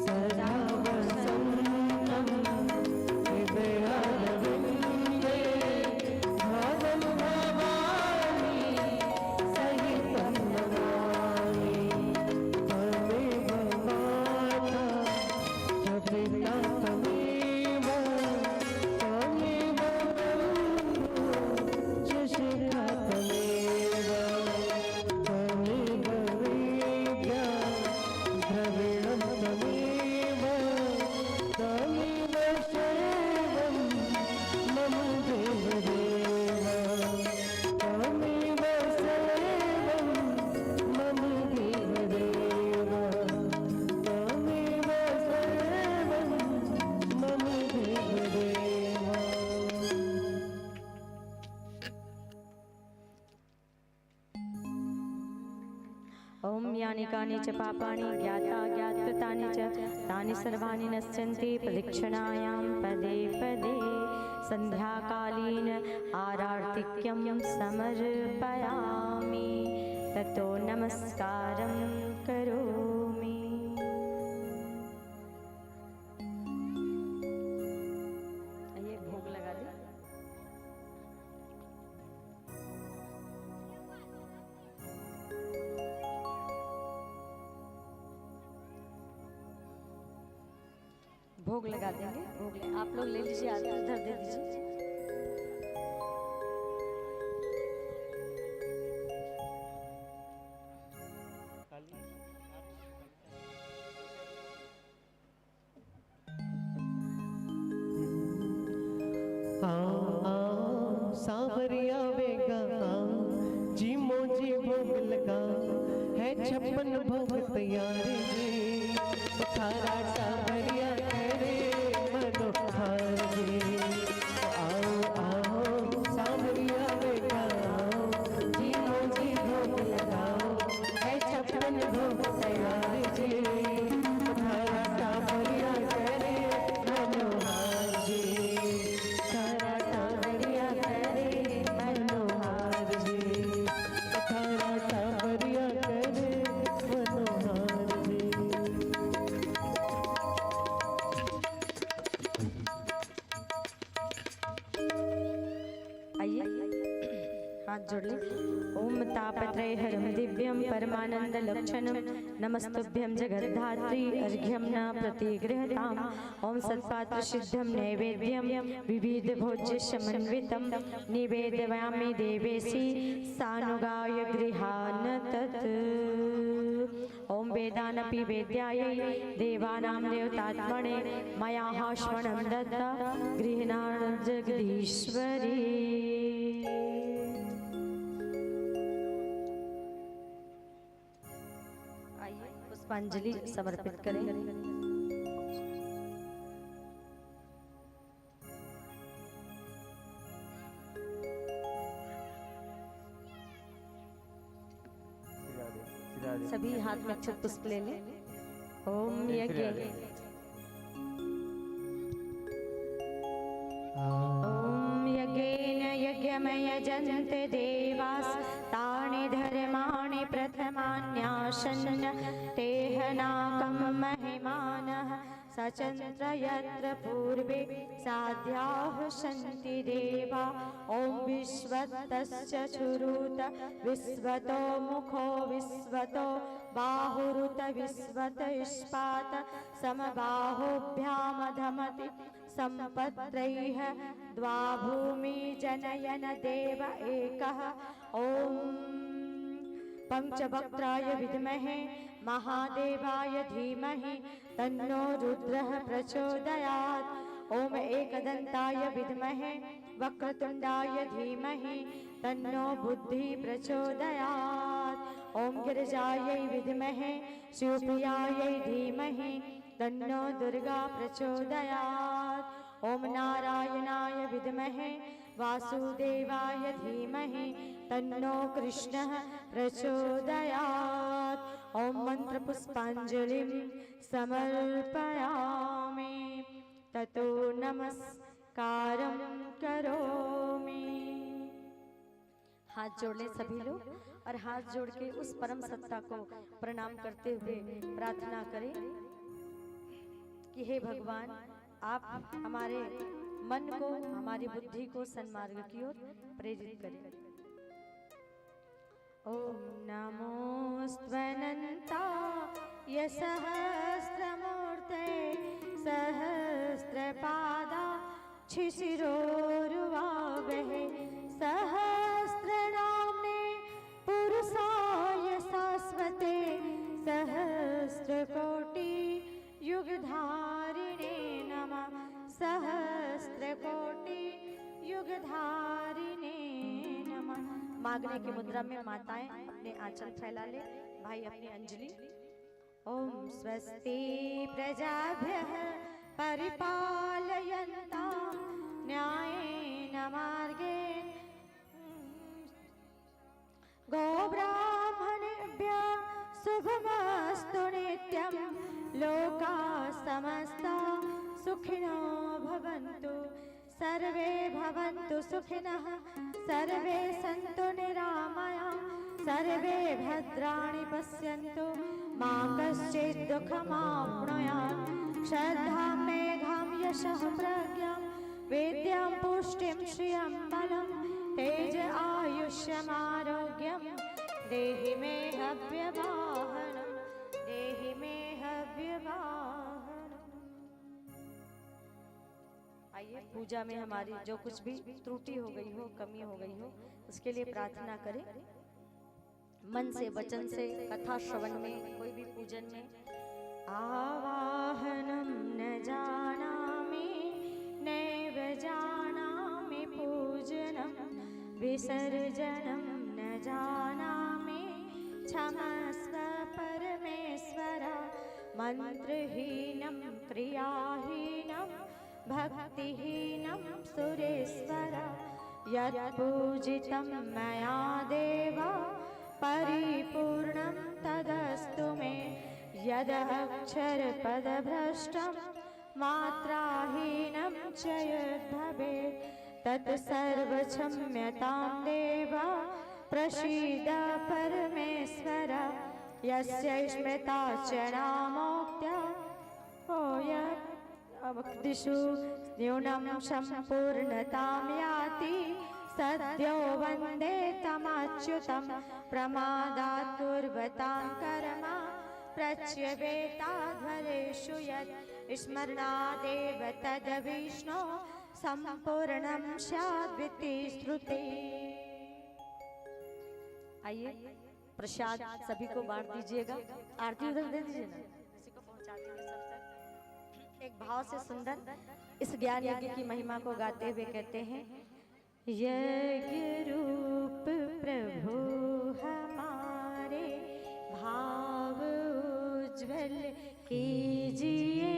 सदा वसंतम हृदयारविन्दे भावं भवानी सहितं नमामि। त्वमेव माता च पिता त्वमेव, त्वमेव बन्धु च शिखा त्वमेव, त्वमेव वेद्या द्रविणं त्वमेव, त्वमेव शैवं मम देवदेव, त्वमेव शैवं मम देवदेव, त्वमेव शैवं मम देवदेव। ओम यानि कानि च पापानि ज्ञाता ज्ञातकृतानि च तानि सर्वाणि नश्यन्ति प्रदक्षिणायां पदे पदे। सन्ध्याकालीन आरार्तिक्यं समर्पयामि, ततो नमस्कारं करोमि। आइए भोग लगा दे। भोग लगा देंगे। भोग आप लोग ले लीजिए, उधर दे दीजिए। सांवरिया वेगा जी मोजी भोग लगा है, 56 भोग तैयार जी, थारा सांवरिया करे मनोहार जी। आओ आओ सांवरिया वेगा जी मोजी भोग लगाओ है, 56 भोग तैयार जी, थारा सांवरिया करे मनोहार जी, थारा सांवरिया करे मनोहार जी, थारा सांवरिया करे मनोहार हाथ जोड़ ले। ओम तापत्रयहरं दिव्यं परमानंदलक्षणं नमस्तुभ्यं जगद्धात्री अर्घ्यं न प्रतिगृहताम्। ओम सत्पात्रसिद्धं नैवेद्यं विविधभोज्य समन्वितं निवेदयामि देवेशि सानुगाय गृहान् तत्। ओम वेदानपि वेद्यायै देवानां देवतात्मने मया हाश्वणं दत्ता गृह्णान् जगदीश्वरी। आइए पुष्पांजलि समर्पित करें। सभी हाथ में अक्षत पुष्प ले लें। ओम यज्ञ ओम यज्ञेन यज्ञमयजन्ते देवास तानि धर्माणि प्रथमान्यासन्न तेहनाकं महिमानः सचन्द्र यत्र पूर्वे साध्याः सन्ति देवा। ओम विश्वतस्य चुरुत विश्वतो मुखो विश्वतो बाहुरुत विश्वत इस्पात समबाहुभ्यामधमति सम्पत्रैः द्वाभूमि जनयन देव एकः। ओम पंचवक्त्राय विद्महे महादेवाय धीमहि तन्नो रुद्रः प्रचोदयात्। ओम एकदन्ताय विद्महे वक्रतुण्डाय धीमहि तन्नो बुद्धि प्रचोदयात्। ओम गिरिजायै विद्महे शिवप्रियायै धीमहि तन्नो दुर्गा प्रचोदयात्। ओम नारायणाय विद्महे वासुदेवाय धीमहि तन्नो कृष्णः प्रचोदयात्। ओम मंत्र पुष्पांजलिं समर्पयामि ततो नमस्कारं करोमि। हाथ जोड़ ले सभी लोग और हाथ जोड़ के उस परम सत्ता को प्रणाम करते हुए प्रार्थना करें कि हे भगवान आप हमारे मन को हमारी बुद्धि को सन्मार्ग की ओर प्रेरित करें। ओम नमोऽस्त्वनन्ताय सहस्रमूर्ते सहस्रपादा शिशिरोरुवावहे सहस्रनाम्ने पुरुषाय शाश्वते सहस्रकोटि युगधारिणे नमः सहस्रकोटि युगधारिणे नमः। मांगने की मुद्रा में माताएं अपने आंचल फैला ले, भाई अपनी अंजलि। ओम स्वस्ति प्रजाभ्यः परिपालयन्तां न्यायेन मार्गेण गोब्राह्मणेभ्यः शुभमस्तु नित्यं लोकाः समस्ताः सुखिनो भवन्तु सर्वे भवन्तु सुखिनः सर्वे सन्तु निरामयाः सर्वे भद्राणि पश्यन्तु मा कश्चित् दुःखमाप्नुयात्। श्रद्धां मेधां यशः प्रज्ञां विद्यां पुष्टिं श्रियं बलं तेज आयुष्यमारोग्यं देहि मे हव्यवाहनं देहि मे हव्यवाहनं। आइए पूजा में हमारी जो कुछ भी त्रुटि हो गई हो कमी हो गई हो उसके लिए प्रार्थना करें। मन से वचन से कथा श्रवण में कोई भी पूजन में आवाहनम न जानामि नैव जानामि पूजनम विसर्जनम न जानामि क्षमस्व परमेश्वर मंत्रहीनं क्रियाहीनं भक्तिहीनं सुरेश्वर यत्पूजितं मया देव परिपूर्णं तदस्तु मे यदक्षरपदभ्रष्टं मात्राहीनं च यद्भवेत् तत्सर्वक्षम्यतां देव प्रसीद परमेश्वर यस्य स्मृता च नामोक्त्या दिषु न्यूनं सम्पूर्णतां याति सद्यो वन्दे तमच्युतं प्रमादात् पूर्वतां कर्मा प्रच्यवेताध्वरेषु यत् स्मरणादेव तद्विष्णो सम्पूर्णं स्याद्विति श्रुति। आइए प्रसाद सभी को बांट दीजिएगा। आरती उधर दे दीजिए ना, किसी को पहुंचा दीजिए सब तक। एक भाव से सुंदर इस ज्ञान यज्ञ की महिमा को गाते हुए कहते हैं, यज्ञ रूप प्रभु हमारे भाव उज्ज्वल कीजिए,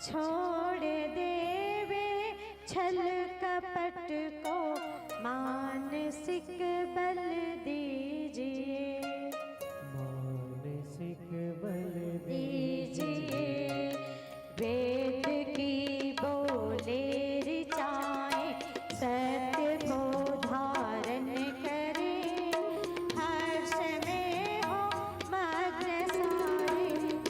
छोड़ देवे छल कपट को मानसिक बल दीजिए, मानसिक बल दीजिए। वेद की बोले ऋचाएं सत्य को धारण करें, हर्ष में हो मग्न सारे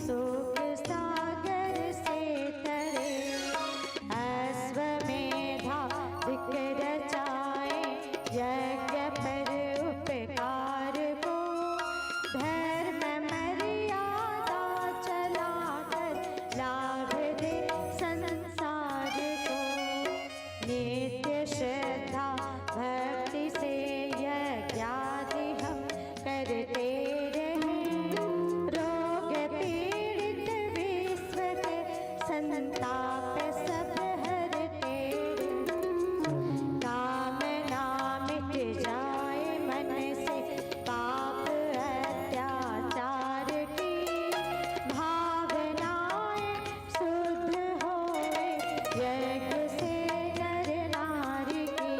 सुख सागर से तरे, अश्वमेधा दिक रचाएं यज्ञ पर उपकार को, धर्म मर्यादा चलाकर लाभ दे संसार को, नित्य श्रद्धा भक्ति से यज्ञादि हम करते रहें, रोग पीड़ित विश्व के संताप सब हरते रहें, कामना मिट जाए मन से पाप अत्याचार की, भावनाएं शुद्ध होए यज्ञ से नर नारी की,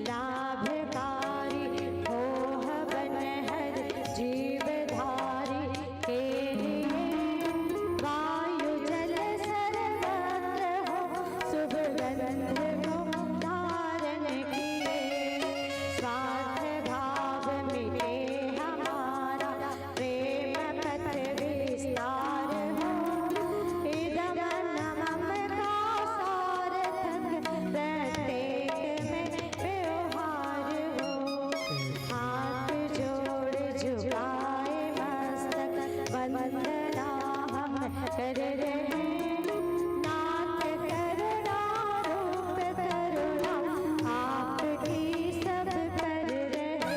लाभकारी हो हवन हर जीवधारी के लिए, वायु जल सर्वत्र हो शुभ गंध को धारण किए, स्वार्थ भाव मिटे हमारा प्रेम पथ विस्तार हो, इदम नमम का सार्थक प्रत्येक में व्यवहार हो, हाथ जोड़ झुकाए मस्तक वंदना हम कर रहे, नाथ करुणा रूप करुणा आपकी सब पर रहे,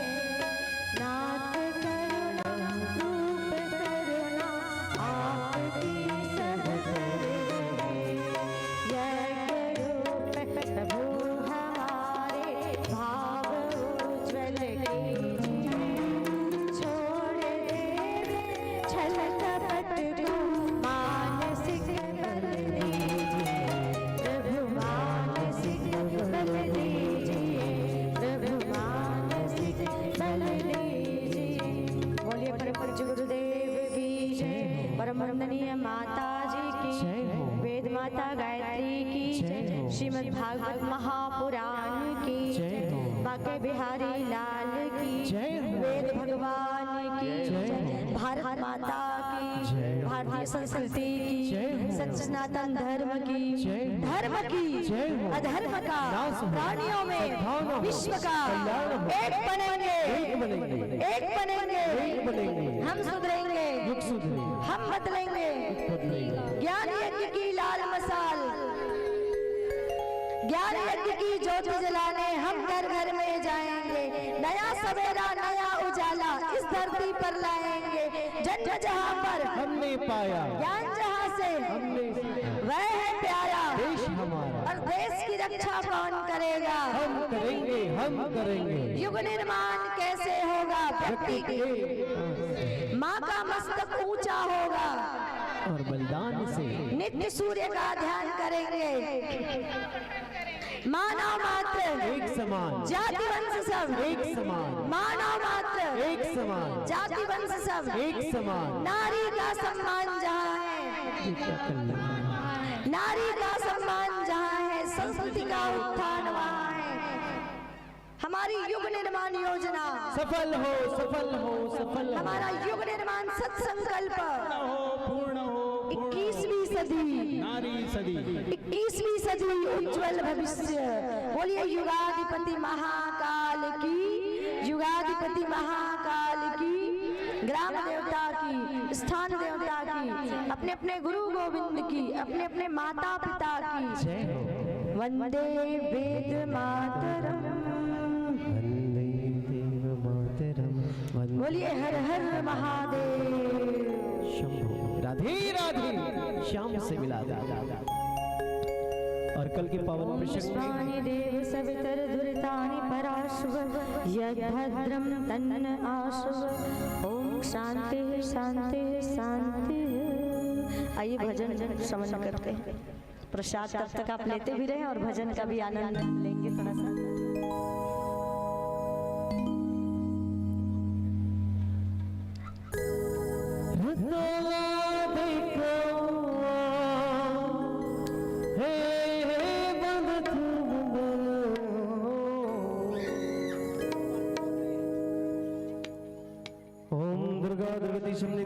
नाथ करुणा रूप करुणा आपकी सब पर रहे, यज्ञ रूप प्रभु हमारे भाव उज्ज्वल कीजिए, छोड़ देवे छल कपट को मानसिक बल दीजिए, प्रभु मानसिक बल दीजिए, प्रभु मानसिक बल दीजिए। बोलिए परम पूज्य गुरुदेव की जय, परम वंदनीय माता जी की जय हो। वेद माता गायत्री की जय हो। श्रीमद् भागवत महापुराण की जय हो। बाके बिहारी लाल की जय हो। वेद भगवान की जय हो। भारत माता की जय हो। भारतीय संस्कृति जय की हो। सत्य सनातन धर्म की जय हो। धर्म की जय हो। अधर्म का नाश हो। प्राणियों में सद्भावना हो। विश्व का कल्याण हो। एक बनेंगे एक बनेंगे। एक बनेंगे एक बनेंगे। हम सुधरेंगे युग सुधरे हम बदलेंगे बदलेंगे। ज्ञान यज्ञ की लाल मसाल ज्ञान यज्ञ की ज्योति जलाने हम घर घर में जाएंगे, नया सवेरा नया उजाला इस धरती पर लाएंगे, जन्म जहाँ पर हमने पाया, ज्ञान जहाँ से हमने वह है प्यारा, देश हमारा, और देश की रक्षा कौन करेगा? हम करेंगे, हम करेंगे। युग निर्माण कैसे होगा? व्यक्ति की माँ का मस्तक ऊंचा होगा और बलिदान से नित्य सूर्य का ध्यान करेंगे, मानव मात्र एक समान, जाति वंश सब एक समान, मानव मात्र एक समान, जाति वंश सब एक समान, नारी का सम्मान जहाँ है, नारी का सम्मान जहाँ है, संस्कृति का उत्थान वहाँ है। हमारी युग निर्माण योजना सफल हो, सफल हो, सफल हो। हमारा युग निर्माण सत्संकल्प पूर्ण हो, पूर्ण हो, पूर्ण हो। 21वीं सदी सदी, नारी सदी, 21वीं सदी उज्जवल भविष्य। बोलिए युगाधिपति महाकाल की, युगाधिपति महाकाल की, ग्राम देवता की, स्थान देवता की, अपने अपने गुरु गोविंद की, अपने अपने माता पिता की जय हो। वंदे वेद मातरम, वंदे देव मातरम, बोलिए हर हर महादेव। शंभु। राधे राधे, श्याम से मिला दे। और कल के पावन प्रसंग में देव सवितर दुरितानि पराशव, यद् भद्रम तन्न आशव। ओम शांति शांति शांति। आइए भजन श्रवण करते हैं। प्रसाद तब तक आप लेते भी रहे और भजन का भी आनंद लेंगे थोड़ा सा।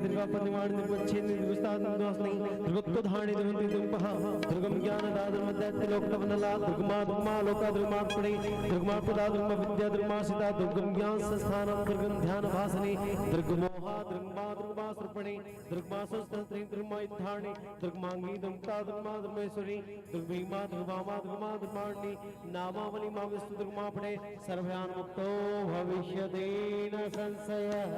दुर्गा पद्माणी निर्वच्छेदि दुस्तादुस्तादि दुर्गोत्तधाणी दुर्गंति दुर्गपहा दुर्गम ज्ञान दादर मध्यात्ति लोकवनला दुर्गमा दुर्गमा लोका दुर्गमा पड़े दुर्गमा पिता दुर्गमा विद्या दुर्गमा सीता दुर्गम ज्ञान संस्थान दुर्गम ध्यान भासने दुर्गमोहा दुर्गमा दुर्गमा सर्पणे दुर्गमा संस्कृति दुर्गमा इत्थाणे दुर्गमांगी दुर्गता दुर्गमा दुर्गमेश्वरी दुर्गभीमा दुर्गमामा दुर्गमा दुर्गमाणी नामावली मां विष्णु दुर्गमा पड़े सर्वयान मुक्तो भविष्यति न संशयः।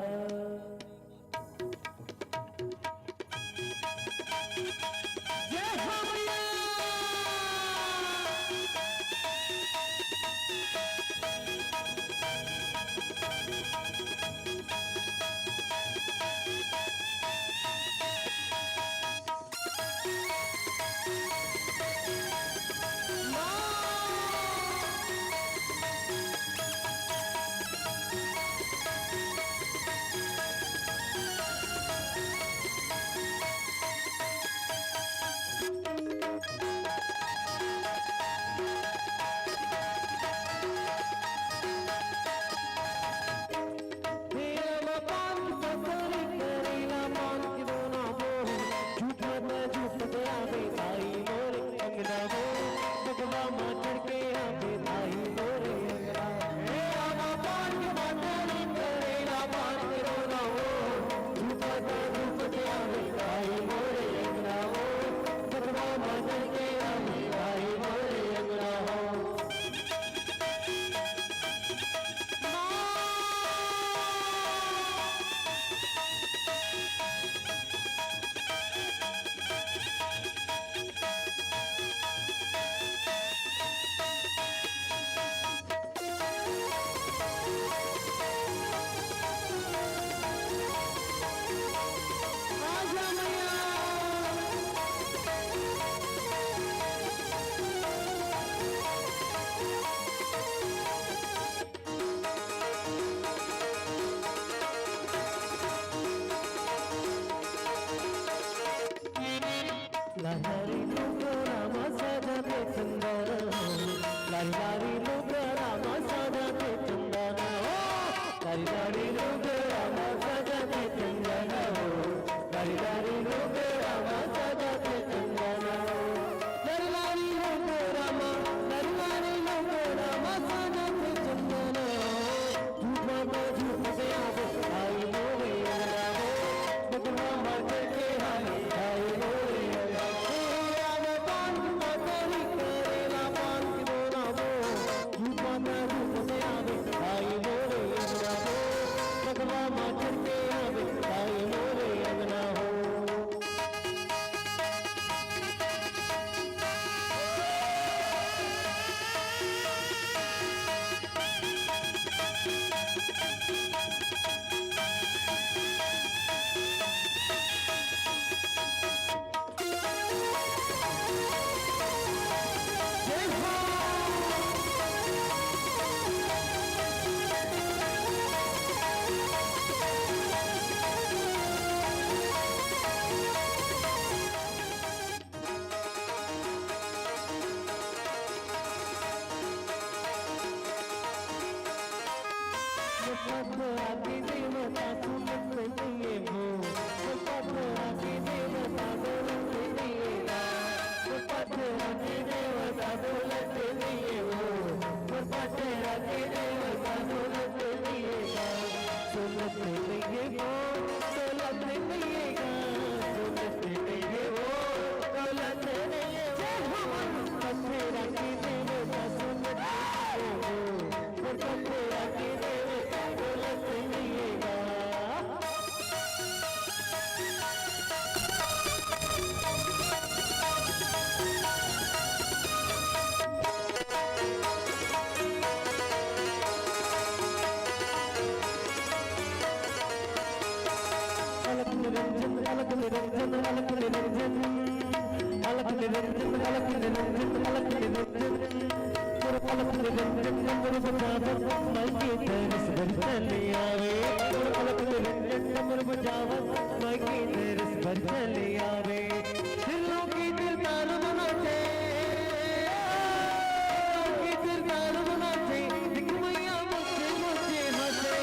लहरी लोग राम सजते चंदन, लहरी लोग राम सजते चंदन, लहरी लोग राम सजते चंदन, लहरी लोग राम सजते चंदन, लहरी लोग राम सजते चंदन, झूठ से आवे आई मोरे राम, बगमा मर के हाय आई मोरे देवता तेरा के देवता दौलत दिए वो मुर्गा तेरा के देवता दौलत दिएगा दौलत दिएगा दौलत दिएगा दौलत दिएगा दौलत दिएगा तेरा के देवता दौलत दिएगा मुर्गा तेरा के देवता दौलत दिएगा अलग निरंजन अलग निरंजन अलग निरंजन अलग निरंजन अलग निरंजन अलग निरंजन और अलग निरंजन नंबर बजावत माई के तरस भर चले आवे और अलग निरंजन नंबर बजावत माई के तरस भर चले आवे दिलों की दिलदार बनाते दिलदार बनाते दिख मैया मुझे मुझे हंसे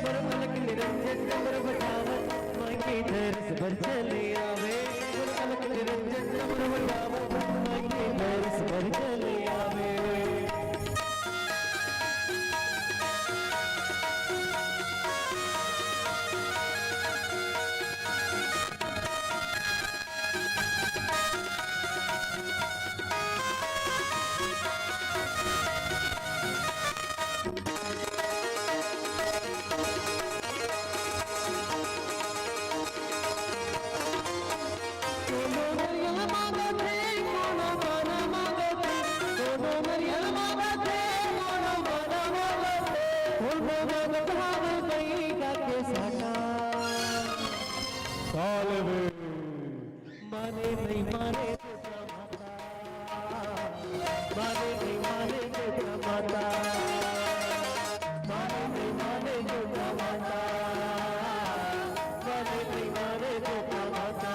और अलग निरंजन नंबर बजावत माई के तरस भर चले आवे और अलग निरंजन नंबर बजावत माई के तरस भर चले आवे माने नहीं माने माने नहीं माने माता माने नहीं माने माता माने नहीं माने माता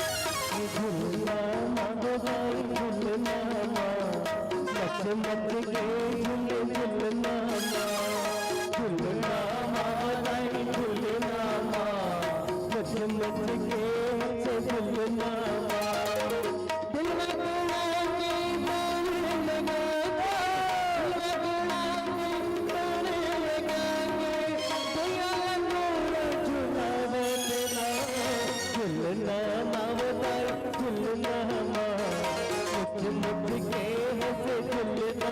झूलना मांगो भाई झूलना मत मत के झूलना झूलना मांगो भाई झूलना मत मत के से झूलना दिल में गुणा के बोलने लगा दिल में गुणा के बोलने लगा दया नूर झूलावे तेरा झूलना झूलना मुझ मुझ के हंसे झूलना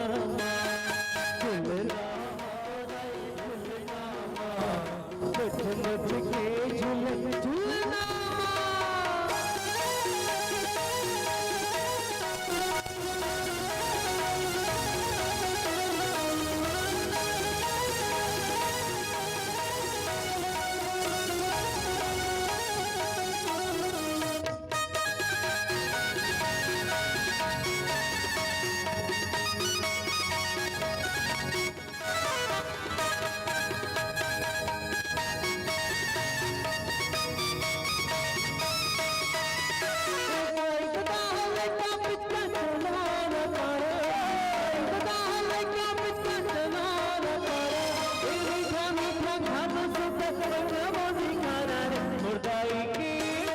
झूलना मुझ मुझ के झूलना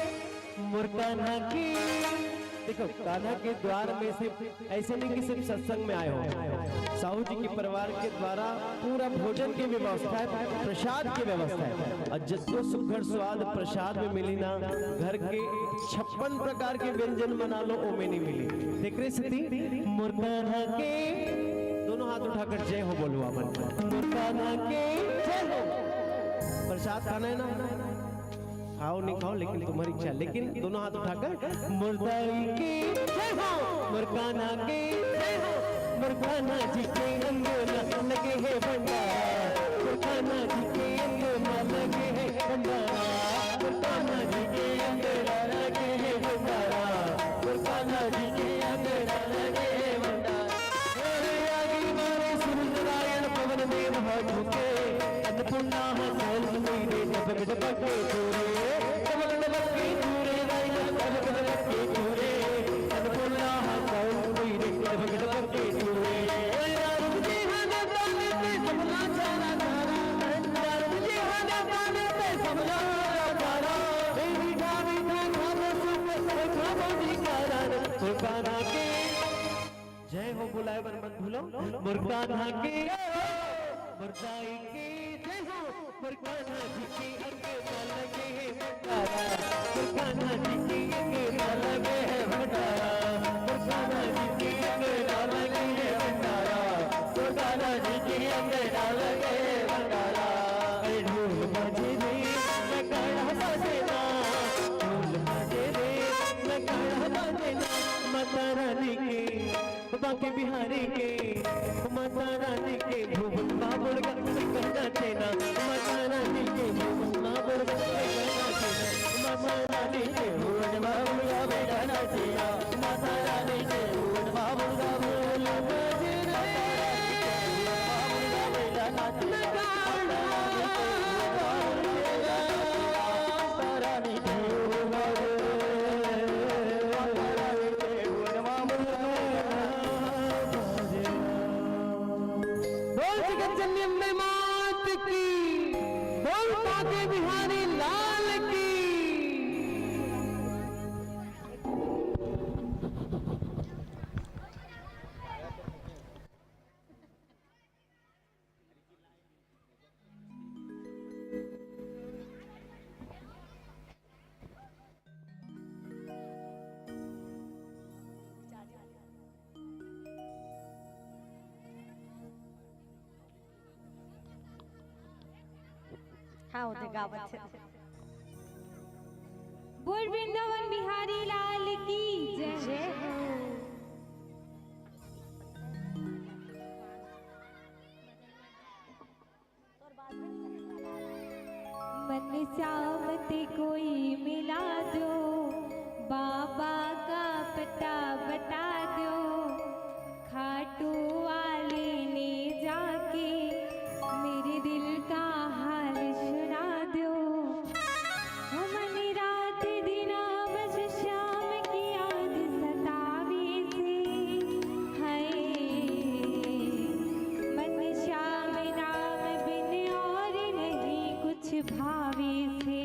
कान्हा की देखो कान्हा के द्वार में से ऐसे नहीं कि सिर्फ सत्संग में आए हो साहू जी के परिवार के द्वारा पूरा भोजन की व्यवस्था है प्रसाद की व्यवस्था है और जिसको सुखर स्वाद प्रसाद में मिली ना घर के 56 प्रकार के व्यंजन बना लो वो में नहीं मिली देख रही स्थिति मुर्काना के दोनों हाथ उठाकर जय हो बोलो अपन मुर्काना के जय हो प्रसाद खाना है ना खाओ नहीं खाओ लेकिन तुम्हारी इच्छा लेकिन दोनों हाथ उठाकर मुर्दाई की जय हो मुर्काना की जय हो मुर्काना जी के अंगना लगे है भंडारा मुर्काना जी के अंगना लगे है भंडारा मुर्काना जी के अंगना लगे है हाथों के अन्नपूर्णा हसल मेरे दबक दबक के चूरे दबक दबक के चूरे दबक दबक के चूरे अन्नपूर्णा हसल मेरे दबक दबक के चूरे मुझे हने पाने पे सबला चारा चारा मुझे हने पाने पे सबला चारा मीठा मीठा खाना सुन खाना निकारा मुर्गाना के जय हो बुलाए बर मत भूलो मुर्गाना के मुर्गाई के जय हो मुर्गाना जी की अंगे न लगे है भंडारा मुर्गाना जी की अंगे न लगे है भंडारा मुर्गाना जी की अंगे न लगे है भंडारा मुर्गाना जी की अंगे न लगे है भंडारा अरे ढोल बजे रे मैं गाना बजे ना ढोल बजे रे मैं गाना बजे ना माता रानी के बाके बिहारी के माता रानी के भुवन बाबुल का कहना चेना माता रानी के भुवन बाबुल का कहना चेना माता रानी के भुवन बाबुल का कहना चेना माता रानी के भुवन बाबुल का कहना चेना बिहारी लाल की हाँ उधर गावत है। बोल वृंदावन बिहारी लाल की जय। मन श्यामते कोई मिला दो, बाबा का पता बता दो, खाटू वाले ने जाके मेरे दिल का हाल सुना दो। मन रात दिना बस शाम की याद सतावे से है, मन श्याम नाम बिन और नहीं कुछ भावे से।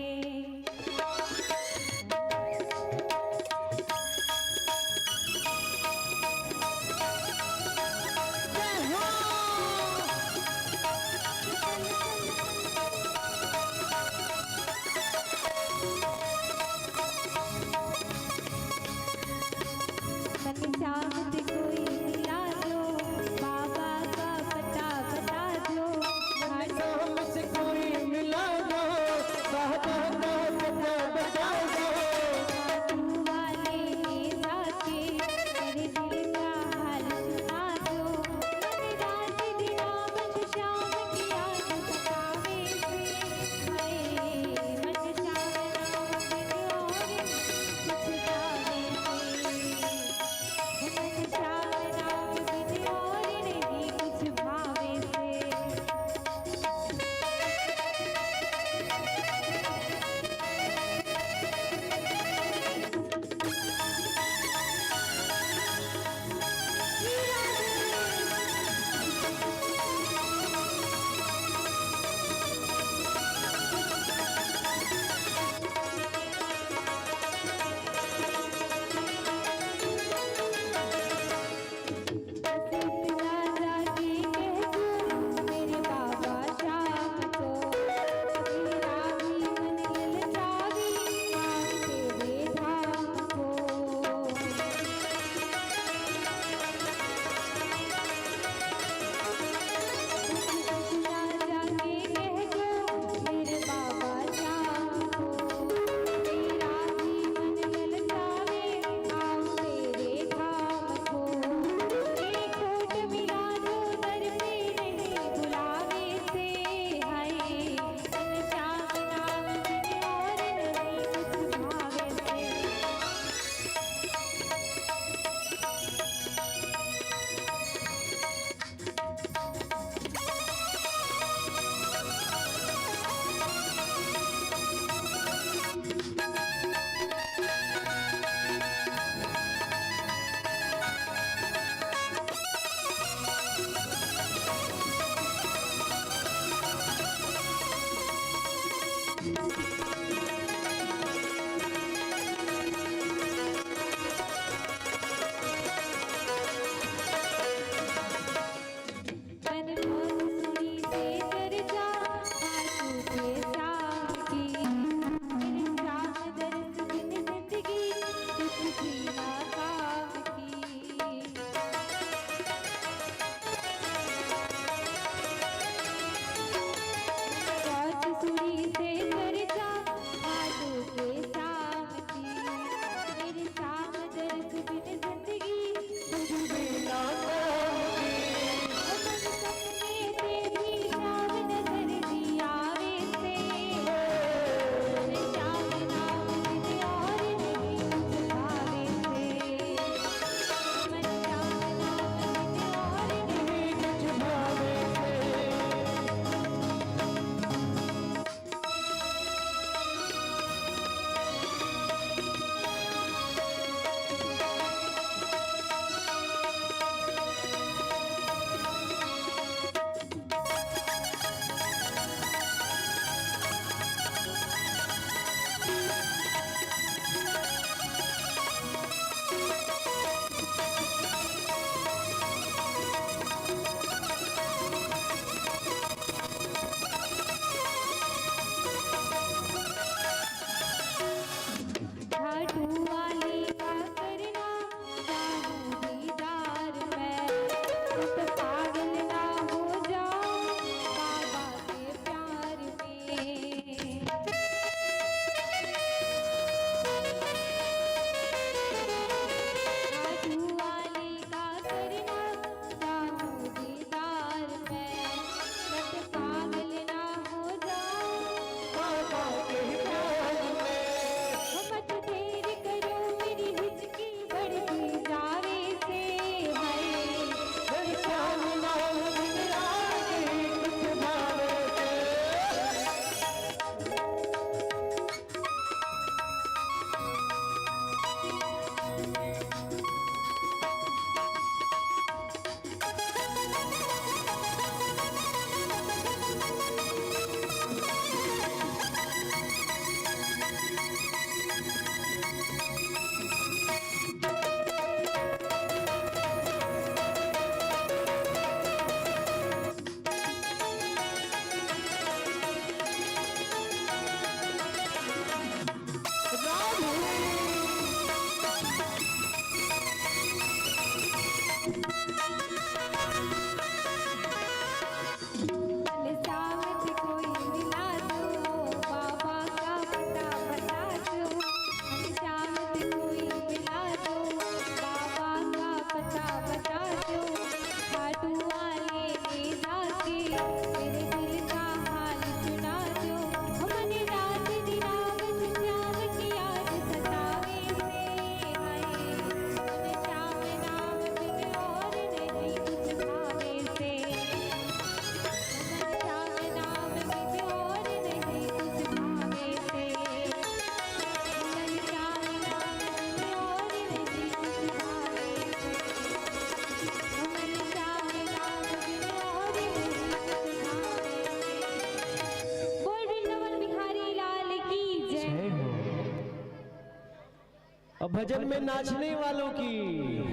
भजन में नाचने वालों की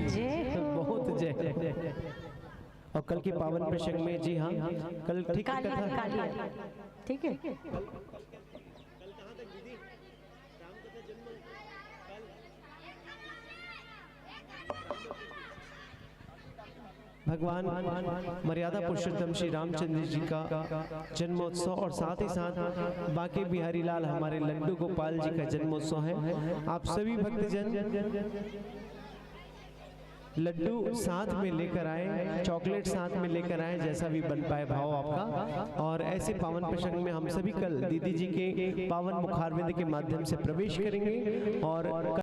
जय हो। बहुत जय। और कल की पावन प्रसंग में जी हाँ, कल ठीक काली कथा काली, ठीक है। भगवान मर्यादा पुरुषोत्तम श्री रामचंद्र जी का जन्मोत्सव और साथ ही साथ बाके बिहारी लाल हमारे लड्डू गोपाल जी का जन्मोत्सव है। आप सभी भक्तजन लड्डू साथ में लेकर आए, चॉकलेट साथ में लेकर आए, जैसा भी बन पाए भाव आपका। और ऐसे पावन प्रसंग में हम सभी कल दीदी जी के पावन मुखारविंद के माध्यम से प्रवेश करेंगे और